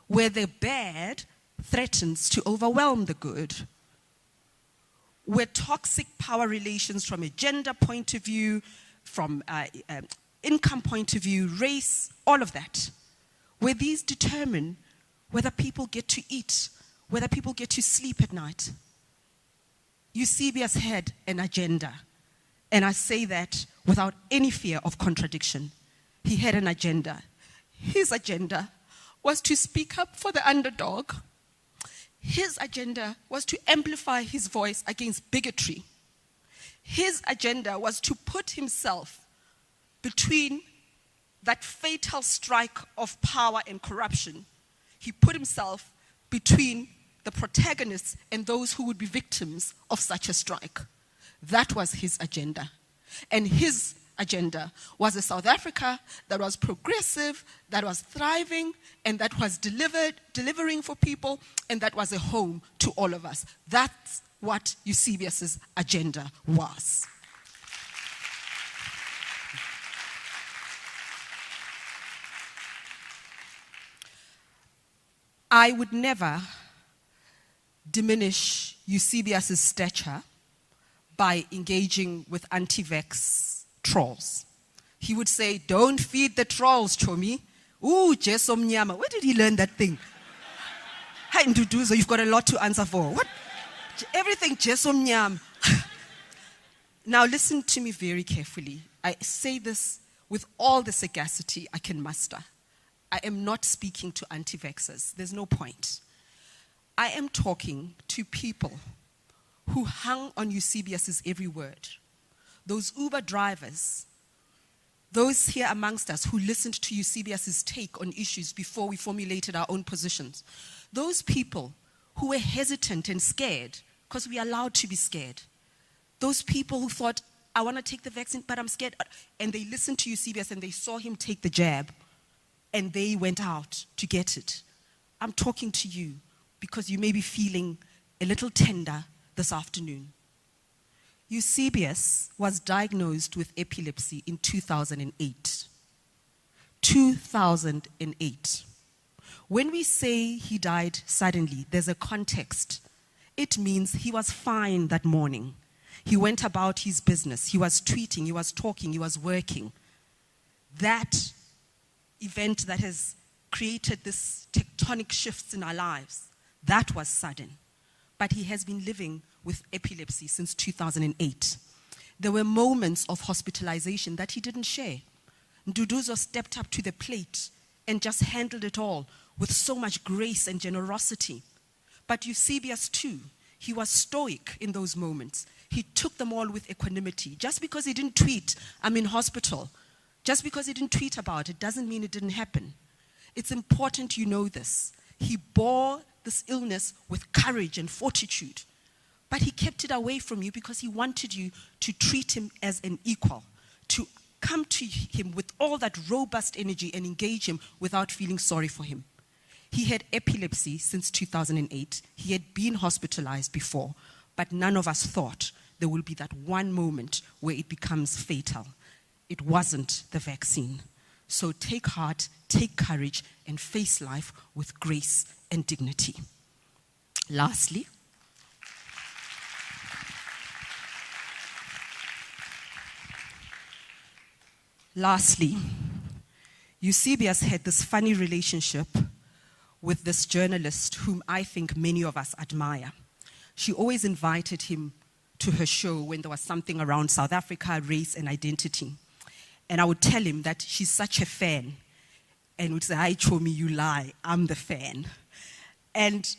where the bad threatens to overwhelm the good, where toxic power relations from a gender point of view, from income point of view, race, all of that, where these determine whether people get to eat, whether people get to sleep at night. Eusebius had an agenda, and I say that without any fear of contradiction. He had an agenda. His agenda was to speak up for the underdog. His agenda was to amplify his voice against bigotry. His agenda was to put himself between that fatal strike of power and corruption. He put himself between the protagonists and those who would be victims of such a strike. That was his agenda. And his agenda was a South Africa that was progressive, that was thriving, and that was delivering for people, and that was a home to all of us. That's what Eusebius's agenda was. I would never diminish Eusebius's stature by engaging with anti-vax trolls. He would say, don't feed the trolls, Chomi. Ooh, Jeso Mnyama. Where did he learn that thing? Hi, Nduduzo, you've got a lot to answer for. What? Everything Jeso Mnyama. Now listen to me very carefully. I say this with all the sagacity I can muster. I am not speaking to anti-vaxxers. There's no point. I am talking to people who hung on Eusebius's every word. Those Uber drivers, those here amongst us who listened to Eusebius's take on issues before we formulated our own positions. Those people who were hesitant and scared, because we are allowed to be scared. Those people who thought, I want to take the vaccine, but I'm scared. And they listened to Eusebius and they saw him take the jab. And they went out to get it. I'm talking to you because you may be feeling a little tender this afternoon. Eusebius was diagnosed with epilepsy in 2008. 2008. When we say he died suddenly, there's a context. It means he was fine that morning. He went about his business. He was tweeting, he was talking, he was working. That event that has created this tectonic shifts in our lives, that was sudden. But he has been living with epilepsy since 2008. There were moments of hospitalization that he didn't share. Nduduzo stepped up to the plate and just handled it all with so much grace and generosity. But Eusebius too, he was stoic in those moments. He took them all with equanimity. Just because he didn't tweet, I'm in hospital, just because he didn't tweet about it doesn't mean it didn't happen. It's important you know this. He bore this illness with courage and fortitude, but he kept it away from you because he wanted you to treat him as an equal, to come to him with all that robust energy and engage him without feeling sorry for him. He had epilepsy since 2008. He had been hospitalized before, but none of us thought there will be that one moment where it becomes fatal. It wasn't the vaccine. So take heart, take courage, and face life with grace and dignity. Lastly, Eusebius had this funny relationship with this journalist whom I think many of us admire. She always invited him to her show when there was something around South Africa, race, and identity. And I would tell him that she's such a fan. And would say, hi, Chomi, you lie. I'm the fan. And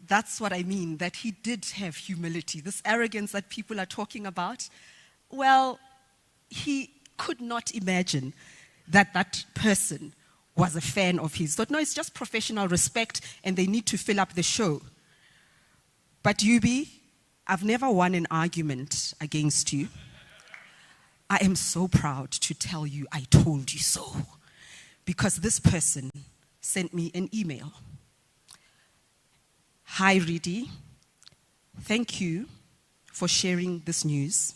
that's what I mean, that he did have humility. This arrogance that people are talking about, well, he could not imagine that that person was a fan of his. Thought, no, it's just professional respect and they need to fill up the show. But Yubi, I've never won an argument against you. I am so proud to tell you I told you so, because this person sent me an email. Hi, Ridi. Thank you for sharing this news.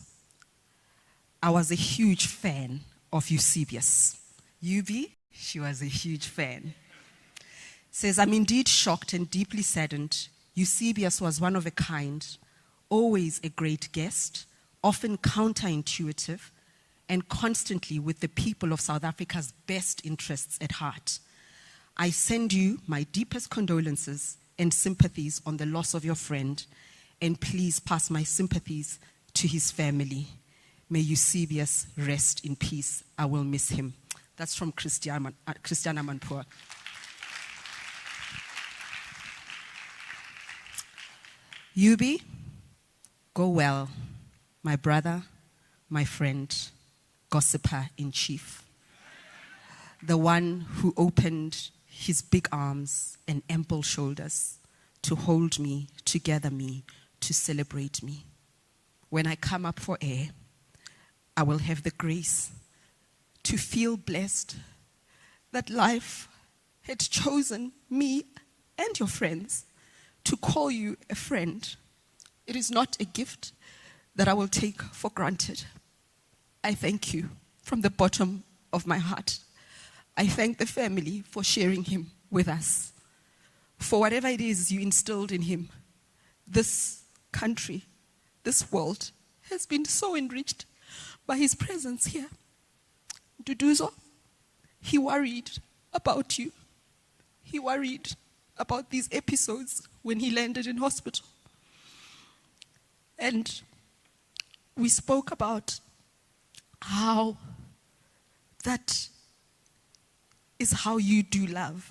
I was a huge fan of Eusebius. Yubi, she was a huge fan. Says, I'm indeed shocked and deeply saddened. Eusebius was one of a kind, always a great guest, often counterintuitive, and constantly with the people of South Africa's best interests at heart. I send you my deepest condolences and sympathies on the loss of your friend, and please pass my sympathies to his family. May Eusebius rest in peace. I will miss him. That's from Christiana Manpour. Yubi, go well, my brother, my friend, gossiper in chief, the one who opened his big arms and ample shoulders to hold me, to gather me, to celebrate me. When I come up for air, I will have the grace to feel blessed that life had chosen me and your friends to call you a friend. It is not a gift that I will take for granted. I thank you from the bottom of my heart. I thank the family for sharing him with us. For whatever it is you instilled in him, this country, this world has been so enriched by his presence here. Duduzo, he worried about you. He worried about these episodes when he landed in hospital. And we spoke about how that is how you do love.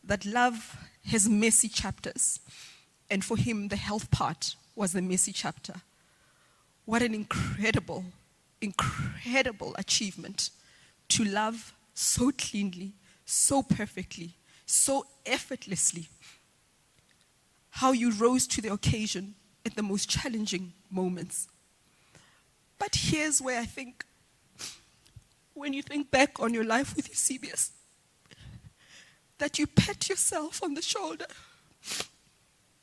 That love has messy chapters. And for him, the health part was the messy chapter. What an incredible, incredible achievement to love so cleanly, so perfectly, so effortlessly. How you rose to the occasion at the most challenging moments. But here's where I think, when you think back on your life with Eusebius, that you pat yourself on the shoulder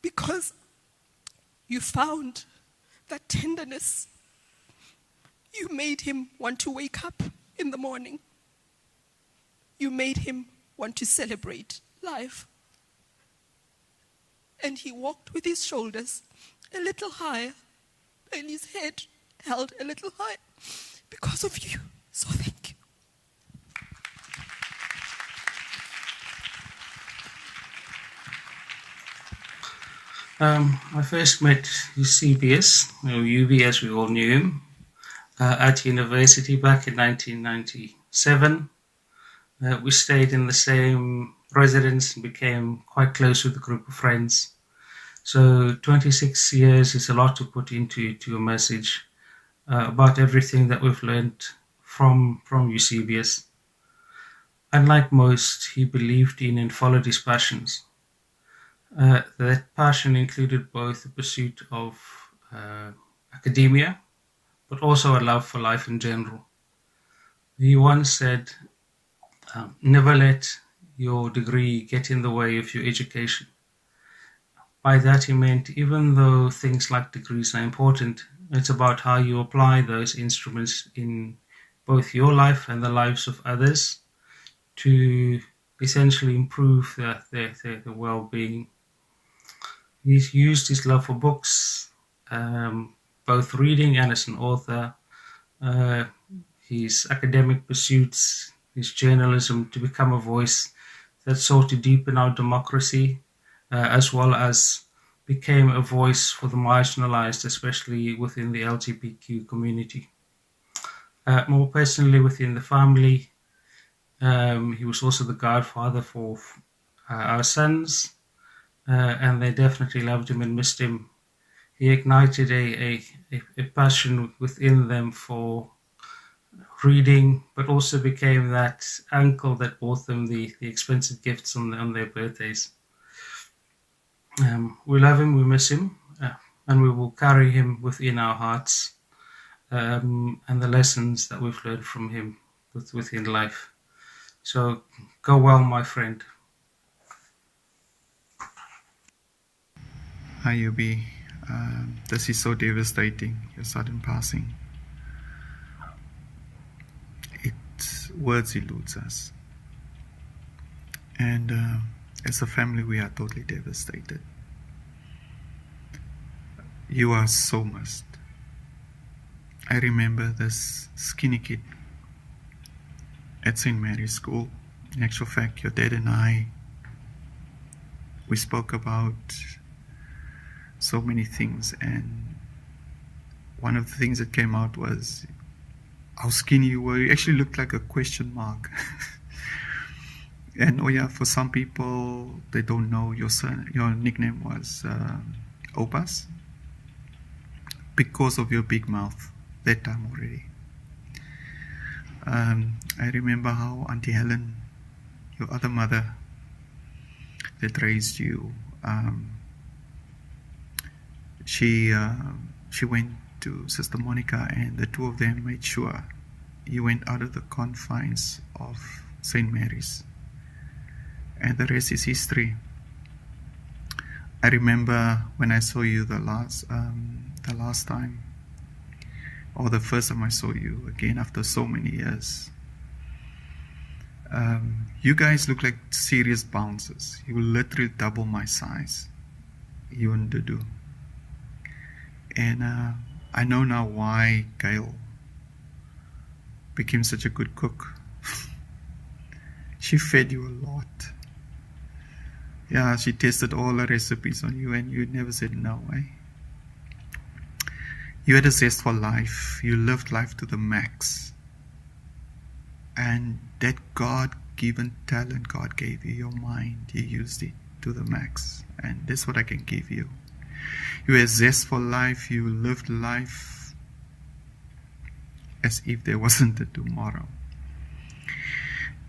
because you found that tenderness. You made him want to wake up in the morning. You made him want to celebrate life. And he walked with his shoulders a little higher and his head held a little higher because of you. So thank you. I first met Eusebius, or UB as we all knew him, at university back in 1997. We stayed in the same residence and became quite close with a group of friends. So 26 years is a lot to put into a message about everything that we've learned from Eusebius. Unlike most, he believed in and followed his passions. That passion included both the pursuit of academia, but also a love for life in general. He once said, never let your degree get in the way of your education. By that he meant, even though things like degrees are important, it's about how you apply those instruments in both your life and the lives of others to essentially improve their well-being. He's used his love for books, both reading and as an author, his academic pursuits, his journalism, to become a voice that sought to deepen our democracy, as well as became a voice for the marginalized, especially within the LGBTQ community. More personally, within the family, he was also the godfather for our sons, and they definitely loved him and missed him. He ignited a passion within them for reading, but also became that uncle that bought them the expensive gifts on their birthdays. We love him, we miss him, and we will carry him within our hearts, and the lessons that we've learned from him within life. So go well, my friend. Hi, Yubi. This is so devastating, your sudden passing. Words eludes us. And as a family, we are totally devastated. You are so missed. I remember this skinny kid at St. Mary's School. In actual fact, your dad and I, we spoke about so many things, and one of the things that came out was how skinny you were. You actually looked like a question mark. And oh yeah, for some people, they don't know your nickname was Opas because of your big mouth that time already. I remember how Auntie Helen, your other mother that raised you, she went to Sister Monica, and the two of them made sure you went out of the confines of St. Mary's. And the rest is history. I remember when I saw you the last time, or the first time I saw you again after so many years. You guys look like serious bouncers. You were literally double my size, you and Dudu. And I know now why Gail became such a good cook. She fed you a lot. Yeah, she tested all the recipes on you and you never said no, eh? You had a zest for life. You lived life to the max. And that God-given talent God gave you, your mind, you used it to the max. And that's what I can give you. You had zest for life. You lived life as if there wasn't a tomorrow.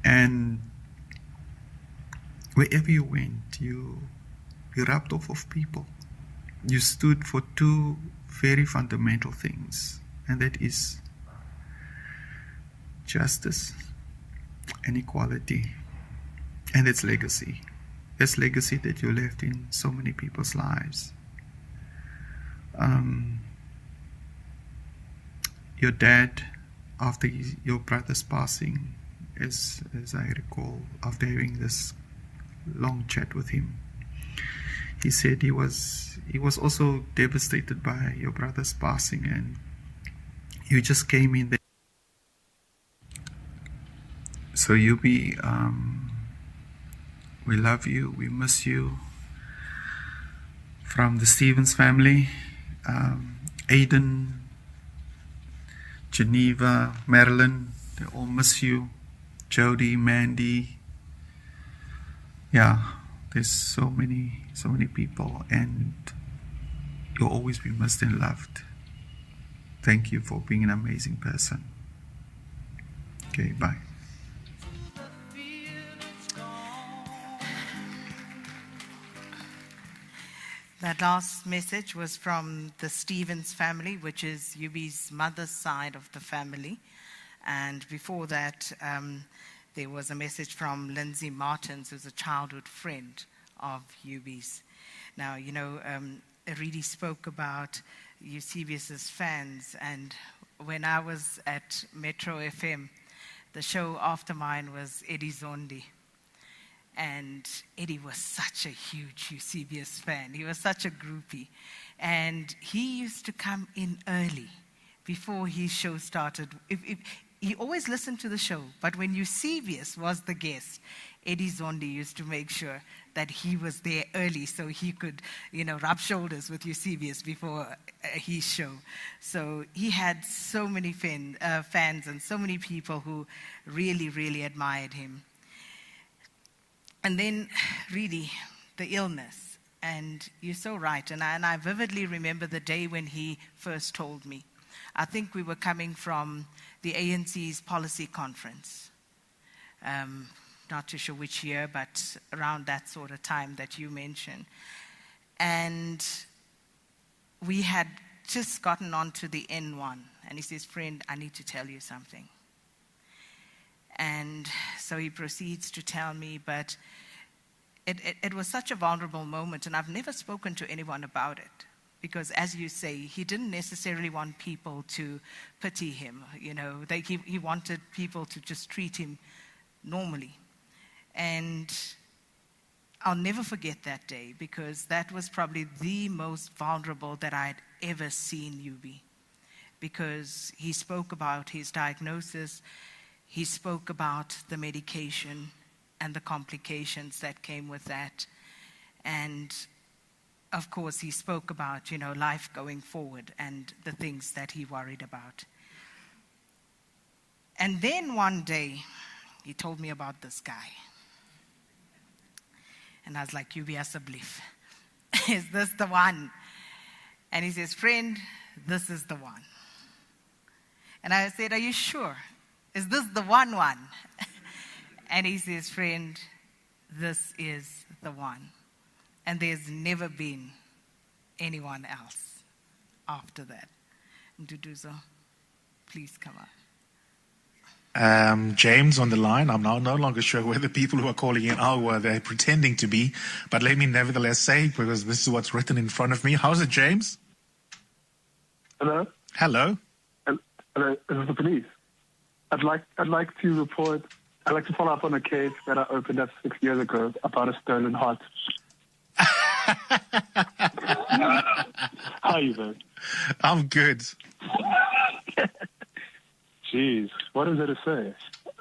And wherever you went, you rubbed off of people. You stood for two very fundamental things, and that is justice and equality. And it's legacy. That's legacy that you left in so many people's lives. Your dad, after your brother's passing, as I recall, after having this long chat with him, he said he was also devastated by your brother's passing, and you just came in there. So Yubi, we love you, we miss you. From the Stevens family, Aiden, Geneva, Marilyn, they all miss you. Jody, Mandy. Yeah, there's so many people, and you'll always be missed and loved. Thank you for being an amazing person. Okay, bye. That last message was from the Stevens family, which is Yubi's mother's side of the family. And before that, there was a message from Lindsay Martins, who's a childhood friend of Yubi's. Now, you know, Aridi spoke about Eusebius's fans, and when I was at Metro FM, the show after mine was Eddie Zondi. And Eddie was such a huge Eusebius fan. He was such a groupie. And he used to come in early before his show started. He always listened to the show, but when Eusebius was the guest, Eddie Zondi used to make sure that he was there early so he could, you know, rub shoulders with Eusebius before his show. So he had so many fans and so many people who really, really admired him. And then, really, the illness. And you're so right. And I vividly remember the day when he first told me. I think we were coming from the ANC's policy conference. Not too sure which year, but around that sort of time that you mentioned. And we had just gotten onto the N1. And he says, "Friend, I need to tell you something." And so he proceeds to tell me, but it was such a vulnerable moment, and I've never spoken to anyone about it. Because as you say, he didn't necessarily want people to pity him. You know, he wanted people to just treat him normally. And I'll never forget that day, because that was probably the most vulnerable that I'd ever seen you be. Because he spoke about his diagnosis, he spoke about the medication and the complications that came with that. And of course, he spoke about, you know, life going forward and the things that he worried about. And then one day, he told me about this guy. And I was like, Eusebius McKaiser, is this the one? And he says, "Friend, this is the one." And I said, "Are you sure? Is this the one?" And he says, "Friend, this is the one. And there's never been anyone else after that." Nduduzo, please come up. James on the line. I'm now no longer sure whether people who are calling in are where they're pretending to be, but let me nevertheless say, because this is what's written in front of me. How's it, James? Hello. Hello. Hello. This is the police. I'd like to report. I'd like to follow up on a case that I opened up 6 years ago about a stolen heart. How are you, man? I'm good. Jeez, what is there to say?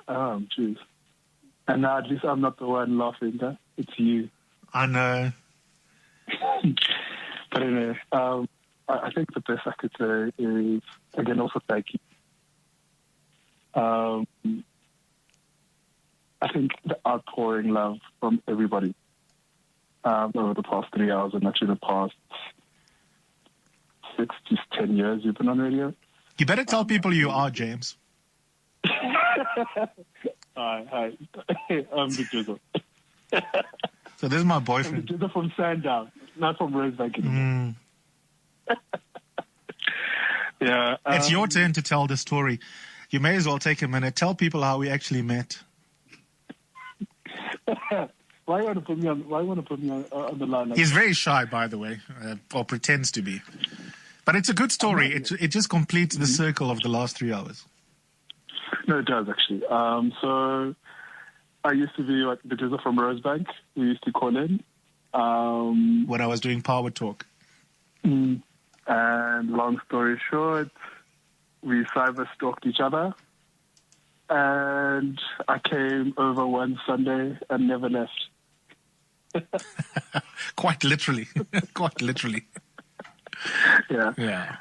Jeez. And now at least I'm not the one laughing, huh? It's you. I know. But anyway, I think the best I could say is, again, also thank you. I think the outpouring love from everybody over the past 3 hours and actually the past 6 to 10 years you've been on radio. You better tell people you are, James. Hi. I'm the Jizzle. So this is my boyfriend. I'm the Jizzle from Sandown, not from Rosebank anymore. Yeah. It's your turn to tell the story. You may as well take a minute. Tell people how we actually met. Why you want to put me on the line? Like He's very shy, by the way, or pretends to be. But it's a good story. It just completes the circle of the last 3 hours. No, it does, actually. So I used to be like the Jizzle from Rosebank. We used to call in. When I was doing Power Talk. And long story short, we cyber-stalked each other. And I came over one Sunday and never left. Quite literally. Quite literally. Yeah.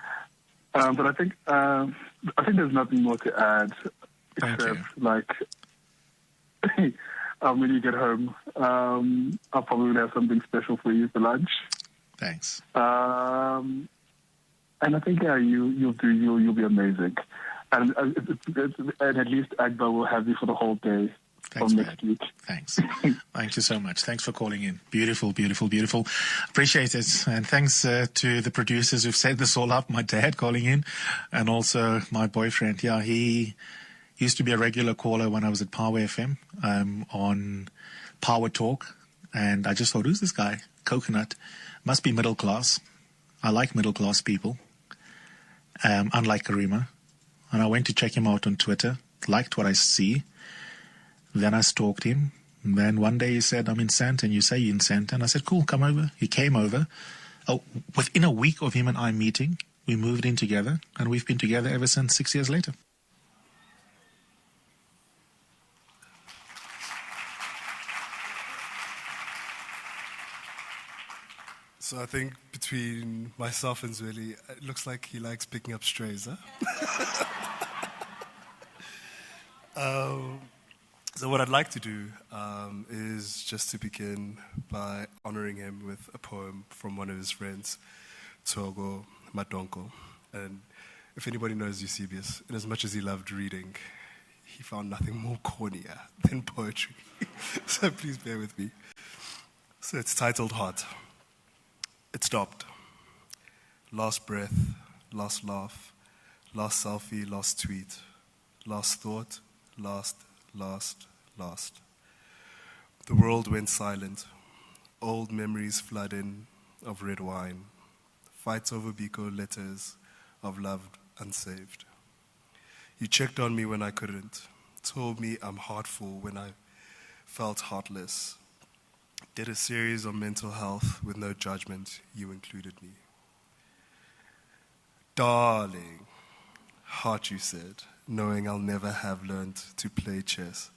But I think there's nothing more to add except like when you get home, I'll probably have something special for you for lunch. Thanks. And I think you'll be amazing. And at least Agba will have you for the whole day. Thanks, next week. Thanks. Thank you so much. Thanks for calling in. Beautiful, beautiful, beautiful. Appreciate it. And thanks to the producers who've set this all up. My dad calling in and also my boyfriend. Yeah, he used to be a regular caller when I was at Power FM on Power Talk. And I just thought, who's this guy? Coconut. Must be middle class. I like middle class people. Unlike Karima. And I went to check him out on Twitter. Liked what I see. Then I stalked him. And then one day he said, I'm in Sandton. You say you're in Sandton. I said, cool, come over. He came over. Oh, within a week of him and I meeting, we moved in together. And we've been together ever since 6 years later. So I think between myself and Zweli, it looks like he likes picking up strays, huh? So what I'd like to do is just to begin by honoring him with a poem from one of his friends, Togo Madonko. And if anybody knows Eusebius, in as much as he loved reading, he found nothing more cornier than poetry. So please bear with me. So it's titled Heart. It stopped. Last breath, last laugh, last selfie, last tweet, last thought, last. The world went silent. Old memories flood in of red wine. Fights over Biko letters of loved unsaved. You checked on me when I couldn't. Told me I'm heartful when I felt heartless. Did a series on mental health with no judgment. You included me. Darling, heart, you said, knowing I'll never have learned to play chess.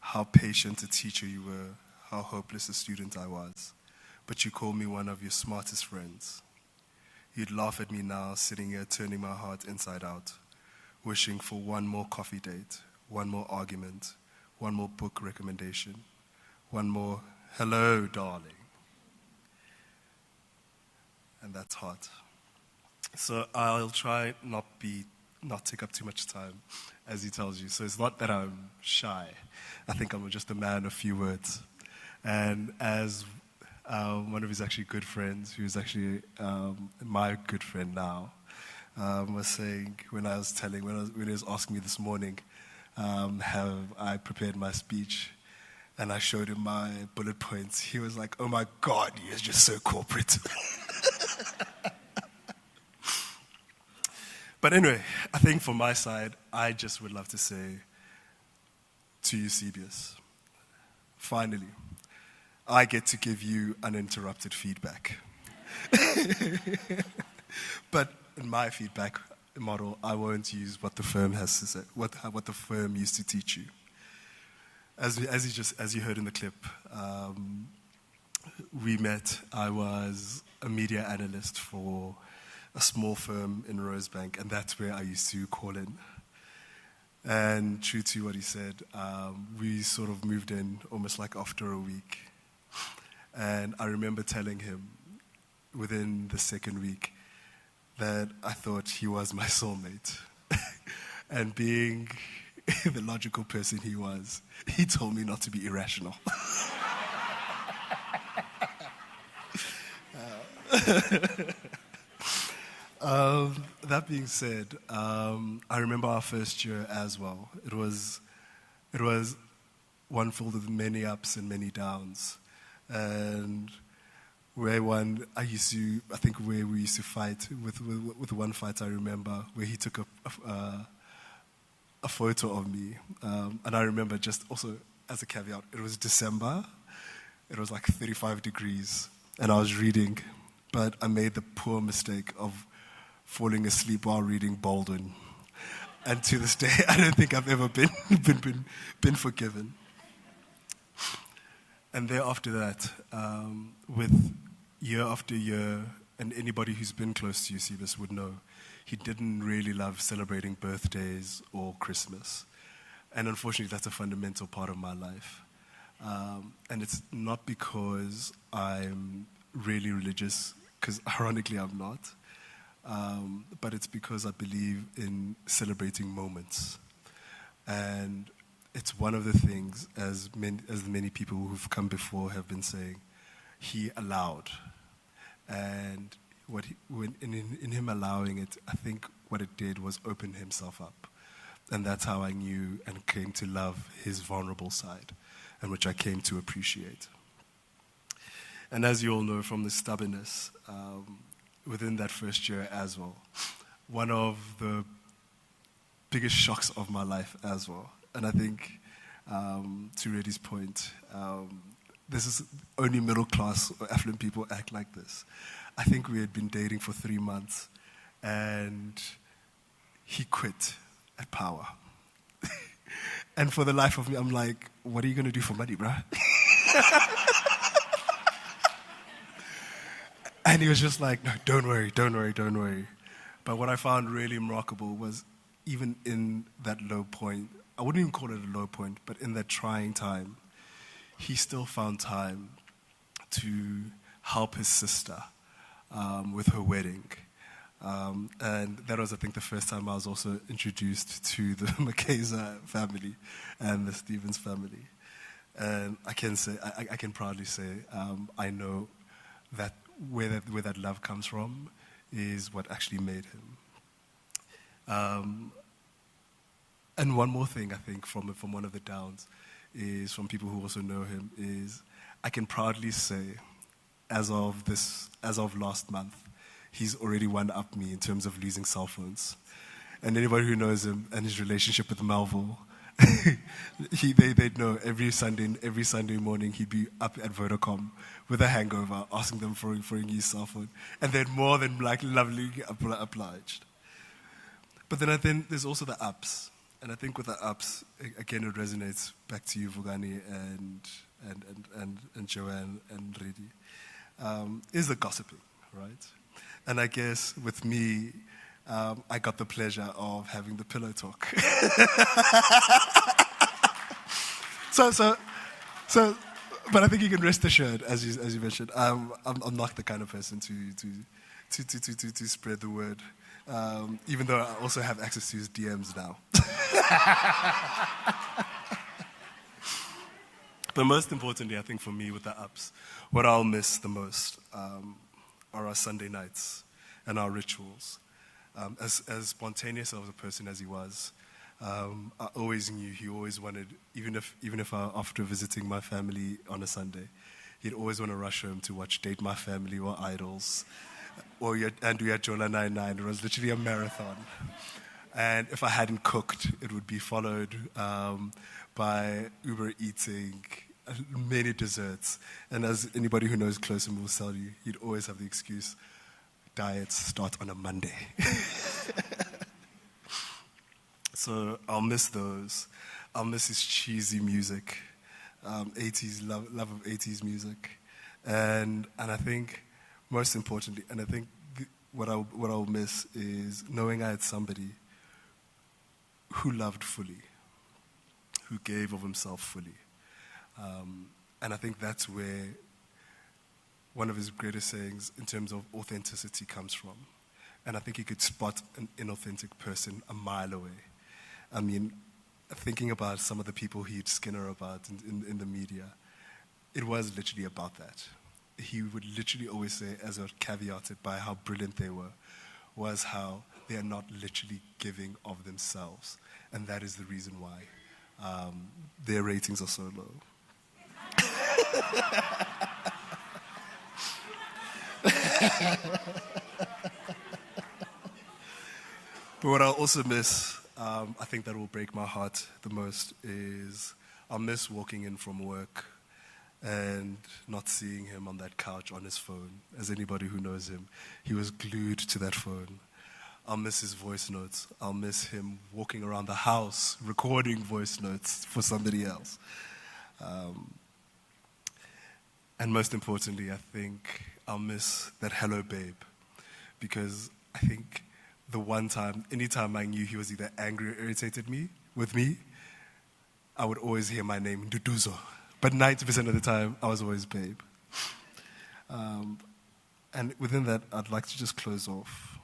How patient a teacher you were, how hopeless a student I was. But you called me one of your smartest friends. You'd laugh at me now, sitting here turning my heart inside out, wishing for one more coffee date, one more argument, one more book recommendation, one more hello, darling. And that's hard. So I'll try not take up too much time, as he tells you. So it's not that I'm shy. I think I'm just a man of few words. And as one of his actually good friends, who's actually my good friend now, was saying when he was asking me this morning, have I prepared my speech, and I showed him my bullet points, he was like, oh my God, you're just so corporate. But anyway, I think from my side, I just would love to say to Eusebius, finally, I get to give you uninterrupted feedback. But in my feedback model, I won't use what the firm has to say, what the firm used to teach you. as you heard in the clip, we met. I was a media analyst for a small firm in Rosebank, and that's where I used to call in. And true to what he said, we sort of moved in almost like after a week. And I remember telling him within the second week that I thought he was my soulmate. And being the logical person he was, he told me not to be irrational. That being said, I remember our first year as well. It was one filled with many ups and many downs. And where we used to fight with one fight I remember where he took a photo of me. And I remember, just also as a caveat, it was December. It was like 35 degrees and I was reading, but I made the poor mistake of falling asleep while reading Baldwin. And to this day, I don't think I've ever been forgiven. And thereafter that, with year after year, and anybody who's been close to Eusebius would know, he didn't really love celebrating birthdays or Christmas. And unfortunately, that's a fundamental part of my life. And it's not because I'm really religious, because ironically I'm not, but it's because I believe in celebrating moments. And it's one of the things, as many people who've come before have been saying, he allowed. And in him allowing it, I think what it did was open himself up. And that's how I knew and came to love his vulnerable side, and which I came to appreciate. And as you all know from the stubbornness, within that first year as well, one of the biggest shocks of my life as well. And I think, to Reddy's point, this is only middle class or affluent people act like this. I think we had been dating for 3 months, and he quit at Power. And for the life of me, I'm like, what are you going to do for money, bruh? And he was just like, no, don't worry. But what I found really remarkable was, even in that low point, I wouldn't even call it a low point, but in that trying time, he still found time to help his sister with her wedding. And that was, I think, the first time I was also introduced to the McKaiser family and the Stevens family. And I can proudly say, I know that where that love comes from is what actually made him. And one more thing, I think, from one of the downs, is from people who also know him, is I can proudly say, as of last month, he's already one-upped me in terms of losing cell phones. And anybody who knows him and his relationship with Melville, they'd know every Sunday morning he'd be up at Vodacom with a hangover, asking them for a new cell phone. And they'd more than lovely obliged. But then I think there's also the ups. And I think with the ups, again, it resonates back to you, Vugani, and Joanne and Reddy, is the gossiping, right? And I guess with me, I got the pleasure of having the pillow talk. But I think you can rest assured, as you mentioned, I'm not the kind of person to spread the word. Even though I also have access to his DMs now. But most importantly, I think for me with the ups, what I'll miss the most are our Sunday nights and our rituals. As spontaneous of a person as he was, I always knew he always wanted, even if after visiting my family on a Sunday, he'd always want to rush home to watch Date My Family or Idols. Or and we had Jola 99. It was literally a marathon. And if I hadn't cooked, it would be followed by Uber eating, many desserts. And as anybody who knows closer will tell you, he'd always have the excuse, diets start on a Monday. So I'll miss those. I'll miss his cheesy music. 80s, love of 80s music. And I think, most importantly, and I think what I'll miss is knowing I had somebody who loved fully, who gave of himself fully. And I think that's where one of his greatest sayings in terms of authenticity comes from. And I think he could spot an inauthentic person a mile away. I mean, thinking about some of the people he'd skinner about in the media, it was literally about that. He would literally always say, as a caveated by how brilliant they were, was how they are not literally giving of themselves. And that is the reason why their ratings are so low. But what I'll also miss, I think that will break my heart the most, is I'll miss walking in from work and not seeing him on that couch on his phone. As anybody who knows him, he was glued to that phone. I'll miss his voice notes. I'll miss him walking around the house recording voice notes for somebody else. And most importantly, I think I'll miss that hello babe, because I think the one time, anytime I knew he was either angry or irritated with me, I would always hear my name, Nduduzo. But 90% of the time, I was always babe. And within that, I'd like to just close off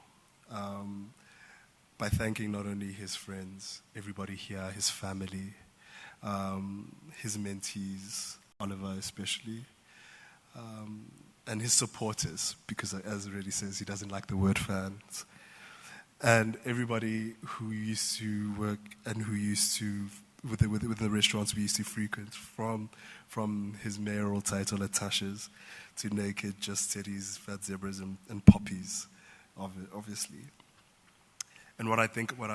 by thanking not only his friends, everybody here, his family, his mentees, Oliver especially, and his supporters, because as Reddy says, he doesn't like the word fans. And everybody who used to work and who used to, with the restaurants we used to frequent, from his mayoral title at Tasha's to Naked, Just Teddy's, Fat Zebras, and Poppies, obviously. And what I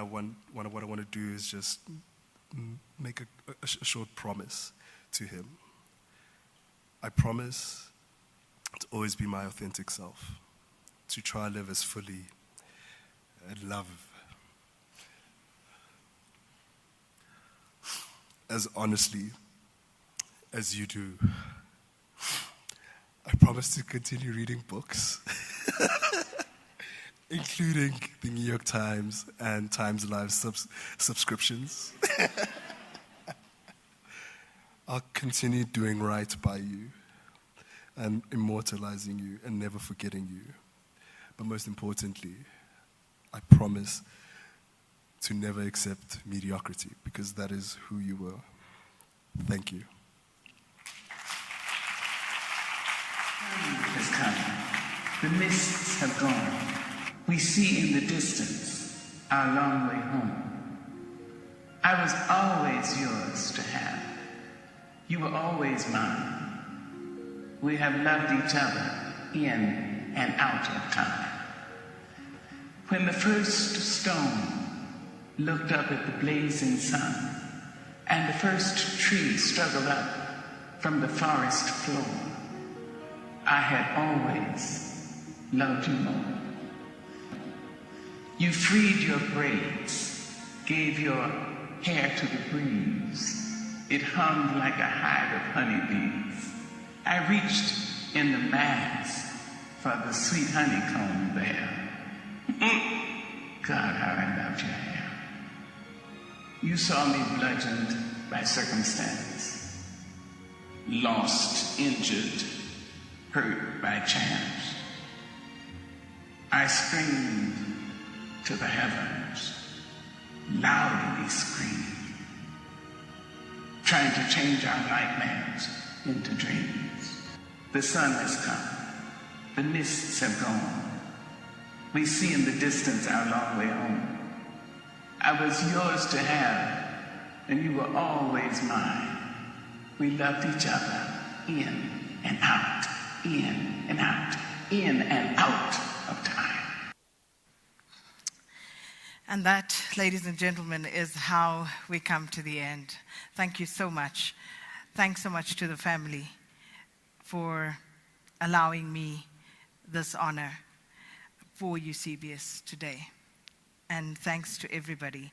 want to do is just make a short promise to him. I promise to always be my authentic self, to try to live as fully and love as honestly as you do. I promise to continue reading books, including the New York Times and Times Live subscriptions. I'll continue doing right by you and immortalizing you and never forgetting you. But most importantly, I promise to never accept mediocrity, because that is who you were. Thank you. Has come. The mists have gone. We see in the distance our long way home. I was always yours to have. You were always mine. We have loved each other in and out of time. When the first stone looked up at the blazing sun, and the first tree struggled up from the forest floor, I had always loved you more. You freed your braids, gave your hair to the breeze. It hung like a hive of honeybees. I reached in the mass for the sweet honeycomb there. God, how I loved your hair. You saw me bludgeoned by circumstance, lost, injured, hurt by chance. I screamed to the heavens, loudly screamed, trying to change our nightmares into dreams. The sun has come. The mists have gone. We see in the distance our long way home. I was yours to have, and you were always mine. We loved each other in and out, in and out, in and out of time. And that, ladies and gentlemen, is how we come to the end. Thank you so much. Thanks so much to the family for allowing me this honor for Eusebius today. And thanks to everybody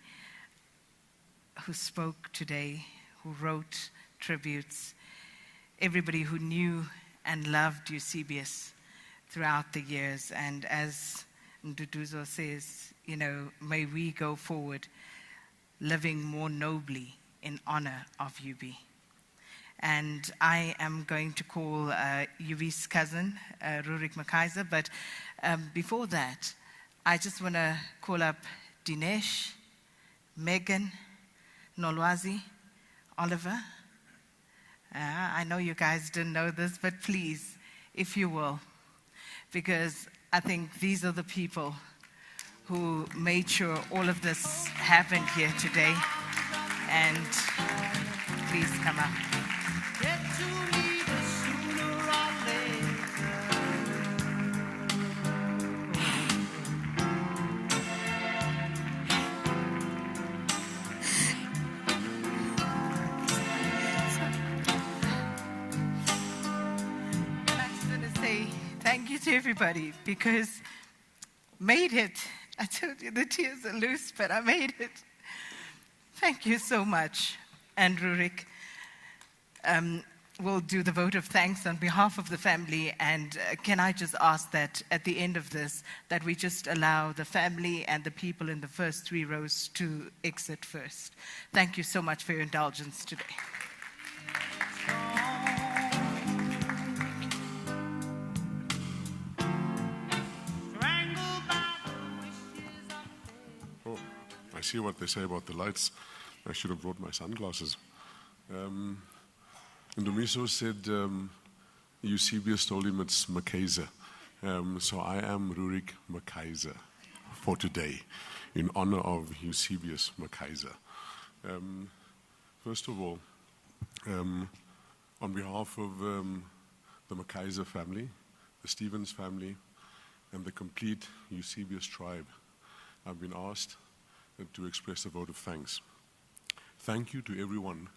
who spoke today, who wrote tributes, everybody who knew and loved Eusebius throughout the years. And as Nduduzo says, may we go forward living more nobly in honor of UB. And I am going to call UB's cousin, Eusebius McKaiser, but before that, I just want to call up Dinesh, Megan, Nolwazi, Oliver. I know you guys didn't know this, but please, if you will, because I think these are the people who made sure all of this happened here today. And please come up. Get to me sooner or later. And I just want to say thank you to everybody because made it. I told you the tears are loose, but I made it. Thank you so much. And Rurik will do the vote of thanks on behalf of the family. And can I just ask that at the end of this, that we just allow the family and the people in the first 3 rows to exit first. Thank you so much for your indulgence today. Oh, I see what they say about the lights. I should have brought my sunglasses. Ndumiso said Eusebius told him it's McKaiser. So I am Eusebius McKaiser for today, in honor of Eusebius McKaiser. First of all, on behalf of the McKaiser family, the Stevens family, and the complete Eusebius tribe, I've been asked to express a vote of thanks. Thank you to everyone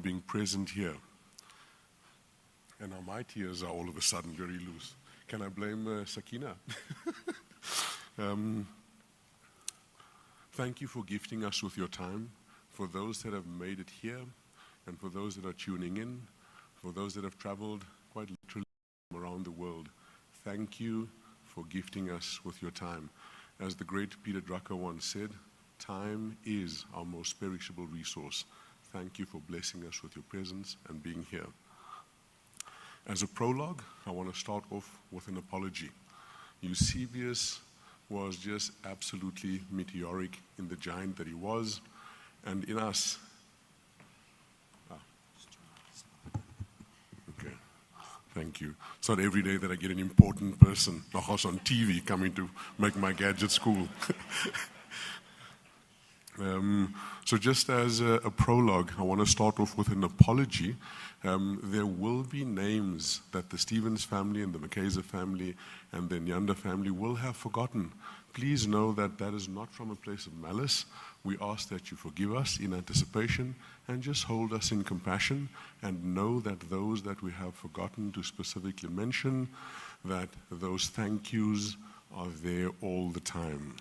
being present here. And now my tears are all of a sudden very loose. Can I blame Sakina? Thank you for gifting us with your time, for those that have made it here, and for those that are tuning in, for those that have traveled quite literally around the world. Thank you for gifting us with your time. As the great Peter Drucker once said, time is our most perishable resource. Thank you for blessing us with your presence and being here. As a prologue, I want to start off with an apology. Eusebius was just absolutely meteoric in the giant that he was, and in us. Okay, thank you. It's not every day that I get an important person, of course on TV, coming to make my gadgets cool. So just as a prologue, I want to start off with an apology. There will be names that the Stevens family and the McKaiser family and the Nyanda family will have forgotten. Please know that that is not from a place of malice. We ask that you forgive us in anticipation and just hold us in compassion, and know that those that we have forgotten to specifically mention, that those thank yous are there all the time.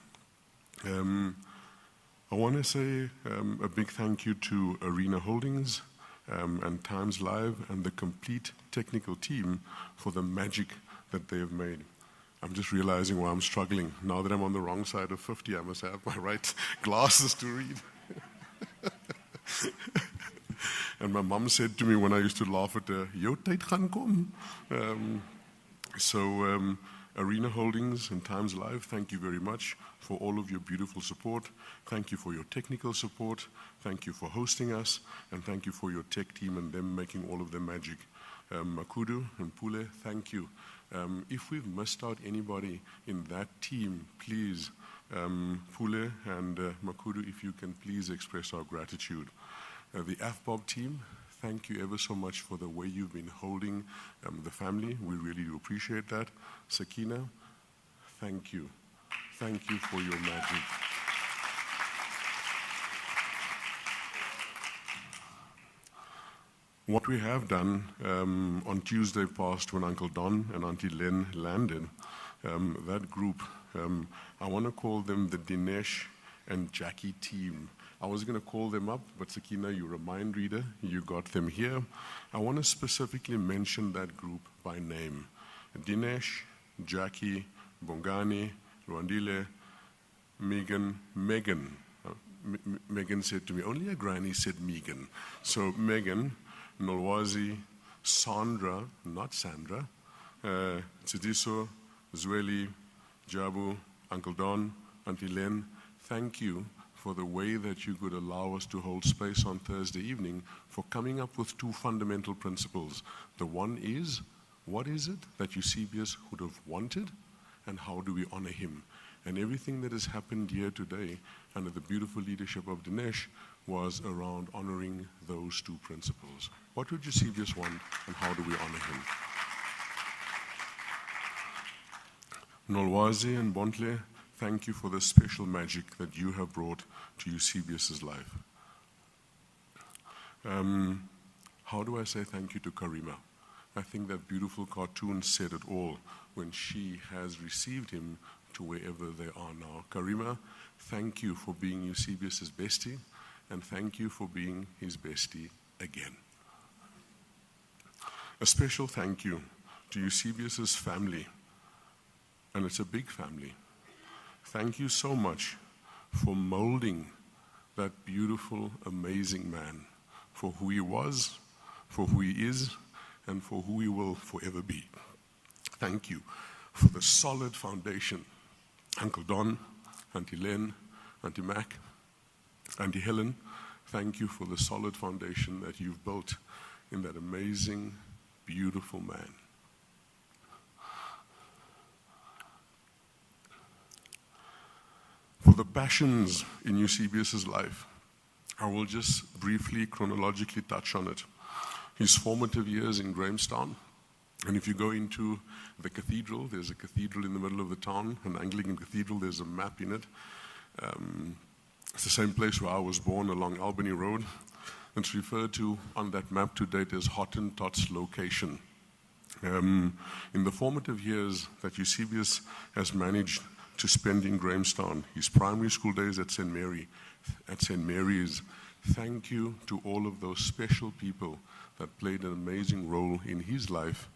I want to say a big thank you to Arena Holdings and Times Live and the complete technical team for the magic that they have made. I'm just realizing why I'm struggling. Now that I'm on the wrong side of 50, I must have my right glasses to read. And my mom said to me when I used to laugh at her, "Jou tyd gaan kom." So Arena Holdings and Times Live, thank you very much for all of your beautiful support. Thank you for your technical support. Thank you for hosting us. And thank you for your tech team and them making all of the magic. Makudu and Pule, thank you. If we've missed out anybody in that team, please, Pule and Makudu, if you can please express our gratitude. The AFBOB team, thank you ever so much for the way you've been holding the family. We really do appreciate that. Sakina, thank you. Thank you for your magic. What we have done on Tuesday past when Uncle Don and Auntie Len landed, that group, I want to call them the Dinesh and Jackie team. I was going to call them up, but Sakina, you're a mind reader. You got them here. I want to specifically mention that group by name. Dinesh, Jackie, Bongani, Rwandile, Megan. Megan said to me, only a granny said Megan. So Megan, Nolwazi, Sandra, not Sandra, Tsidiso, Zweli, Jabu, Uncle Don, Auntie Len, thank you for the way that you could allow us to hold space on Thursday evening for coming up with two fundamental principles. The one is, what is it that Eusebius would have wanted, and how do we honor him? And everything that has happened here today under the beautiful leadership of Dinesh was around honoring those two principles. What would Eusebius want, and how do we honor him? Nolwazi and Bontle, thank you for the special magic that you have brought to Eusebius's life. How do I say thank you to Karima? I think that beautiful cartoon said it all when she has received him to wherever they are now. Karima, thank you for being Eusebius's bestie, and thank you for being his bestie again. A special thank you to Eusebius's family, and it's a big family. Thank you so much for molding that beautiful, amazing man for who he was, for who he is, and for who he will forever be. Thank you for the solid foundation. Uncle Don, Auntie Len, Auntie Mac, Auntie Helen, thank you for the solid foundation that you've built in that amazing, beautiful man. For the passions in Eusebius's life, I will just briefly, chronologically touch on it. His formative years in Grahamstown, and if you go into the cathedral, there's a cathedral in the middle of the town, an Anglican cathedral, there's a map in it. It's the same place where I was born, along Albany Road. It's referred to on that map to date as Hottentot's location. In the formative years that Eusebius has managed to spend in Grahamstown, his primary school days at St. Mary's, thank you to all of those special people that played an amazing role in his life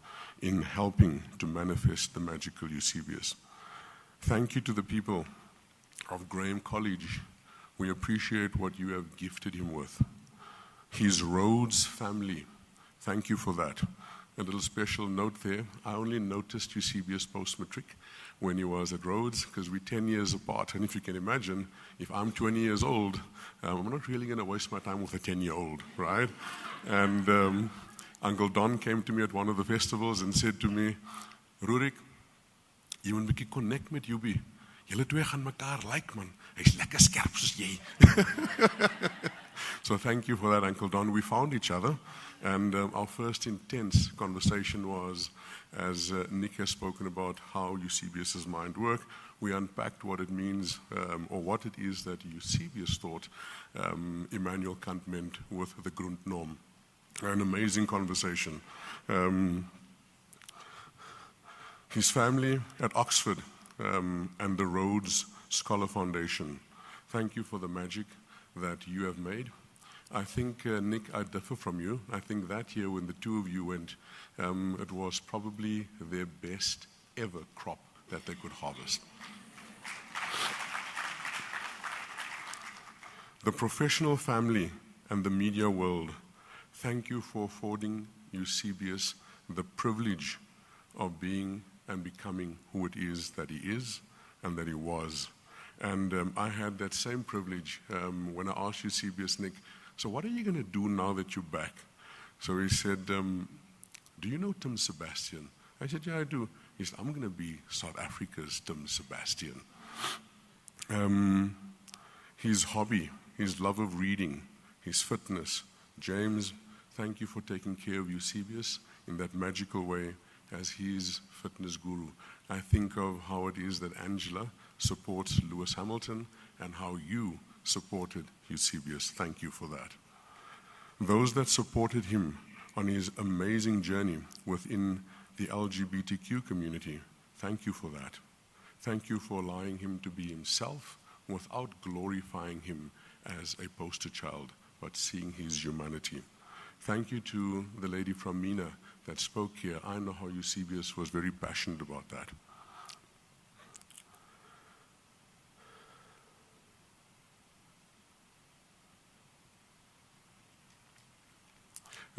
in helping to manifest the magical Eusebius. Thank you to the people of Graham College. We appreciate what you have gifted him with. His Rhodes family, thank you for that. A little special note there, I only noticed Eusebius post-matric when he was at Rhodes, because we're 10 years apart. And if you can imagine, if I'm 20 years old, I'm not really going to waste my time with a 10-year-old, right? And Uncle Don came to me at one of the festivals and said to me, Rurik, jy moet 'n bietjie connect met Yubi. Julle twee gaan mekaar like, man. Hy's lekker skerp soos jy. So thank you for that, Uncle Don. We found each other, and our first intense conversation was, as Nick has spoken about how Eusebius's mind worked, we unpacked what it means, or what it is that Eusebius thought Immanuel Kant meant with the Grundnorm. An amazing conversation. His family at Oxford and the Rhodes Scholar Foundation, thank you for the magic that you have made. I think, Nick, I differ from you. I think that year when the two of you went, it was probably their best ever crop that they could harvest. The professional family and the media world, thank you for affording Eusebius the privilege of being and becoming who it is that he is and that he was. And I had that same privilege when I asked Eusebius, Nick, so what are you going to do now that you're back? So he said, do you know Tim Sebastian? I said, yeah, I do. He said, I'm going to be South Africa's Tim Sebastian. His hobby, his love of reading, his fitness. James, thank you for taking care of Eusebius in that magical way as his fitness guru. I think of how it is that Angela supports Lewis Hamilton and how you supported Eusebius. Thank you for that. Those that supported him on his amazing journey within the LGBTQ community, thank you for that. Thank you for allowing him to be himself without glorifying him as a poster child, but seeing his humanity. Thank you to the lady from MENA that spoke here. I know how Eusebius was very passionate about that.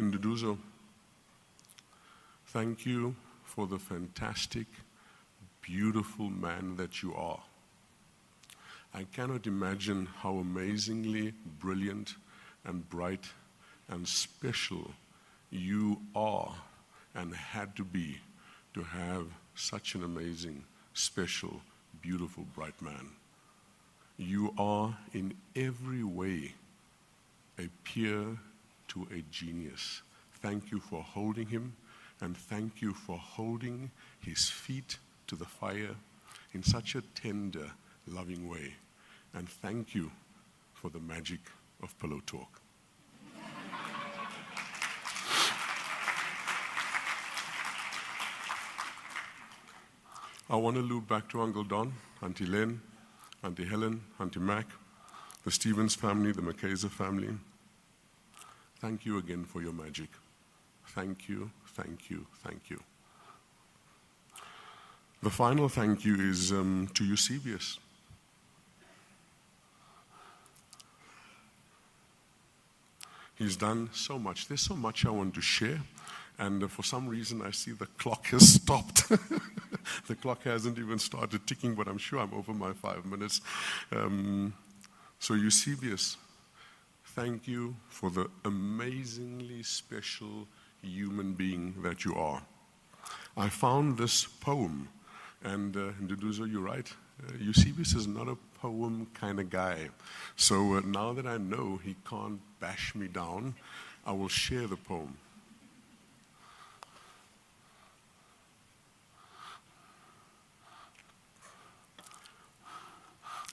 Nduduzo, thank you for the fantastic, beautiful man that you are. I cannot imagine how amazingly brilliant and bright and special you are and had to be to have such an amazing, special, beautiful, bright man. You are in every way a peer to a genius. Thank you for holding him, and thank you for holding his feet to the fire in such a tender, loving way. And thank you for the magic of pillow talk. I want to loop back to Uncle Don, Auntie Len, Auntie Helen, Auntie Mac, the Stevens family, the McKaiser family. Thank you again for your magic. Thank you, thank you, thank you. The final thank you is to Eusebius. He's done so much. There's so much I want to share. And for some reason, I see the clock has stopped. The clock hasn't even started ticking, but I'm sure I'm over my 5 minutes. So Eusebius, thank you for the amazingly special human being that you are. I found this poem, and Nduduzo, you're right. Eusebius is not a poem kind of guy. So now that I know he can't bash me down, I will share the poem.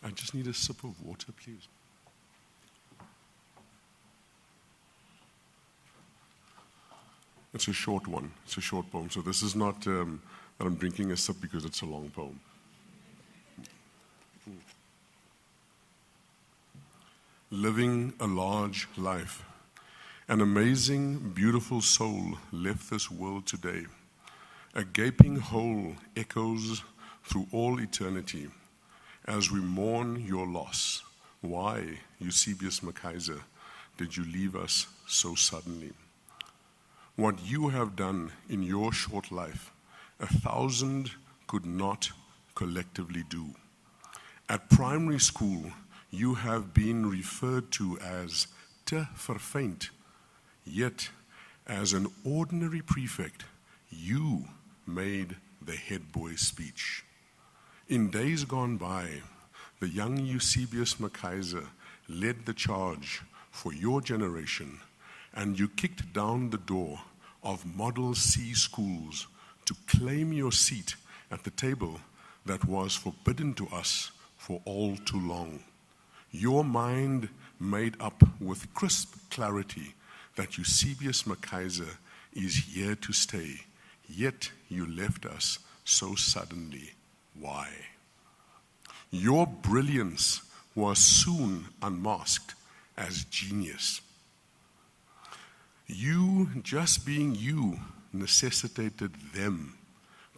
I just need a sip of water, please. It's a short one. It's a short poem. So this is not that I'm drinking a sip because it's a long poem. Living a large life. An amazing, beautiful soul left this world today. A gaping hole echoes through all eternity as we mourn your loss. Why, Eusebius McKaiser, did you leave us so suddenly? What you have done in your short life, 1,000 could not collectively do. At primary school, you have been referred to as te verfeind, yet as an ordinary prefect, you made the head boy speech. In days gone by, the young Eusebius McKaiser led the charge for your generation, and you kicked down the door of Model C schools to claim your seat at the table that was forbidden to us for all too long. Your mind made up with crisp clarity that Eusebius McKaiser is here to stay, yet you left us so suddenly. Why? Your brilliance was soon unmasked as genius. You, just being you, necessitated them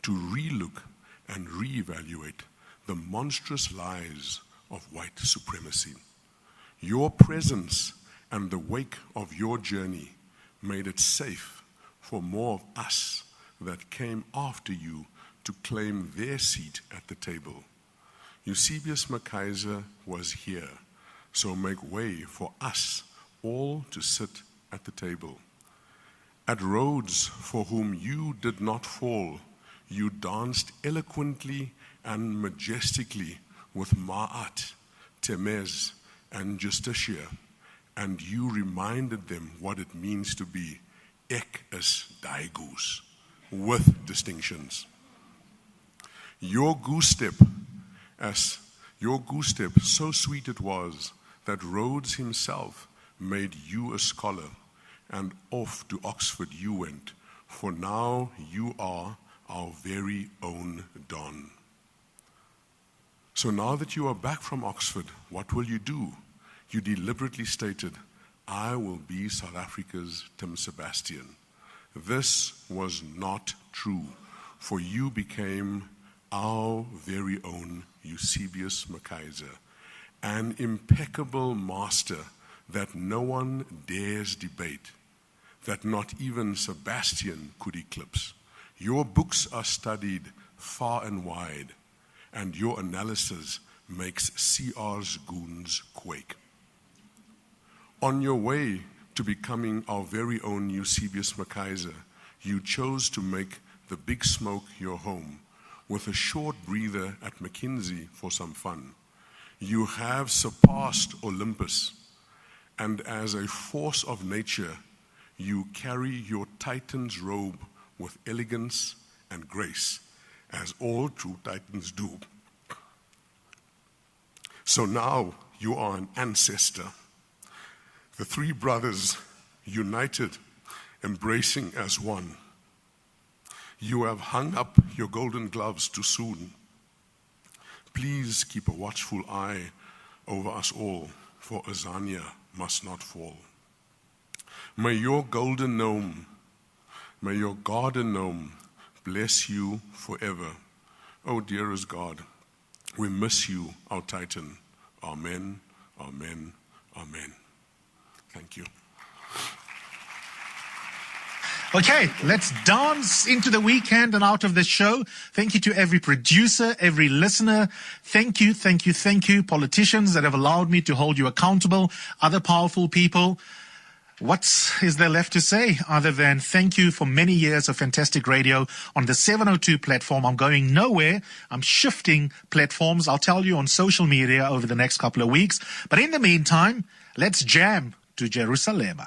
to relook and reevaluate the monstrous lies of white supremacy. Your presence and the wake of your journey made it safe for more of us that came after you to claim their seat at the table. Eusebius McKaiser was here, so make way for us all to sit at the table. At Rhodes, for whom you did not fall, you danced eloquently and majestically with Ma'at, Temez, and Justitia, and you reminded them what it means to be ek is die goose, with distinctions. Your goose step, so sweet it was that Rhodes himself made you a scholar, and off to Oxford you went, for now you are our very own Don. So now that you are back from Oxford, what will you do? you deliberately stated, "I will be South Africa's Tim Sebastian." This was not true, for you became our very own Eusebius McKaiser, an impeccable master that no one dares debate, that not even Sebastian could eclipse. Your books are studied far and wide, and your analysis makes CR's goons quake. On your way to becoming our very own Eusebius McKaiser, you chose to make the Big Smoke your home, with a short breather at McKinsey for some fun. You have surpassed Olympus, and as a force of nature, you carry your Titan's robe with elegance and grace, as all true Titans do. So now you are an ancestor. The three brothers united, embracing as one. You have hung up your golden gloves too soon. Please keep a watchful eye over us all, for Azania must not fall. May your golden gnome, may your garden gnome bless you forever. Oh, dearest God, we miss you, our Titan. Amen, amen, amen. Thank you. Okay, let's dance into the weekend and out of the show. Thank you to every producer, every listener. Thank you, thank you, thank you, politicians that have allowed me to hold you accountable, other powerful people. What is there left to say other than thank you for many years of fantastic radio on the 702 platform. I'm going nowhere. I'm shifting platforms. I'll tell you on social media over the next couple of weeks. But in the meantime, let's jam to Jerusalem.